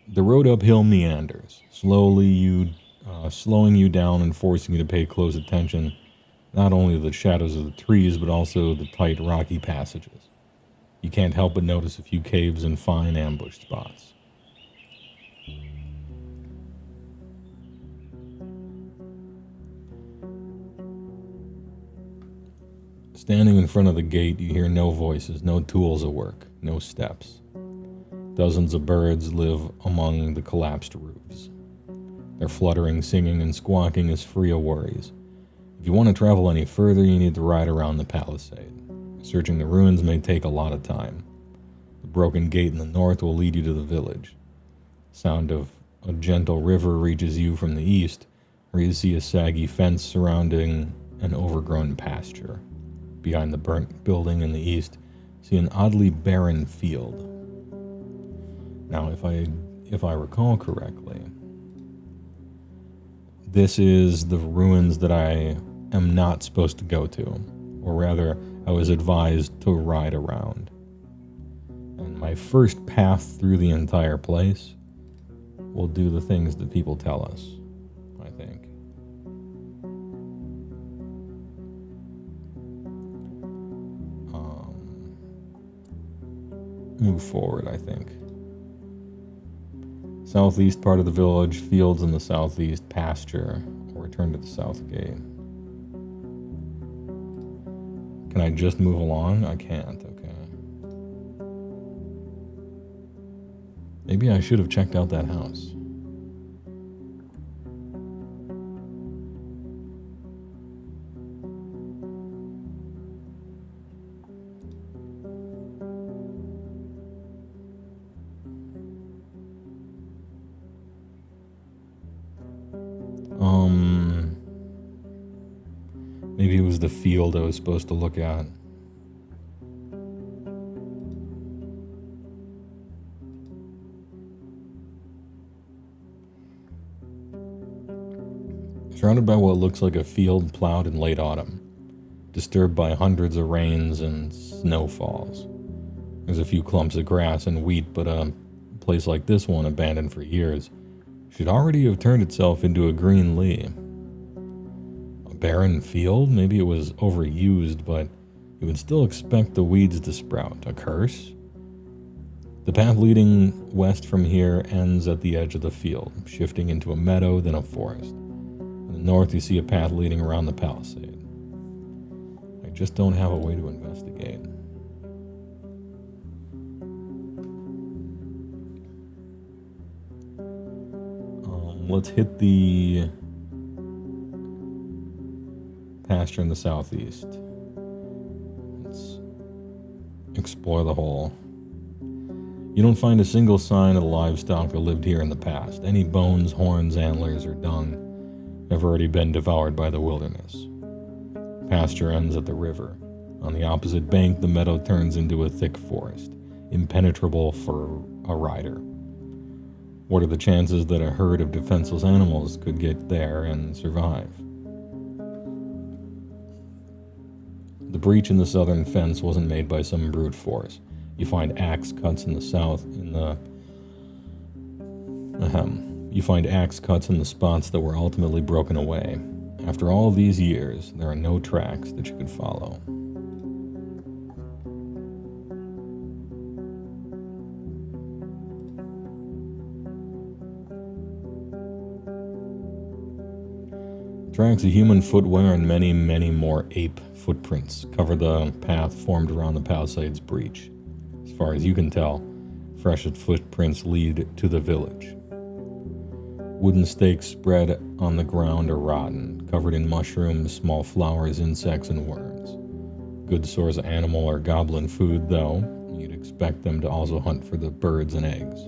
The road uphill meanders, slowing you down and forcing you to pay close attention, not only to the shadows of the trees, but also the tight rocky passages. You can't help but notice a few caves and fine ambush spots. Standing in front of the gate, you hear no voices, no tools at work, no steps. Dozens of birds live among the collapsed roofs. Their fluttering, singing, and squawking is free of worries. If you want to travel any further, you need to ride around the palisade. Searching the ruins may take a lot of time. The broken gate in the north will lead you to the village. Sound of a gentle river reaches you from the east, where you see a saggy fence surrounding an overgrown pasture. Behind the burnt building in the east, see an oddly barren field. Now, if I recall correctly, this is the ruins that I am not supposed to go to, or rather, I was advised to ride around. And my first path through the entire place will do the things that people tell us, I think. move forward, I think. Southeast part of the village, fields in the southeast, pasture. We'll return to the south gate. Can I just move along? I can't, okay. Maybe I should have checked out that house. Maybe it was the field I was supposed to look at. Surrounded by what looks like a field plowed in late autumn, disturbed by hundreds of rains and snowfalls. There's a few clumps of grass and wheat, but a place like this one, abandoned for years, should already have turned itself into a green lea. A barren field? Maybe it was overused, but you would still expect the weeds to sprout. A curse? The path leading west from here ends at the edge of the field, shifting into a meadow, then a forest. In the north, you see a path leading around the palisade. I just don't have a way to investigate. Let's hit the pasture in the southeast. Let's explore the whole. You don't find a single sign of the livestock that lived here in the past. Any bones, horns, antlers, or dung have already been devoured by the wilderness. Pasture ends at the river. On the opposite bank, the meadow turns into a thick forest, impenetrable for a rider. What are the chances that a herd of defenseless animals could get there and survive? The breach in the southern fence wasn't made by some brute force. You find axe cuts in the south You find axe cuts in the spots that were ultimately broken away. After all these years, there are no tracks that you could follow. Tracks of human footwear and many, many more ape footprints cover the path formed around the palisade's breach. As far as you can tell, freshest footprints lead to the village. Wooden stakes spread on the ground are rotten, covered in mushrooms, small flowers, insects, and worms. Good source of animal or goblin food, though. You'd expect them to also hunt for the birds and eggs.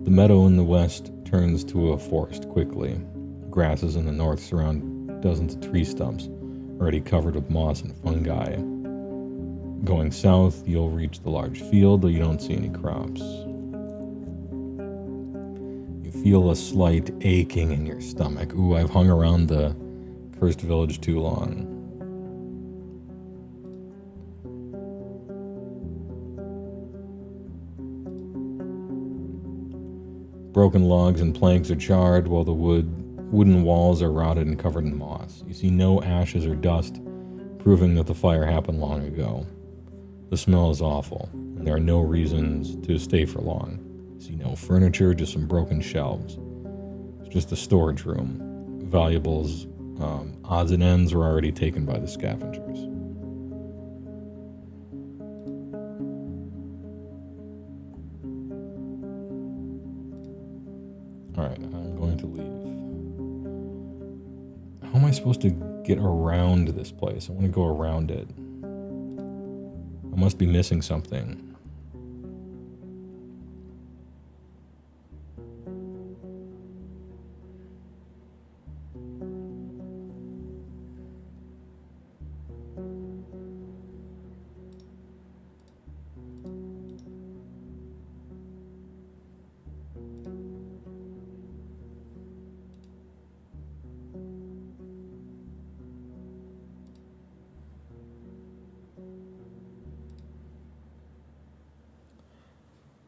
The meadow in the west turns to a forest quickly. Grasses in the north surround dozens of tree stumps, already covered with moss and fungi. Going south, you'll reach the large field, though you don't see any crops. You feel a slight aching in your stomach. Ooh, I've hung around the cursed village too long. Broken logs and planks are charred, while the wooden walls are rotted and covered in moss. You see no ashes or dust, proving that the fire happened long ago. The smell is awful, and there are no reasons to stay for long. You see no furniture, just some broken shelves. It's just a storage room. Valuables, odds and ends were already taken by the scavengers. Alright, I'm going to leave. How am I supposed to get around this place? I want to go around it. I must be missing something.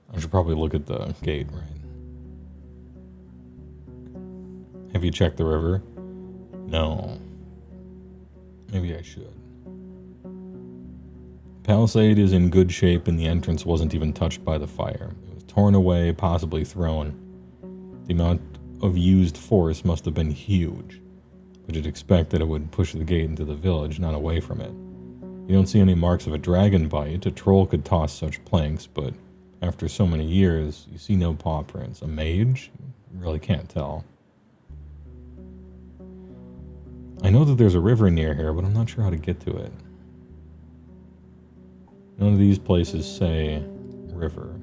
I should probably look at the gate, right? Have you checked the river? No. Maybe I should. Palisade is in good shape and the entrance wasn't even touched by the fire. It was torn away, possibly thrown. The amount of used force must have been huge, but you'd expect that it would push the gate into the village, not away from it. You don't see any marks of a dragon bite. A troll could toss such planks, but after so many years, you see no paw prints. A mage? You really can't tell. I know that there's a river near here, but I'm not sure how to get to it. None of these places say river.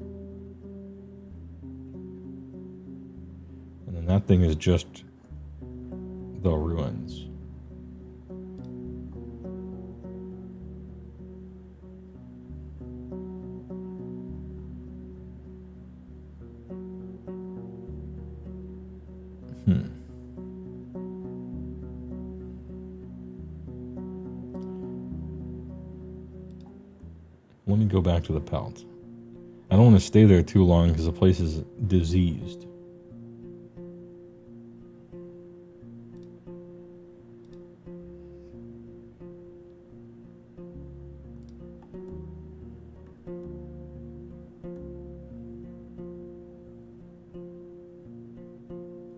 And then that thing is just the ruins. Let me go back to the pelt. I don't want to stay there too long because the place is diseased.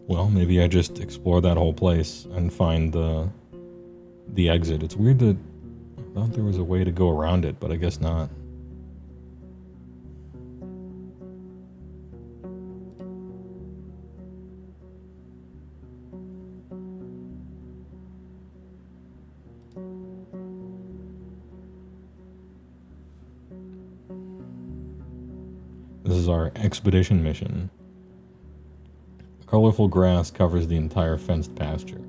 Well, maybe I just explore that whole place and find the exit. It's weird that I thought there was a way to go around it, but I guess not. This is our expedition mission. Colorful grass covers the entire fenced pasture.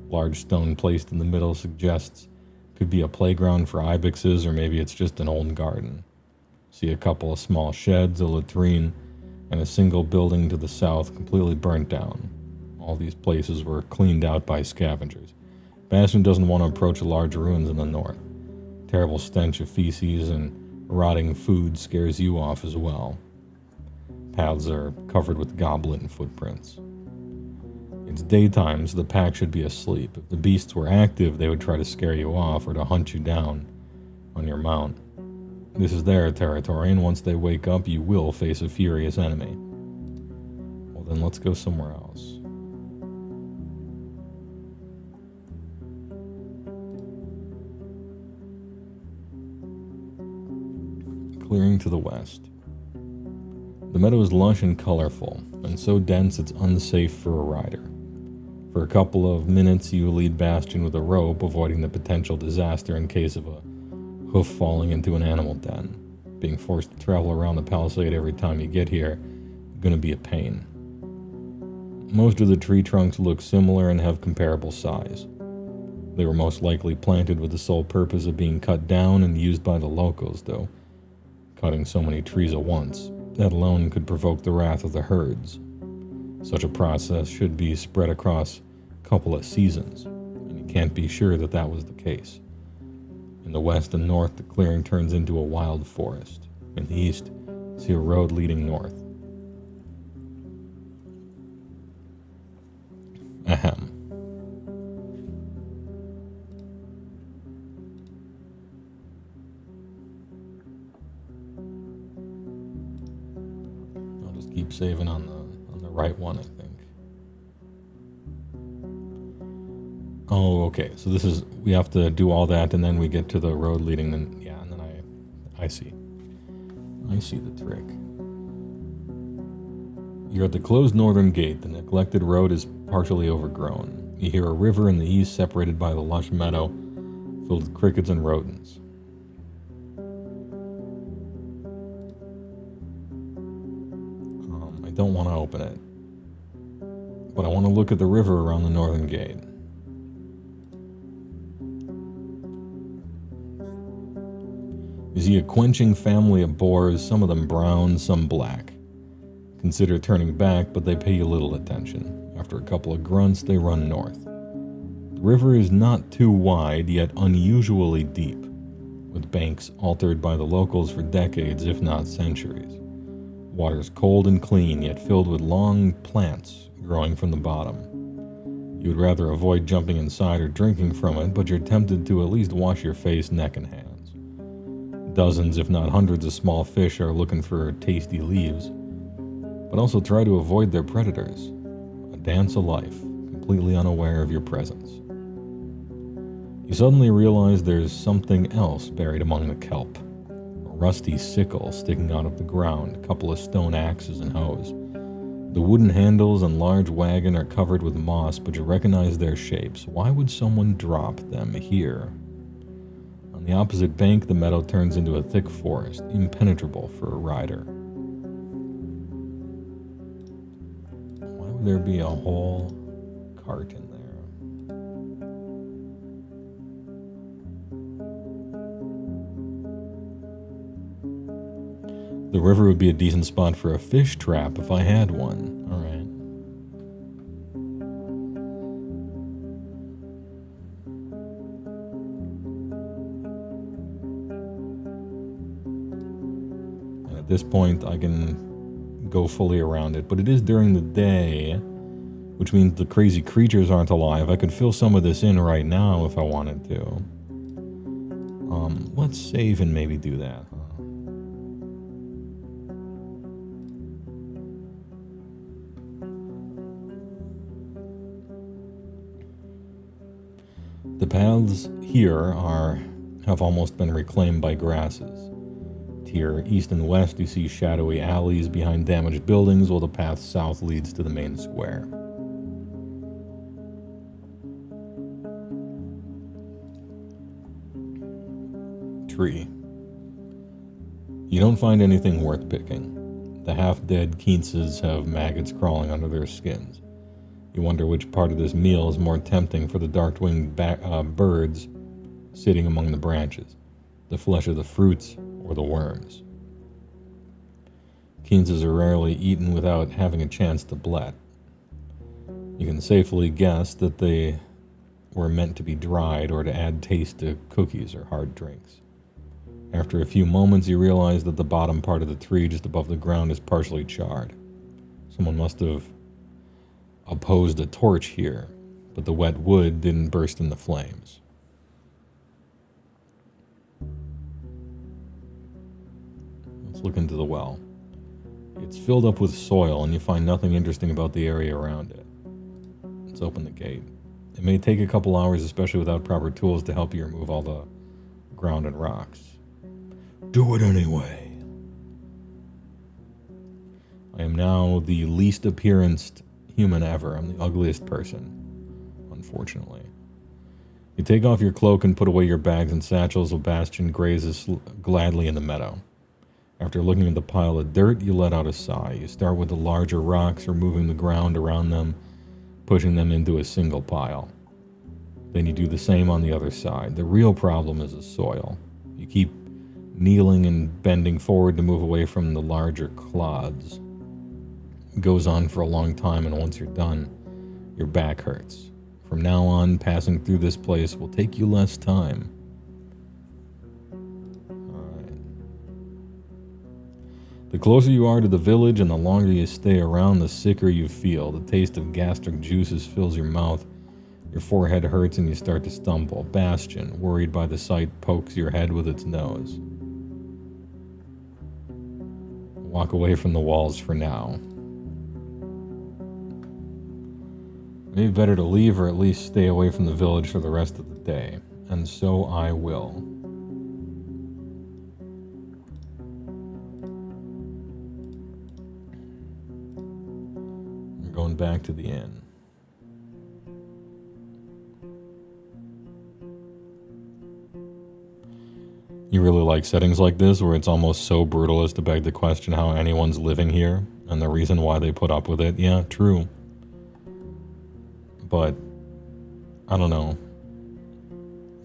Large stone placed in the middle suggests it could be a playground for ibexes, or maybe it's just an old garden. See a couple of small sheds, a latrine, and a single building to the south completely burnt down. All these places were cleaned out by scavengers. Bastion doesn't want to approach the large ruins in the north. Terrible stench of feces and rotting food scares you off as well. Paths are covered with goblin footprints. It's daytime, so the pack should be asleep. If the beasts were active, they would try to scare you off or to hunt you down on your mount. This is their territory, and once they wake up, you will face a furious enemy. Well, then let's go somewhere else. Clearing to the west. The meadow is lush and colorful, and so dense it's unsafe for a rider. For a couple of minutes, you lead Bastion with a rope, avoiding the potential disaster in case of a hoof falling into an animal den. Being forced to travel around the palisade every time you get here is going to be a pain. Most of the tree trunks look similar and have comparable size. They were most likely planted with the sole purpose of being cut down and used by the locals, though cutting so many trees at once, that alone could provoke the wrath of the herds. Such a process should be spread across a couple of seasons, and you can't be sure that that was the case. In the west and north, the clearing turns into a wild forest. In the east, see a road leading north. Ahem. I'll just keep saving on the right one, I think. Oh, okay. So this is, we have to do all that, and then we get to the road leading. Then yeah, and then I see the trick. You're at the closed northern gate. The neglected road is partially overgrown. You hear a river in the east, separated by the lush meadow, filled with crickets and rodents. I don't want to open it, but I want to look at the river around the northern gate. You see a quenching family of boars, some of them brown, some black. Consider turning back, but they pay you little attention. After a couple of grunts, they run north. The river is not too wide, yet unusually deep, with banks altered by the locals for decades, if not centuries. Water's cold and clean, yet filled with long plants growing from the bottom. You would rather avoid jumping inside or drinking from it, but you're tempted to at least wash your face, neck, and hands. Dozens, if not hundreds, of small fish are looking for tasty leaves, but also try to avoid their predators. A dance of life, completely unaware of your presence. You suddenly realize there's something else buried among the kelp. A rusty sickle sticking out of the ground, a couple of stone axes and hoes. The wooden handles and large wagon are covered with moss, but you recognize their shapes. Why would someone drop them here? On the opposite bank, the meadow turns into a thick forest, impenetrable for a rider. Why would there be a whole cart in there? The river would be a decent spot for a fish trap if I had one. All right. And at this point, I can go fully around it, but it is during the day, which means the crazy creatures aren't alive. I could fill some of this in right now if I wanted to. Let's save and maybe do that. The paths here have almost been reclaimed by grasses. To your east and west, you see shadowy alleys behind damaged buildings, while the path south leads to the main square. Tree. You don't find anything worth picking. The half-dead Keenses have maggots crawling under their skins. You wonder which part of this meal is more tempting for the dark-winged birds sitting among the branches, the flesh of the fruits or the worms. Keenses are rarely eaten without having a chance to blet. You can safely guess that they were meant to be dried or to add taste to cookies or hard drinks. After a few moments, you realize that the bottom part of the tree just above the ground is partially charred. Someone must have opposed a torch here, but the wet wood didn't burst into flames. Let's look into the well. It's filled up with soil, and you find nothing interesting about the area around it. Let's open the gate. It may take a couple hours, especially without proper tools to help you remove all the ground and rocks. Do it anyway. I am now the least appearanced human ever. I'm the ugliest person, unfortunately. You take off your cloak and put away your bags and satchels while Bastion grazes gladly in the meadow. After looking at the pile of dirt, you let out a sigh. You start with the larger rocks, removing the ground around them, pushing them into a single pile. Then you do the same on the other side. The real problem is the soil. You keep kneeling and bending forward to move away from the larger clods. It goes on for a long time, and once you're done, your back hurts. From now on, passing through this place will take you less time. Alright. The closer you are to the village and the longer you stay around, the sicker you feel. The taste of gastric juices fills your mouth. Your forehead hurts and you start to stumble. Bastion, worried by the sight, pokes your head with its nose. Walk away from the walls for now. Maybe better to leave or at least stay away from the village for the rest of the day. And so I will. I'm going back to the inn. You really like settings like this where it's almost so brutal as to beg the question how anyone's living here and the reason why they put up with it? Yeah, true. But, I don't know.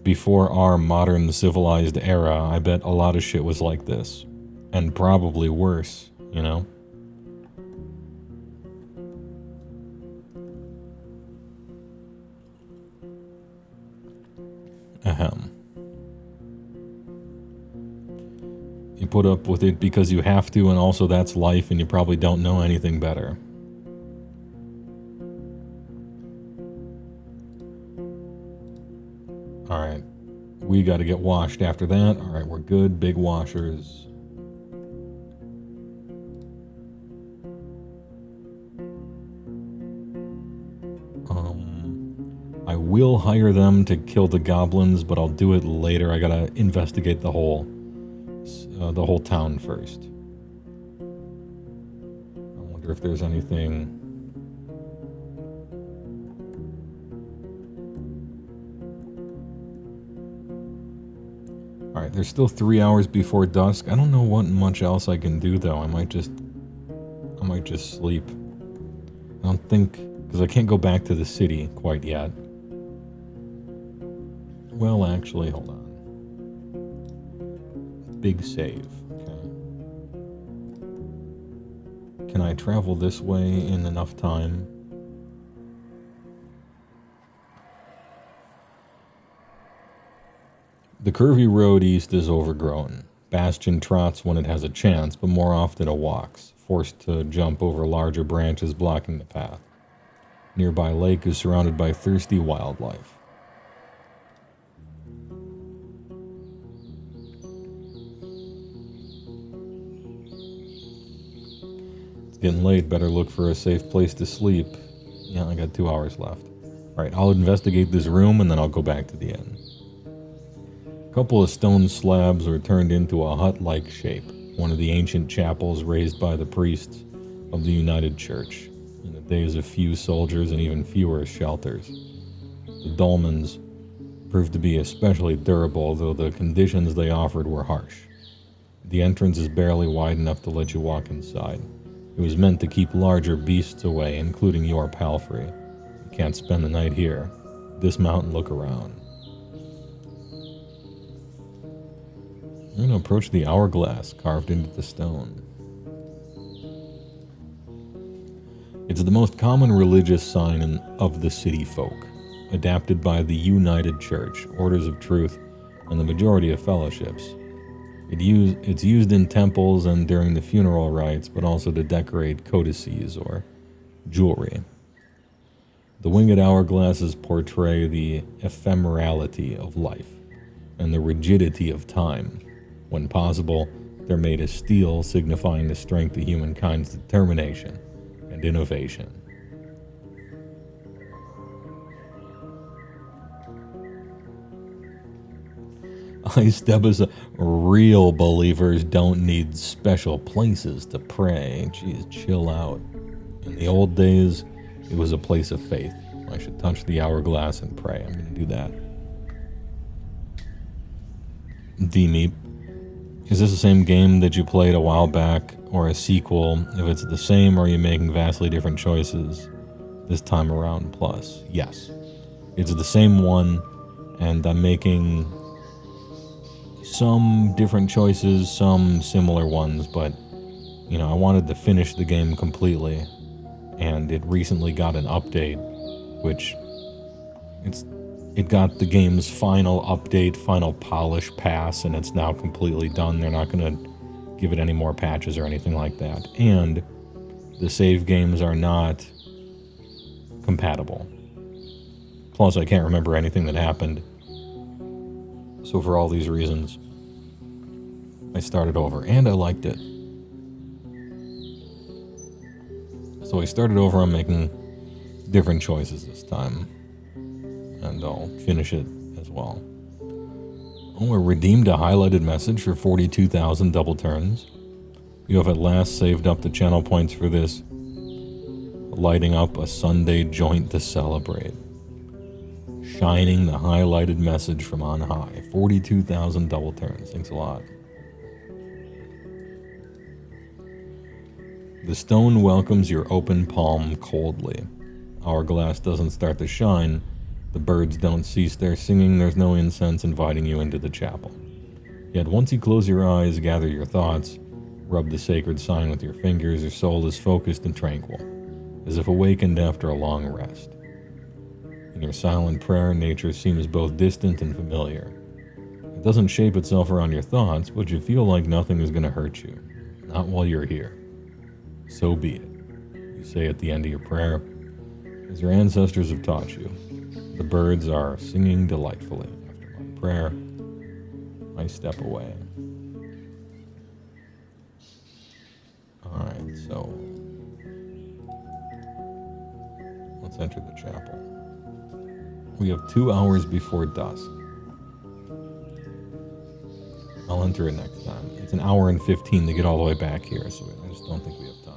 Before our modern civilized era, I bet a lot of shit was like this. And probably worse, you know? Ahem. You put up with it because you have to, and also that's life, and you probably don't know anything better. Alright. We got to get washed after that. All right, we're good. Big washers. I will hire them to kill the goblins, but I'll do it later. I gotta investigate the whole town first. I wonder if there's anything. All right, there's still 3 hours before dusk. I don't know what much else I can do though. I might just sleep. I don't think, because I can't go back to the city quite yet. Well, actually, hold on. Big save. Okay. Can I travel this way in enough time? The curvy road east is overgrown. Bastion trots when it has a chance, but more often it walks, forced to jump over larger branches blocking the path. Nearby lake is surrounded by thirsty wildlife. It's getting late, better look for a safe place to sleep. Yeah, I got 2 hours left. Alright, I'll investigate this room and then I'll go back to the inn. A couple of stone slabs were turned into a hut-like shape, one of the ancient chapels raised by the priests of the United Church, in the days of few soldiers and even fewer shelters. The dolmens proved to be especially durable, though the conditions they offered were harsh. The entrance is barely wide enough to let you walk inside. It was meant to keep larger beasts away, including your palfrey. You can't spend the night here. Dismount and look around. I'm going to approach the hourglass carved into the stone. It's the most common religious sign of the city folk, adapted by the United Church, Orders of Truth, and the majority of fellowships. It's used in temples and during the funeral rites, but also to decorate codices or jewelry. The winged hourglasses portray the ephemerality of life and the rigidity of time. When possible, they're made of steel, signifying the strength of humankind's determination and innovation. Real believers don't need special places to pray. Jeez, chill out. In the old days, it was a place of faith. I should touch the hourglass and pray. I'm going to do that. D-Meep. Is this the same game that you played a while back, or a sequel? If it's the same, are you making vastly different choices this time around? Plus, yes. It's the same one, and I'm making some different choices, some similar ones, but, you know, I wanted to finish the game completely, and it recently got an update, which it got the game's final update, final polish pass, and it's now completely done. They're not going to give it any more patches or anything like that. And the save games are not compatible. Plus, I can't remember anything that happened. So for all these reasons, I started over, and I liked it. So I started over. I'm making different choices this time. And I'll finish it as well. Oh, I redeemed a highlighted message for 42,000 double turns. You have at last saved up the channel points for this. Lighting up a Sunday joint to celebrate. Shining the highlighted message from on high. 42,000 double turns. Thanks a lot. The stone welcomes your open palm coldly. Hourglass doesn't start to shine. The birds don't cease their singing, there's no incense inviting you into the chapel. Yet once you close your eyes, gather your thoughts, rub the sacred sign with your fingers, your soul is focused and tranquil, as if awakened after a long rest. In your silent prayer, nature seems both distant and familiar. It doesn't shape itself around your thoughts, but you feel like nothing is going to hurt you. Not while you're here. So be it. You say at the end of your prayer, as your ancestors have taught you. The birds are singing delightfully. After my prayer, I step away. Alright, so let's enter the chapel. We have 2 hours before dusk. I'll enter it next time. It's an hour and 15 to get all the way back here, so I just don't think we have time.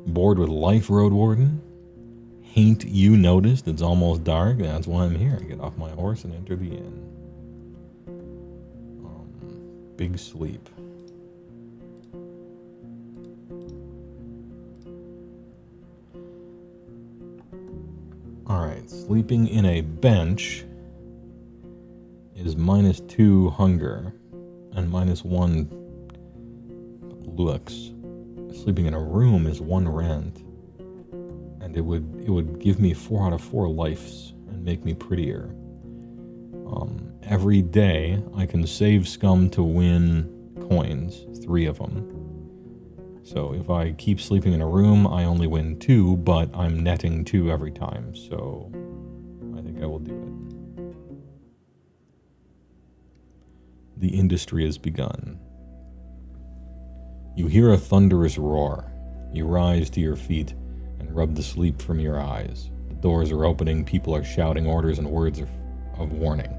Bored with life, Roadwarden? Hain't you noticed it's almost dark? That's why I'm here. Get off my horse and enter the inn. Big sleep. Alright, sleeping in a bench is -2 hunger and -1 looks. Sleeping in a room is 1 rent, and it would give me 4 out of 4 lives and make me prettier. Every day I can save scum to win coins, 3 of them. So if I keep sleeping in a room, I only win 2, but I'm netting 2 every time, so I think I will do it. The industry has begun. You hear a thunderous roar. You rise to your feet and rub the sleep from your eyes. The doors are opening, people are shouting orders and words of warning.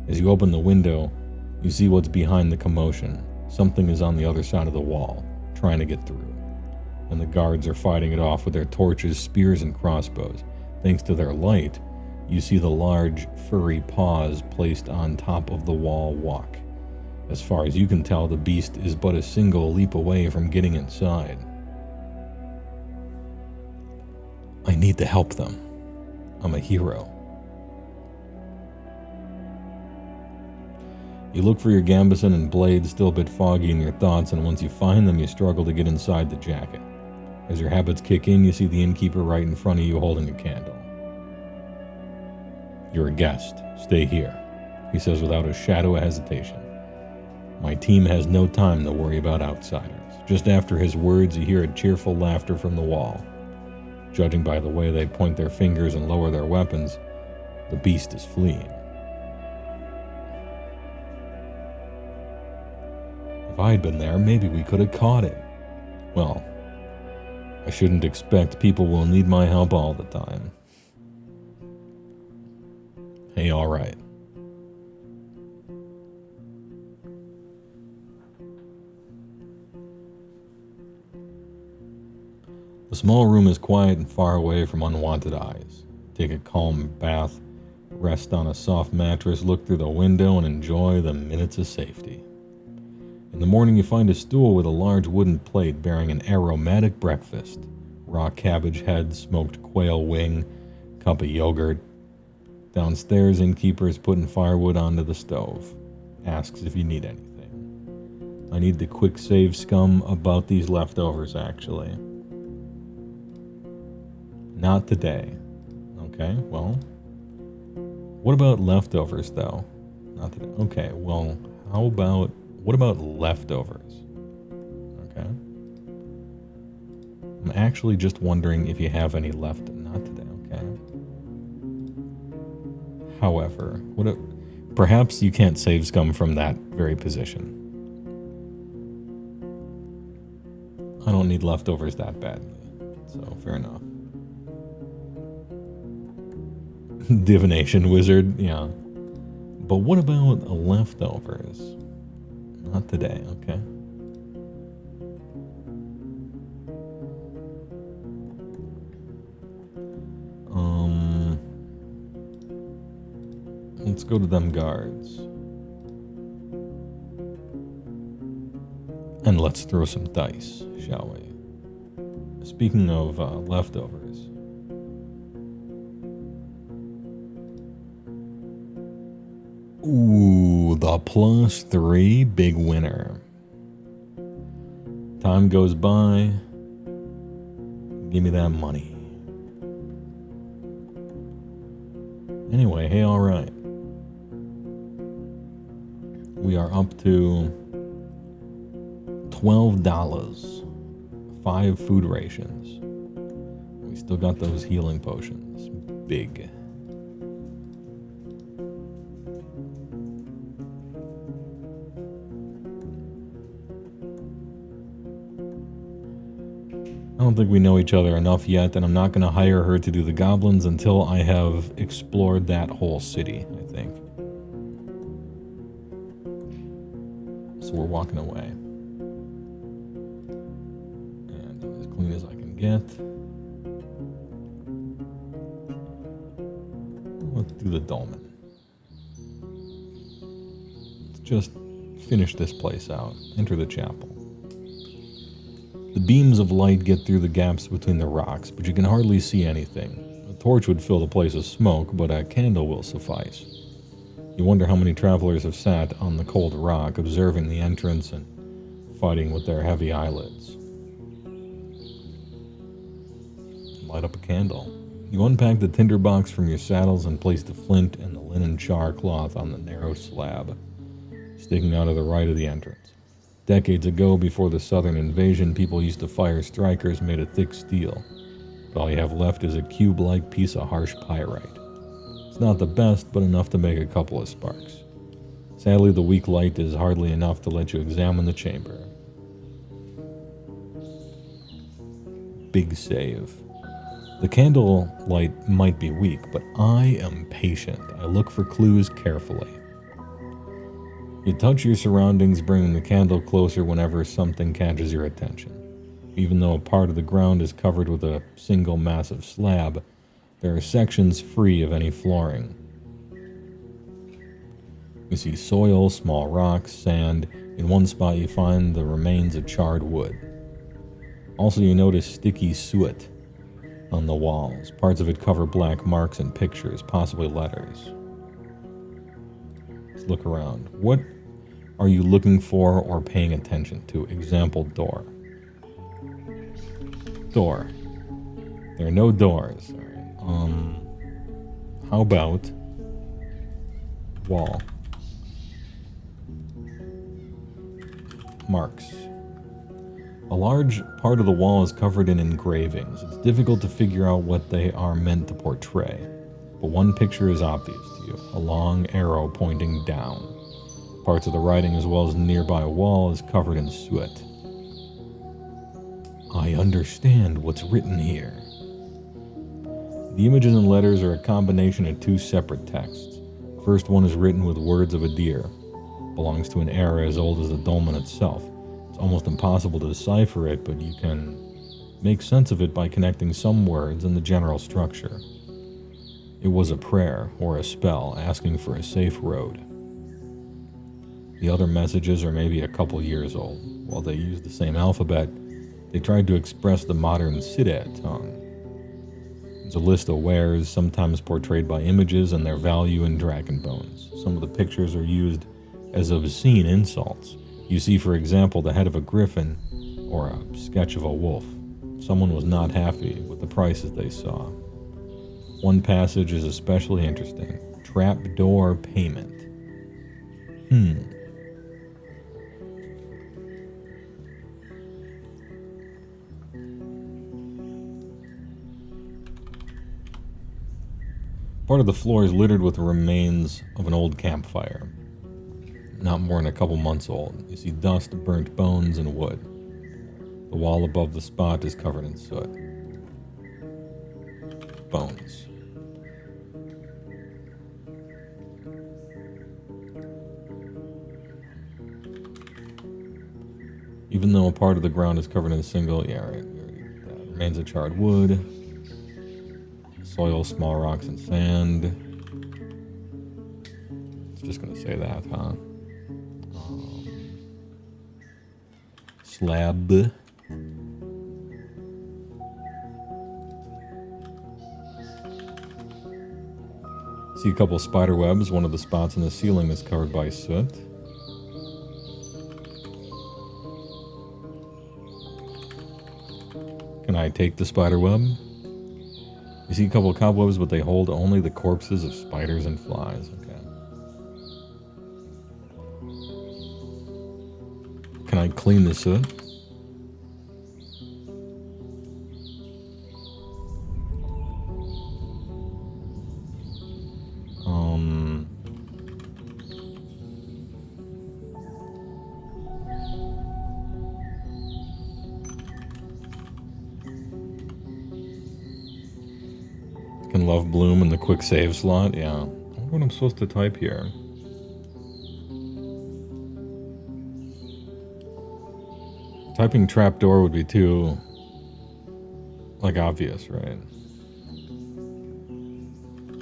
As you open the window, you see what's behind the commotion. Something is on the other side of the wall, trying to get through. And the guards are fighting it off with their torches, spears, and crossbows. Thanks to their light, you see the large, furry paws placed on top of the wall walk. As far as you can tell, the beast is but a single leap away from getting inside. I need to help them. I'm a hero. You look for your gambeson and blade, still a bit foggy in your thoughts, and once you find them, you struggle to get inside the jacket. As your habits kick in, you see the innkeeper right in front of you holding a candle. You're a guest. Stay here, he says without a shadow of hesitation. My team has no time to worry about outsiders. Just after his words, you hear a cheerful laughter from the wall. Judging by the way they point their fingers and lower their weapons, the beast is fleeing. If I had been there, maybe we could have caught it. Well, I shouldn't expect people will need my help all the time. Hey, all right. The small room is quiet and far away from unwanted eyes. Take a calm bath, rest on a soft mattress, look through the window, and enjoy the minutes of safety. In the morning, you find a stool with a large wooden plate bearing an aromatic breakfast. Raw cabbage head, smoked quail wing, cup of yogurt. Downstairs, innkeeper is putting firewood onto the stove. Asks if you need anything. I need the quick save scum about these leftovers, actually. Not today. Okay, well. What about leftovers, though? Not today. Okay, well, what about leftovers? Okay. I'm actually just wondering if you have any left. Not today, okay. However, perhaps you can't save scum from that very position. I don't need leftovers that badly, so fair enough. Divination wizard, yeah. But what about leftovers? Not today, okay. Let's go to them guards. And let's throw some dice, shall we? Speaking of leftovers. Ooh, the +3, big winner. Time goes by. Give me that money. Anyway, hey, all right. We are up to $12. 5 food rations. Still got those healing potions. Big. I don't think we know each other enough yet, and I'm not going to hire her to do the goblins until I have explored that whole city, I think. So we're walking away. And as clean as I can get. Let's do the dolmen. Let's just finish this place out. Enter the chapel. The beams of light get through the gaps between the rocks, but you can hardly see anything. A torch would fill the place with smoke, but a candle will suffice. You wonder how many travelers have sat on the cold rock, observing the entrance and fighting with their heavy eyelids. Light up a candle. You unpack the tinderbox from your saddles and place the flint and the linen char cloth on the narrow slab, sticking out of the right of the entrance. Decades ago, before the southern invasion, people used to fire strikers made of thick steel, but all you have left is a cube-like piece of harsh pyrite. It's not the best, but enough to make a couple of sparks. Sadly, the weak light is hardly enough to let you examine the chamber. Big save. The candle light might be weak, but I am patient. I look for clues carefully. You touch your surroundings, bringing the candle closer whenever something catches your attention. Even though a part of the ground is covered with a single massive slab, there are sections free of any flooring. You see soil, small rocks, sand. In one spot you find the remains of charred wood. Also you notice sticky soot on the walls. Parts of it cover black marks and pictures, possibly letters. Let's look around. What are you looking for or paying attention to? Example, door. Door. There are no doors. All right. How about wall? Marks. A large part of the wall is covered in engravings. It's difficult to figure out what they are meant to portray, but one picture is obvious to you, a long arrow pointing down. Parts of the writing as well as the nearby wall is covered in soot. I understand what's written here. The images and letters are a combination of two separate texts. The first one is written with words of a deer. It belongs to an era as old as the dolmen itself. It's almost impossible to decipher it, but you can make sense of it by connecting some words and the general structure. It was a prayer or a spell asking for a safe road. The other messages are maybe a couple years old. While they used the same alphabet, they tried to express the modern Siddha tongue. There's a list of wares, sometimes portrayed by images and their value in dragon bones. Some of the pictures are used as obscene insults. You see, for example, the head of a griffin or a sketch of a wolf. Someone was not happy with the prices they saw. One passage is especially interesting. Trapdoor payment. Part of the floor is littered with remains of an old campfire. Not more than a couple months old. You see dust, burnt bones, and wood. The wall above the spot is covered in soot. Bones. Even though a part of the ground is covered in remains of charred wood, soil, small rocks, and sand. It's just gonna say that, huh? Slab. See a couple spider webs. One of the spots in the ceiling is covered by soot. Can I take the spider web? You see a couple of cobwebs, but they hold only the corpses of spiders and flies. Okay. Can I clean the soot? Love Bloom in the quick save slot. Yeah. I wonder what I'm supposed to type here. Typing trapdoor would be too, like, obvious, right?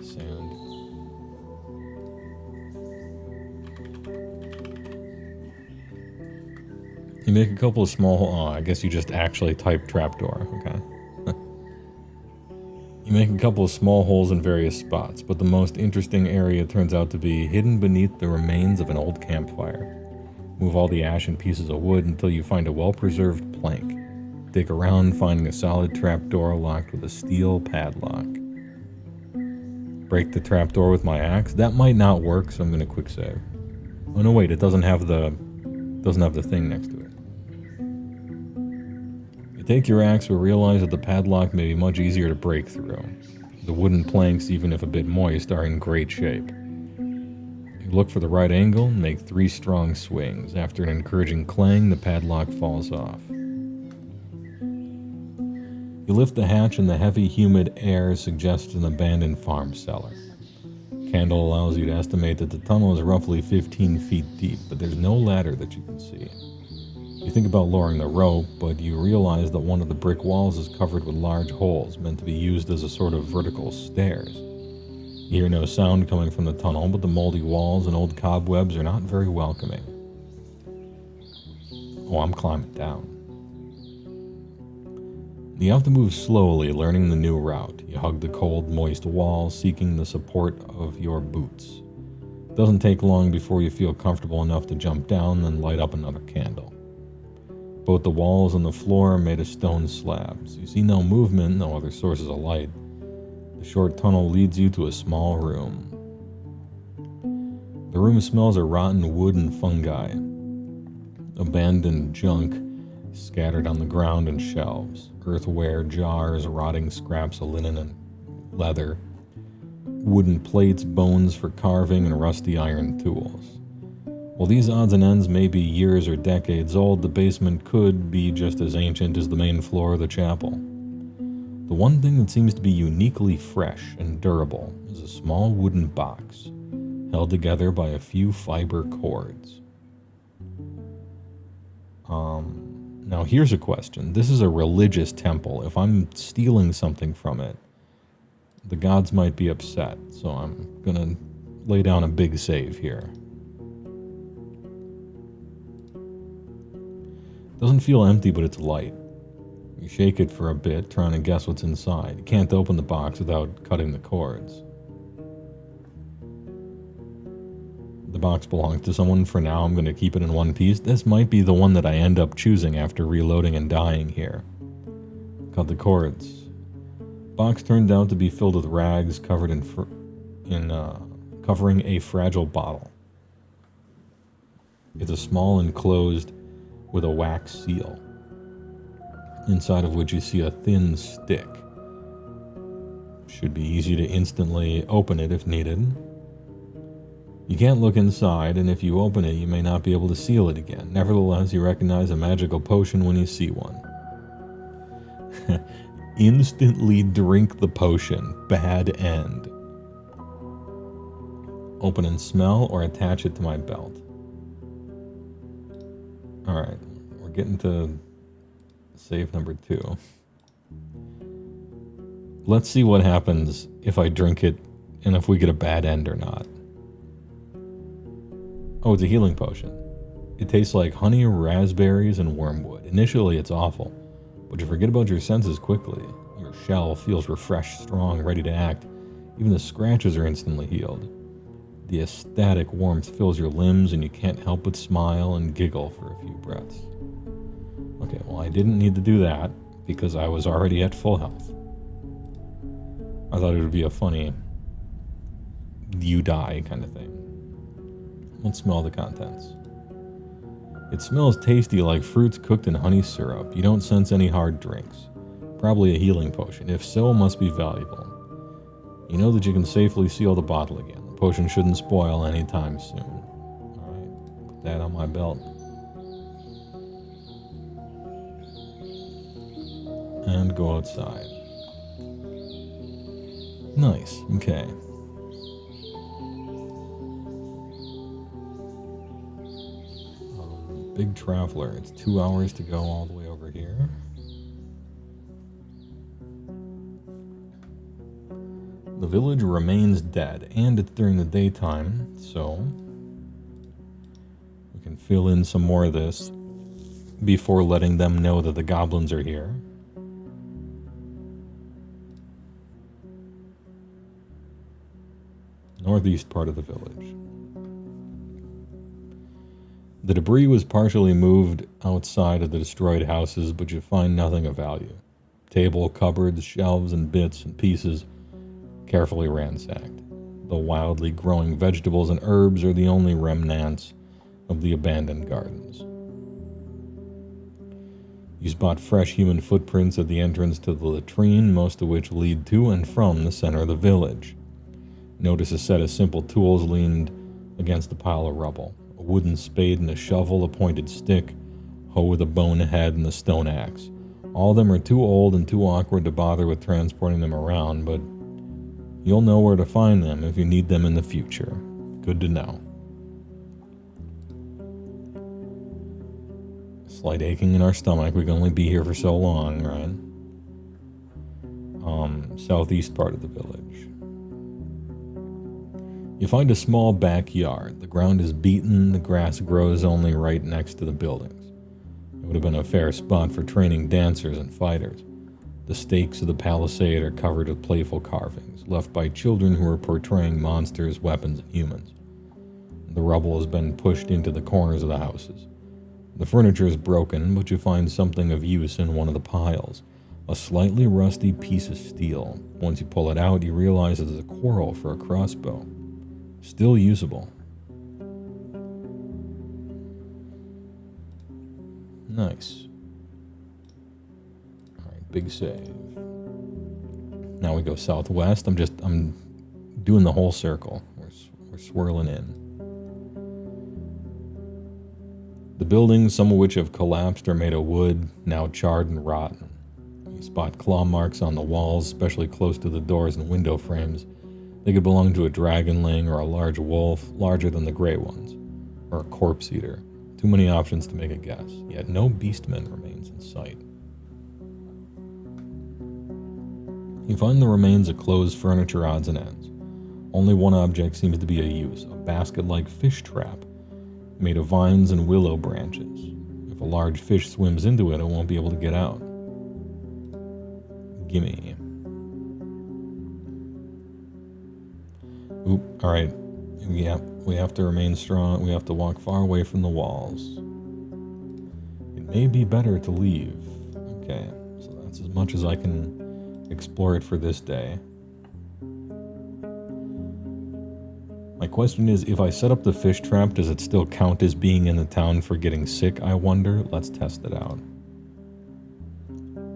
Sand. You make a couple of small... Oh, I guess you just actually type trapdoor. Okay. You make a couple of small holes in various spots, but the most interesting area turns out to be hidden beneath the remains of an old campfire. Move all the ash and pieces of wood until you find a well-preserved plank. Dig around, finding a solid trapdoor locked with a steel padlock. Break the trapdoor with my axe. That might not work, so I'm going to quick save. Oh no, wait, it doesn't have the thing next to it. You take your axe, but realize that the padlock may be much easier to break through. The wooden planks, even if a bit moist, are in great shape. You look for the right angle and make 3 strong swings. After an encouraging clang, the padlock falls off. You lift the hatch and the heavy, humid air suggests an abandoned farm cellar. Candle allows you to estimate that the tunnel is roughly 15 feet deep, but there's no ladder that you can see. You think about lowering the rope, but you realize that one of the brick walls is covered with large holes meant to be used as a sort of vertical stairs. You hear no sound coming from the tunnel, but the moldy walls and old cobwebs are not very welcoming. Oh, I'm climbing down. You have to move slowly, learning the new route. You hug the cold, moist wall, seeking the support of your boots. It doesn't take long before you feel comfortable enough to jump down, then light up another candle. Both the walls and the floor are made of stone slabs. You see no movement, no other sources of light. The short tunnel leads you to a small room. The room smells of rotten wood and fungi. Abandoned junk scattered on the ground and shelves. Earthware, jars, rotting scraps of linen and leather. Wooden plates, bones for carving, and rusty iron tools. While these odds and ends may be years or decades old, the basement could be just as ancient as the main floor of the chapel. The one thing that seems to be uniquely fresh and durable is a small wooden box, held together by a few fiber cords. Now here's a question. This is a religious temple. If I'm stealing something from it, the gods might be upset, so I'm gonna lay down a big save here. Doesn't feel empty, but it's light. You shake it for a bit, trying to guess what's inside. You can't open the box without cutting the cords. The box belongs to someone. For now, I'm going to keep it in one piece. This might be the one that I end up choosing after reloading and dying here. Cut the cords. Box turned out to be filled with rags covered covering a fragile bottle. It's a small enclosed with a wax seal, inside of which you see a thin stick. Should be easy to instantly open it if needed. You can't look inside, and if you open it, you may not be able to seal it again. Nevertheless, you recognize a magical potion when you see one. Instantly drink the potion. Bad end. Open and smell, or attach it to my belt. Alright, we're getting to save number 2. Let's see what happens if I drink it and if we get a bad end or not. Oh, it's a healing potion. It tastes like honey, raspberries, and wormwood. Initially, it's awful, but you forget about your senses quickly. Your shell feels refreshed, strong, ready to act. Even the scratches are instantly healed. The ecstatic warmth fills your limbs, and you can't help but smile and giggle for a few breaths. Okay, well, I didn't need to do that because I was already at full health. I thought it would be a funny you die kind of thing. Let's smell the contents. It smells tasty like fruits cooked in honey syrup. You don't sense any hard drinks. Probably a healing potion. If so, it must be valuable. You know that you can safely seal the bottle again. The potion shouldn't spoil anytime soon. Alright, put that on my belt. And go outside. Nice, okay. Big traveler. It's 2 hours to go all the way over here. The village remains dead, and it's during the daytime, so we can fill in some more of this before letting them know that the goblins are here. Northeast part of the village. The debris was partially moved outside of the destroyed houses, but you find nothing of value. Table, cupboards, shelves, and bits and pieces carefully ransacked. The wildly growing vegetables and herbs are the only remnants of the abandoned gardens. You spot fresh human footprints at the entrance to the latrine, most of which lead to and from the center of the village. Notice a set of simple tools leaned against a pile of rubble. A wooden spade and a shovel, a pointed stick, hoe with a bone head, and a stone axe. All of them are too old and too awkward to bother with transporting them around, but you'll know where to find them if you need them in the future. Good to know. Slight aching in our stomach. We can only be here for so long, right? Southeast part of the village. You find a small backyard. The ground is beaten. The grass grows only right next to the buildings. It would have been a fair spot for training dancers and fighters. The stakes of the palisade are covered with playful carvings, left by children who are portraying monsters, weapons, and humans. The rubble has been pushed into the corners of the houses. The furniture is broken, but you find something of use in one of the piles. A slightly rusty piece of steel. Once you pull it out, you realize it is a quarrel for a crossbow. Still usable. Nice. Alright, big save. Now we go southwest. I'm doing the whole circle. We're swirling in. The buildings, some of which have collapsed, are made of wood, now charred and rotten. You spot claw marks on the walls, especially close to the doors and window frames. They could belong to a dragonling or a large wolf, larger than the gray ones, or a corpse eater. Too many options to make a guess, yet no beastman remains in sight. You find the remains of closed furniture odds and ends. Only one object seems to be of use, a basket-like fish trap, made of vines and willow branches. If a large fish swims into it, it won't be able to get out. Gimme. Oop, alright. Yeah, we have to remain strong. We have to walk far away from the walls. It may be better to leave. Okay, so that's as much as I can explore it for this day. My question is, if I set up the fish trap, does it still count as being in the town for getting sick, I wonder? Let's test it out.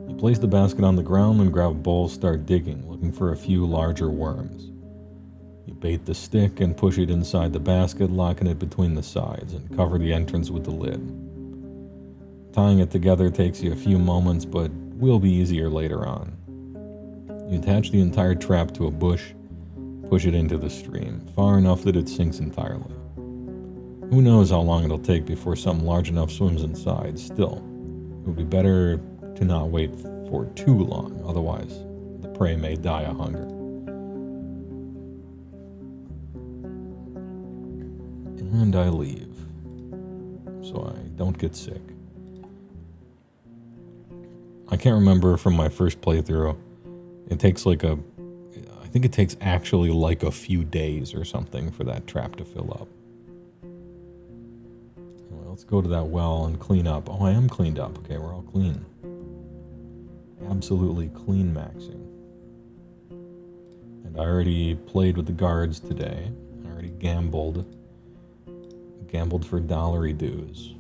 You place the basket on the ground and grab a bowl, start digging, looking for a few larger worms. You bait the stick and push it inside the basket, locking it between the sides, and cover the entrance with the lid. Tying it together takes you a few moments, but will be easier later on. You attach the entire trap to a bush, push it into the stream, far enough that it sinks entirely. Who knows how long it'll take before something large enough swims inside. Still, it would be better to not wait for too long, otherwise the prey may die of hunger. And I leave, so I don't get sick. I can't remember from my first playthrough. It takes I think it takes actually like a few days or something for that trap to fill up. Anyway, let's go to that well and clean up. Oh, I am cleaned up. Okay, we're all clean. Absolutely clean maxing. And I already played with the guards today. I already gambled for dollary dues.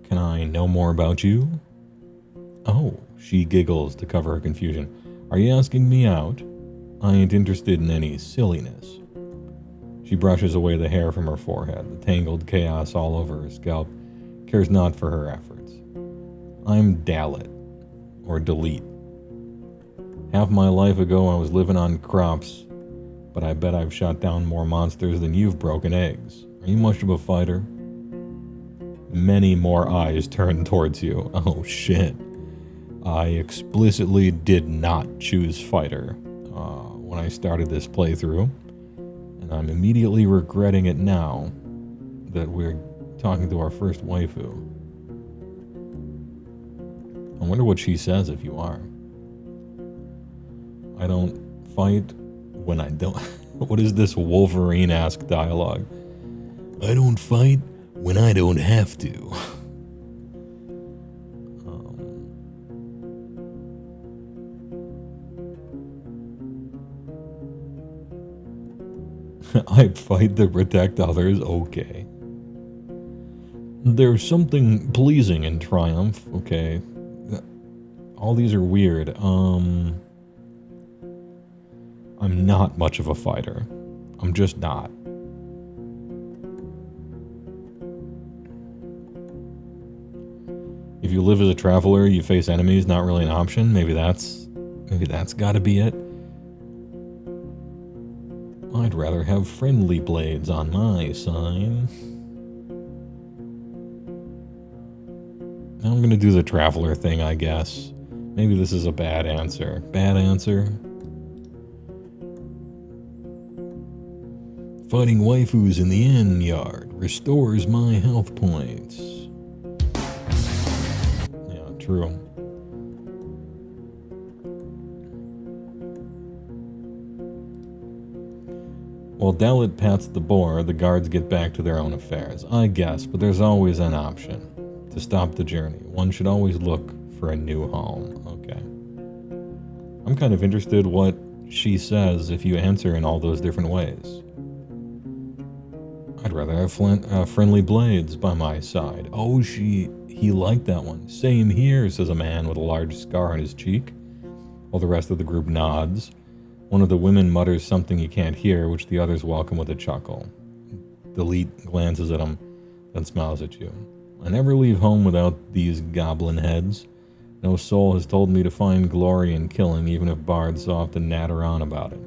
Can I know more about you? Oh, she giggles to cover her confusion. Are you asking me out? I ain't interested in any silliness. She brushes away the hair from her forehead, the tangled chaos all over her scalp, cares not for her efforts. I'm Dalit, or Delete. Half my life ago I was living on crops, but I bet I've shot down more monsters than you've broken eggs. Are you much of a fighter? Many more eyes turned towards you. Oh shit. I explicitly did not choose fighter when I started this playthrough, and I'm immediately regretting it now that we're talking to our first waifu. I wonder what she says if you are. I don't fight when I don't. What is this Wolverine-esque dialogue? I don't fight when I don't have to. I fight to protect others, okay. There's something pleasing in triumph, okay. All these are weird. I'm not much of a fighter. I'm just not. If you live as a traveler, you face enemies, not really an option. Maybe that's gotta be it. I'd rather have friendly blades on my side. I'm gonna do the traveler thing, I guess. Maybe this is a bad answer. Bad answer? Fighting waifus in the inn yard restores my health points. Yeah, true. While Dalit pats the boar, the guards get back to their own affairs. I guess, but there's always an option. To stop the journey, one should always look for a new home. Okay. I'm kind of interested what she says if you answer in all those different ways. I'd rather have friendly blades by my side. Oh, he liked that one. Same here, says a man with a large scar on his cheek, while the rest of the group nods. One of the women mutters something you can't hear, which the others welcome with a chuckle. Delete glances at him, then smiles at you. I never leave home without these goblin heads. No soul has told me to find glory in killing, even if bards often natter on about it.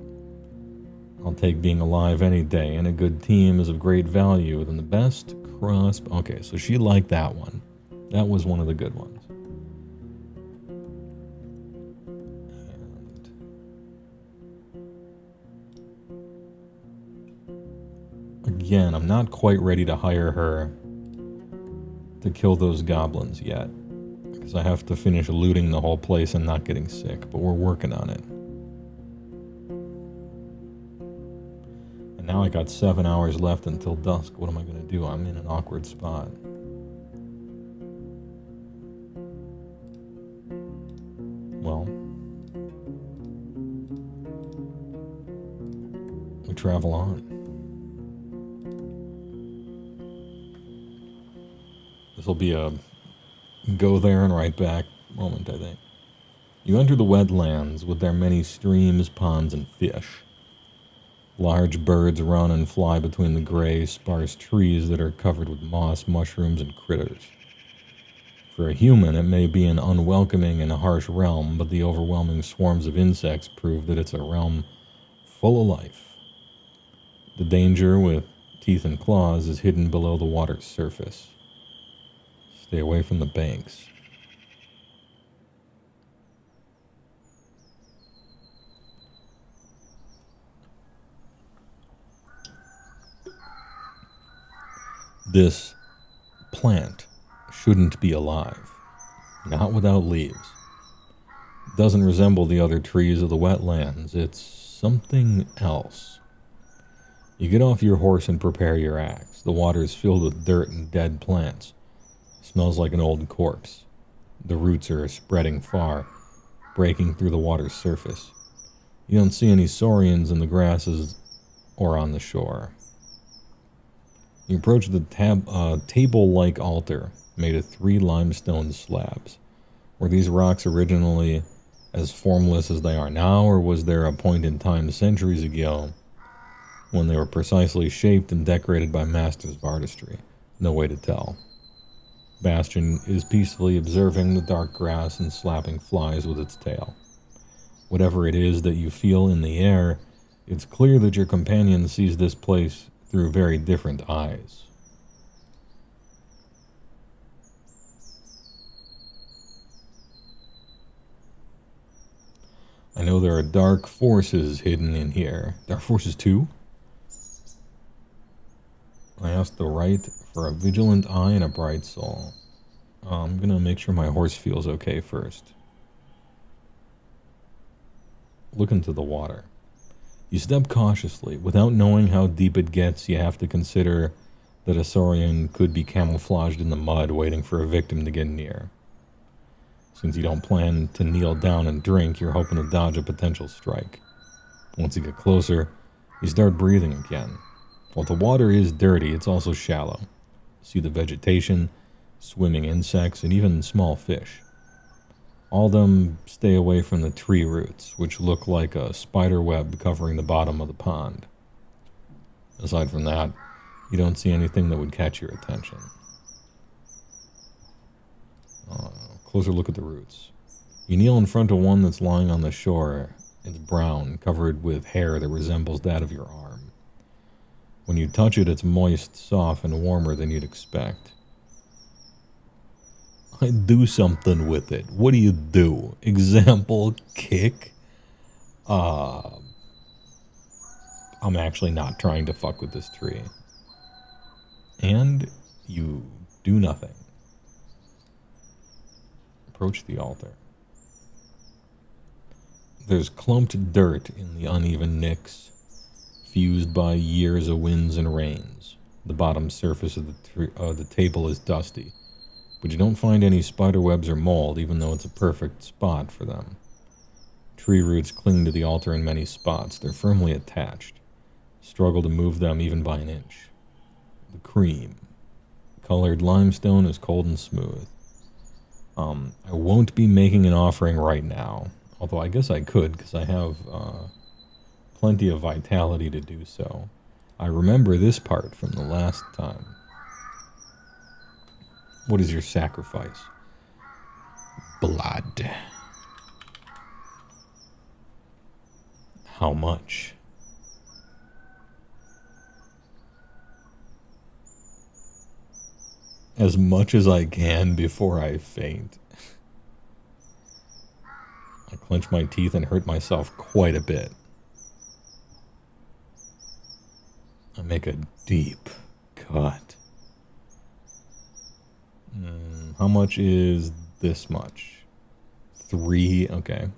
I'll take being alive any day, and a good team is of great value than the best cross... Okay, so she liked that one. That was one of the good ones. Again, I'm not quite ready to hire her to kill those goblins yet, because I have to finish looting the whole place and not getting sick, but we're working on it. And now I got 7 hours left until dusk. What am I going to do? I'm in an awkward spot. Well, we travel on. This will be a go there and right back moment, I think. You enter the wetlands with their many streams, ponds, and fish. Large birds run and fly between the gray, sparse trees that are covered with moss, mushrooms, and critters. For a human, it may be an unwelcoming and harsh realm, but the overwhelming swarms of insects prove that it's a realm full of life. The danger with teeth and claws is hidden below the water's surface. Stay away from the banks. This plant shouldn't be alive, not without leaves. It doesn't resemble the other trees of the wetlands. It's something else. You get off your horse and prepare your axe. The water is filled with dirt and dead plants. Smells like an old corpse. The roots are spreading far, breaking through the water's surface. You don't see any saurians in the grasses or on the shore. You approach the table-like altar made of 3 limestone slabs. Were these rocks originally as formless as they are now, or was there a point in time centuries ago when they were precisely shaped and decorated by masters of artistry? No way to tell. Bastion is peacefully observing the dark grass and slapping flies with its tail. whatever it is that you feel in the air, it's clear that your companion sees this place through very different eyes. I know there are dark forces hidden in here. Dark forces too? I asked the right for a vigilant eye and a bright soul. I'm gonna make sure my horse feels okay first. Look into the water. You step cautiously. Without knowing how deep it gets, you have to consider that a saurian could be camouflaged in the mud waiting for a victim to get near. Since you don't plan to kneel down and drink, you're hoping to dodge a potential strike. Once you get closer, you start breathing again. While the water is dirty, it's also shallow. See the vegetation, swimming insects, and even small fish. All of them stay away from the tree roots, which look like a spider web covering the bottom of the pond. Aside from that, you don't see anything that would catch your attention. Closer look at the roots. You kneel in front of one that's lying on the shore. It's brown, covered with hair that resembles that of your arm. When you touch it, it's moist, soft, and warmer than you'd expect. I do something with it. What do you do? Example, kick? I'm actually not trying to fuck with this tree. And you do nothing. Approach the altar. There's clumped dirt in the uneven nicks, fused by years of winds and rains. The bottom surface of the table is dusty, but you don't find any spider webs or mold, even though it's a perfect spot for them. Tree roots cling to the altar in many spots. They're firmly attached. Struggle to move them even by an inch. The cream. Colored limestone is cold and smooth. I won't be making an offering right now, although I guess I could, because I have plenty of vitality to do so. I remember this part from the last time. What is your sacrifice? Blood. How much? As much as I can before I faint. I clench my teeth and hurt myself quite a bit. I make a deep cut. How much is this much? 3, okay.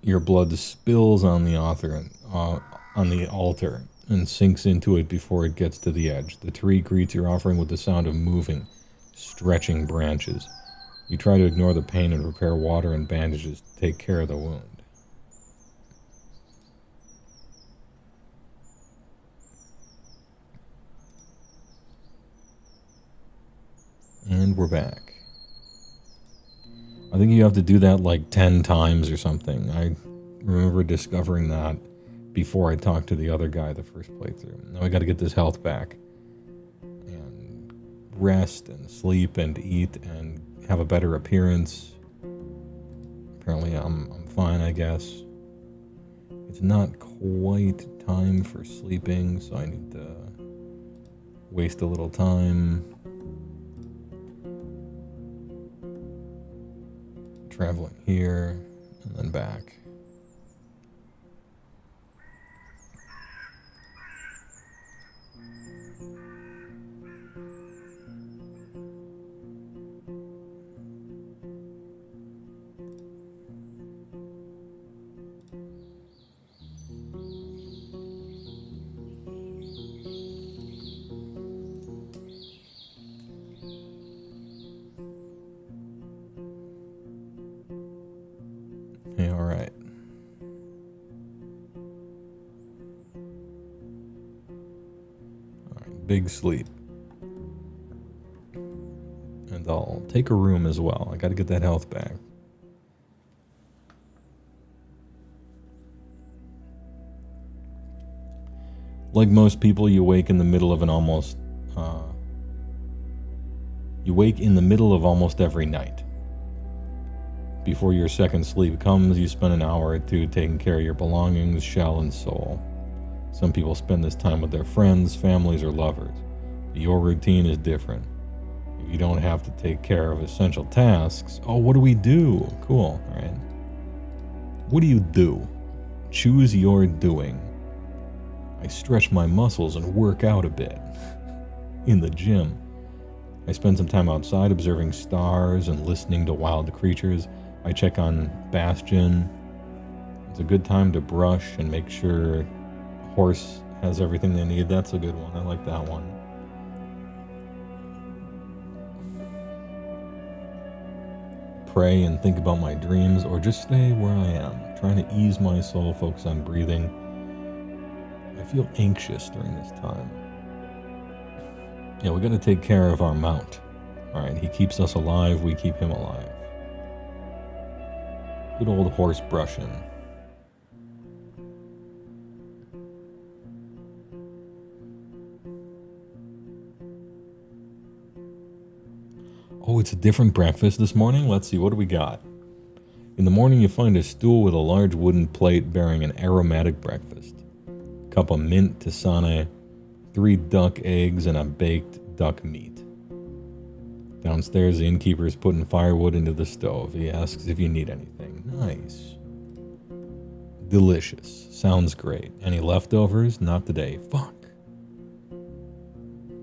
Your blood spills on the altar and sinks into it before it gets to the edge. The tree greets your offering with the sound of moving, stretching branches. You try to ignore the pain and prepare water and bandages to take care of the wound. And we're back. I think you have to do that like 10 times or something. I remember discovering that before I talked to the other guy the first playthrough. Now I gotta get this health back. And rest and sleep and eat and have a better appearance. Apparently I'm fine, I guess. It's not quite time for sleeping, so I need to waste a little time traveling here and then back. Hey, all right. All right, big sleep. And I'll take a room as well. I gotta get that health back. Like most people, you wake in the middle of almost every night. Before your second sleep comes, you spend an hour or two taking care of your belongings, shell, and soul. Some people spend this time with their friends, families, or lovers. Your routine is different. If you don't have to take care of essential tasks, oh, what do we do? Cool, all right. What do you do? Choose your doing. I stretch my muscles and work out a bit. In the gym. I spend some time outside observing stars and listening to wild creatures. I check on Bastion. It's a good time to brush and make sure horse has everything they need. That's a good one. I like that one. Pray and think about my dreams, or just stay where I am, trying to ease my soul, focus on breathing. I feel anxious during this time. Yeah, we got to take care of our mount. All right, he keeps us alive, we keep him alive. Good old horse brushing. Oh, it's a different breakfast this morning? Let's see, what do we got? In the morning, you find a stool with a large wooden plate bearing an aromatic breakfast. Cup of mint tisane, 3 duck eggs, and a baked duck meat. Downstairs, the innkeeper is putting firewood into the stove. He asks if you need anything. Nice. Delicious. Sounds great. Any leftovers? Not today. Fuck.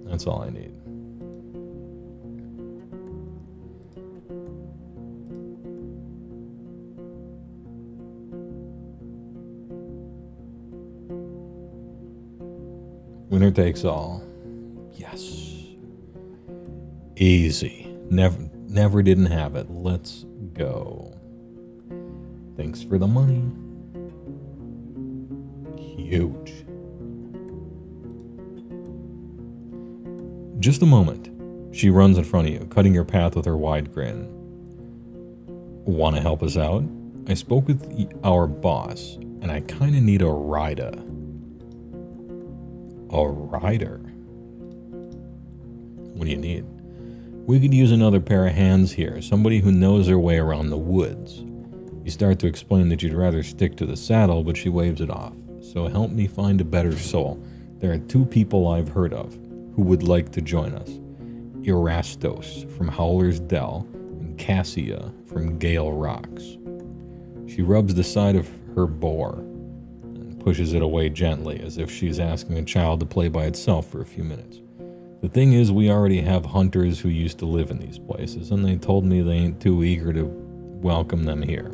That's all I need. Winner takes all. Yes. Easy. Never didn't have it. Let's go. Thanks for the money. Huge. Just a moment. She runs in front of you, cutting your path with her wide grin. Want to help us out? I spoke with our boss, and I kind of need a rider. A rider? What do you need? We could use another pair of hands here, somebody who knows their way around the woods. You start to explain that you'd rather stick to the saddle, but she waves it off. So help me find a better soul. There are 2 people I've heard of who would like to join us. Erastos from Howler's Dell and Cassia from Gale Rocks. She rubs the side of her boar and pushes it away gently as if she's asking a child to play by itself for a few minutes. The thing is, we already have hunters who used to live in these places, and they told me they ain't too eager to welcome them here.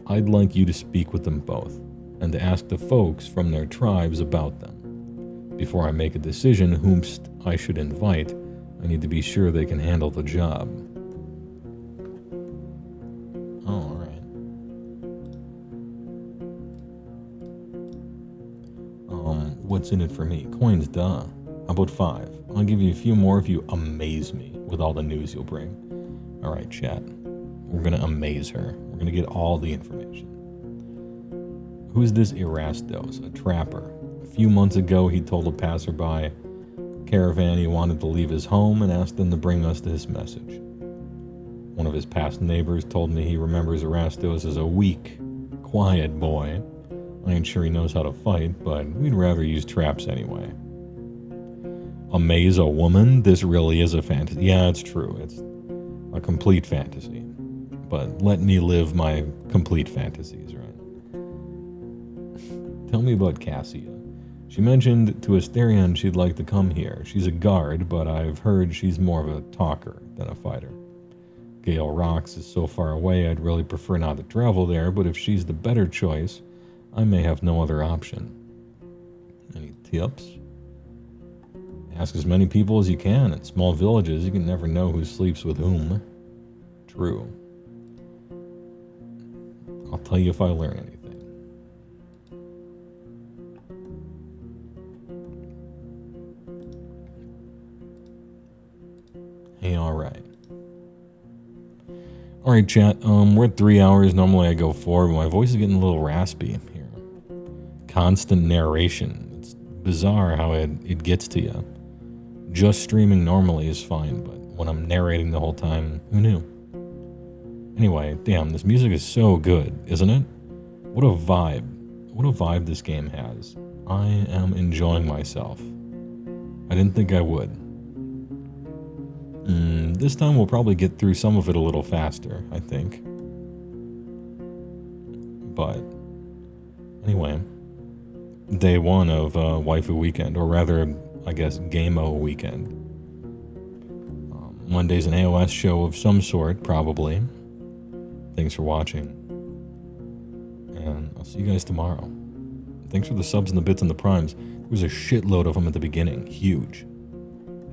I'd like you to speak with them both, and to ask the folks from their tribes about them. Before I make a decision whomst I should invite, I need to be sure they can handle the job. Oh, alright. What's in it for me? Coins, duh. How about 5? I'll give you a few more if you amaze me with all the news you'll bring. Alright, chat. We're gonna amaze her. We're gonna get all the information. Who's this Erastos? A trapper. A few months ago, he told a passerby caravan he wanted to leave his home and asked them to bring us to his message. One of his past neighbors told me he remembers Erastos as a weak, quiet boy. I ain't sure he knows how to fight, but we'd rather use traps anyway. Amaze a woman? This really is a fantasy. Yeah, it's true. It's a complete fantasy. But let me live my complete fantasies, right? Tell me about Cassia. She mentioned to Asterion she'd like to come here. She's a guard, but I've heard she's more of a talker than a fighter. Gale Rocks is so far away I'd really prefer not to travel there, but if she's the better choice, I may have no other option. Any tips? Ask as many people as you can. In small villages, you can never know who sleeps with whom. True. I'll tell you if I learn anything. Hey, alright. Alright, chat. We're at 3 hours. Normally I go 4, but my voice is getting a little raspy here. Constant narration. It's bizarre how it gets to you. Just streaming normally is fine, but when I'm narrating the whole time, who knew? Anyway, damn, this music is so good, isn't it? What a vibe. What a vibe this game has. I am enjoying myself. I didn't think I would. This time we'll probably get through some of it a little faster, I think. But, anyway, day one of Waifu Weekend, or rather, I guess, Game-O Weekend. Monday's an AOS show of some sort, probably. Thanks for watching. And I'll see you guys tomorrow. Thanks for the subs and the bits and the primes. There was a shitload of them at the beginning. Huge.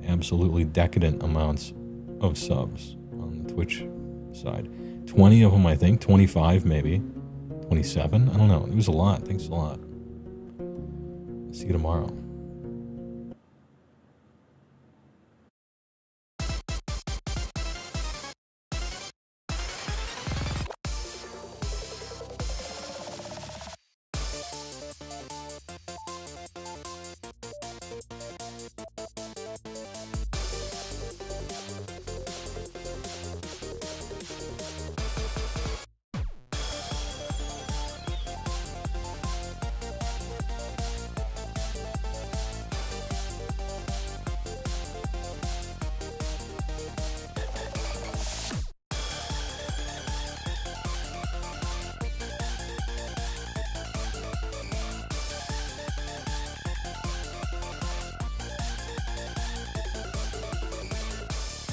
Absolutely decadent amounts of subs on the Twitch side. 20 of them, I think. 25, maybe. 27? I don't know. It was a lot. Thanks a lot. See you tomorrow.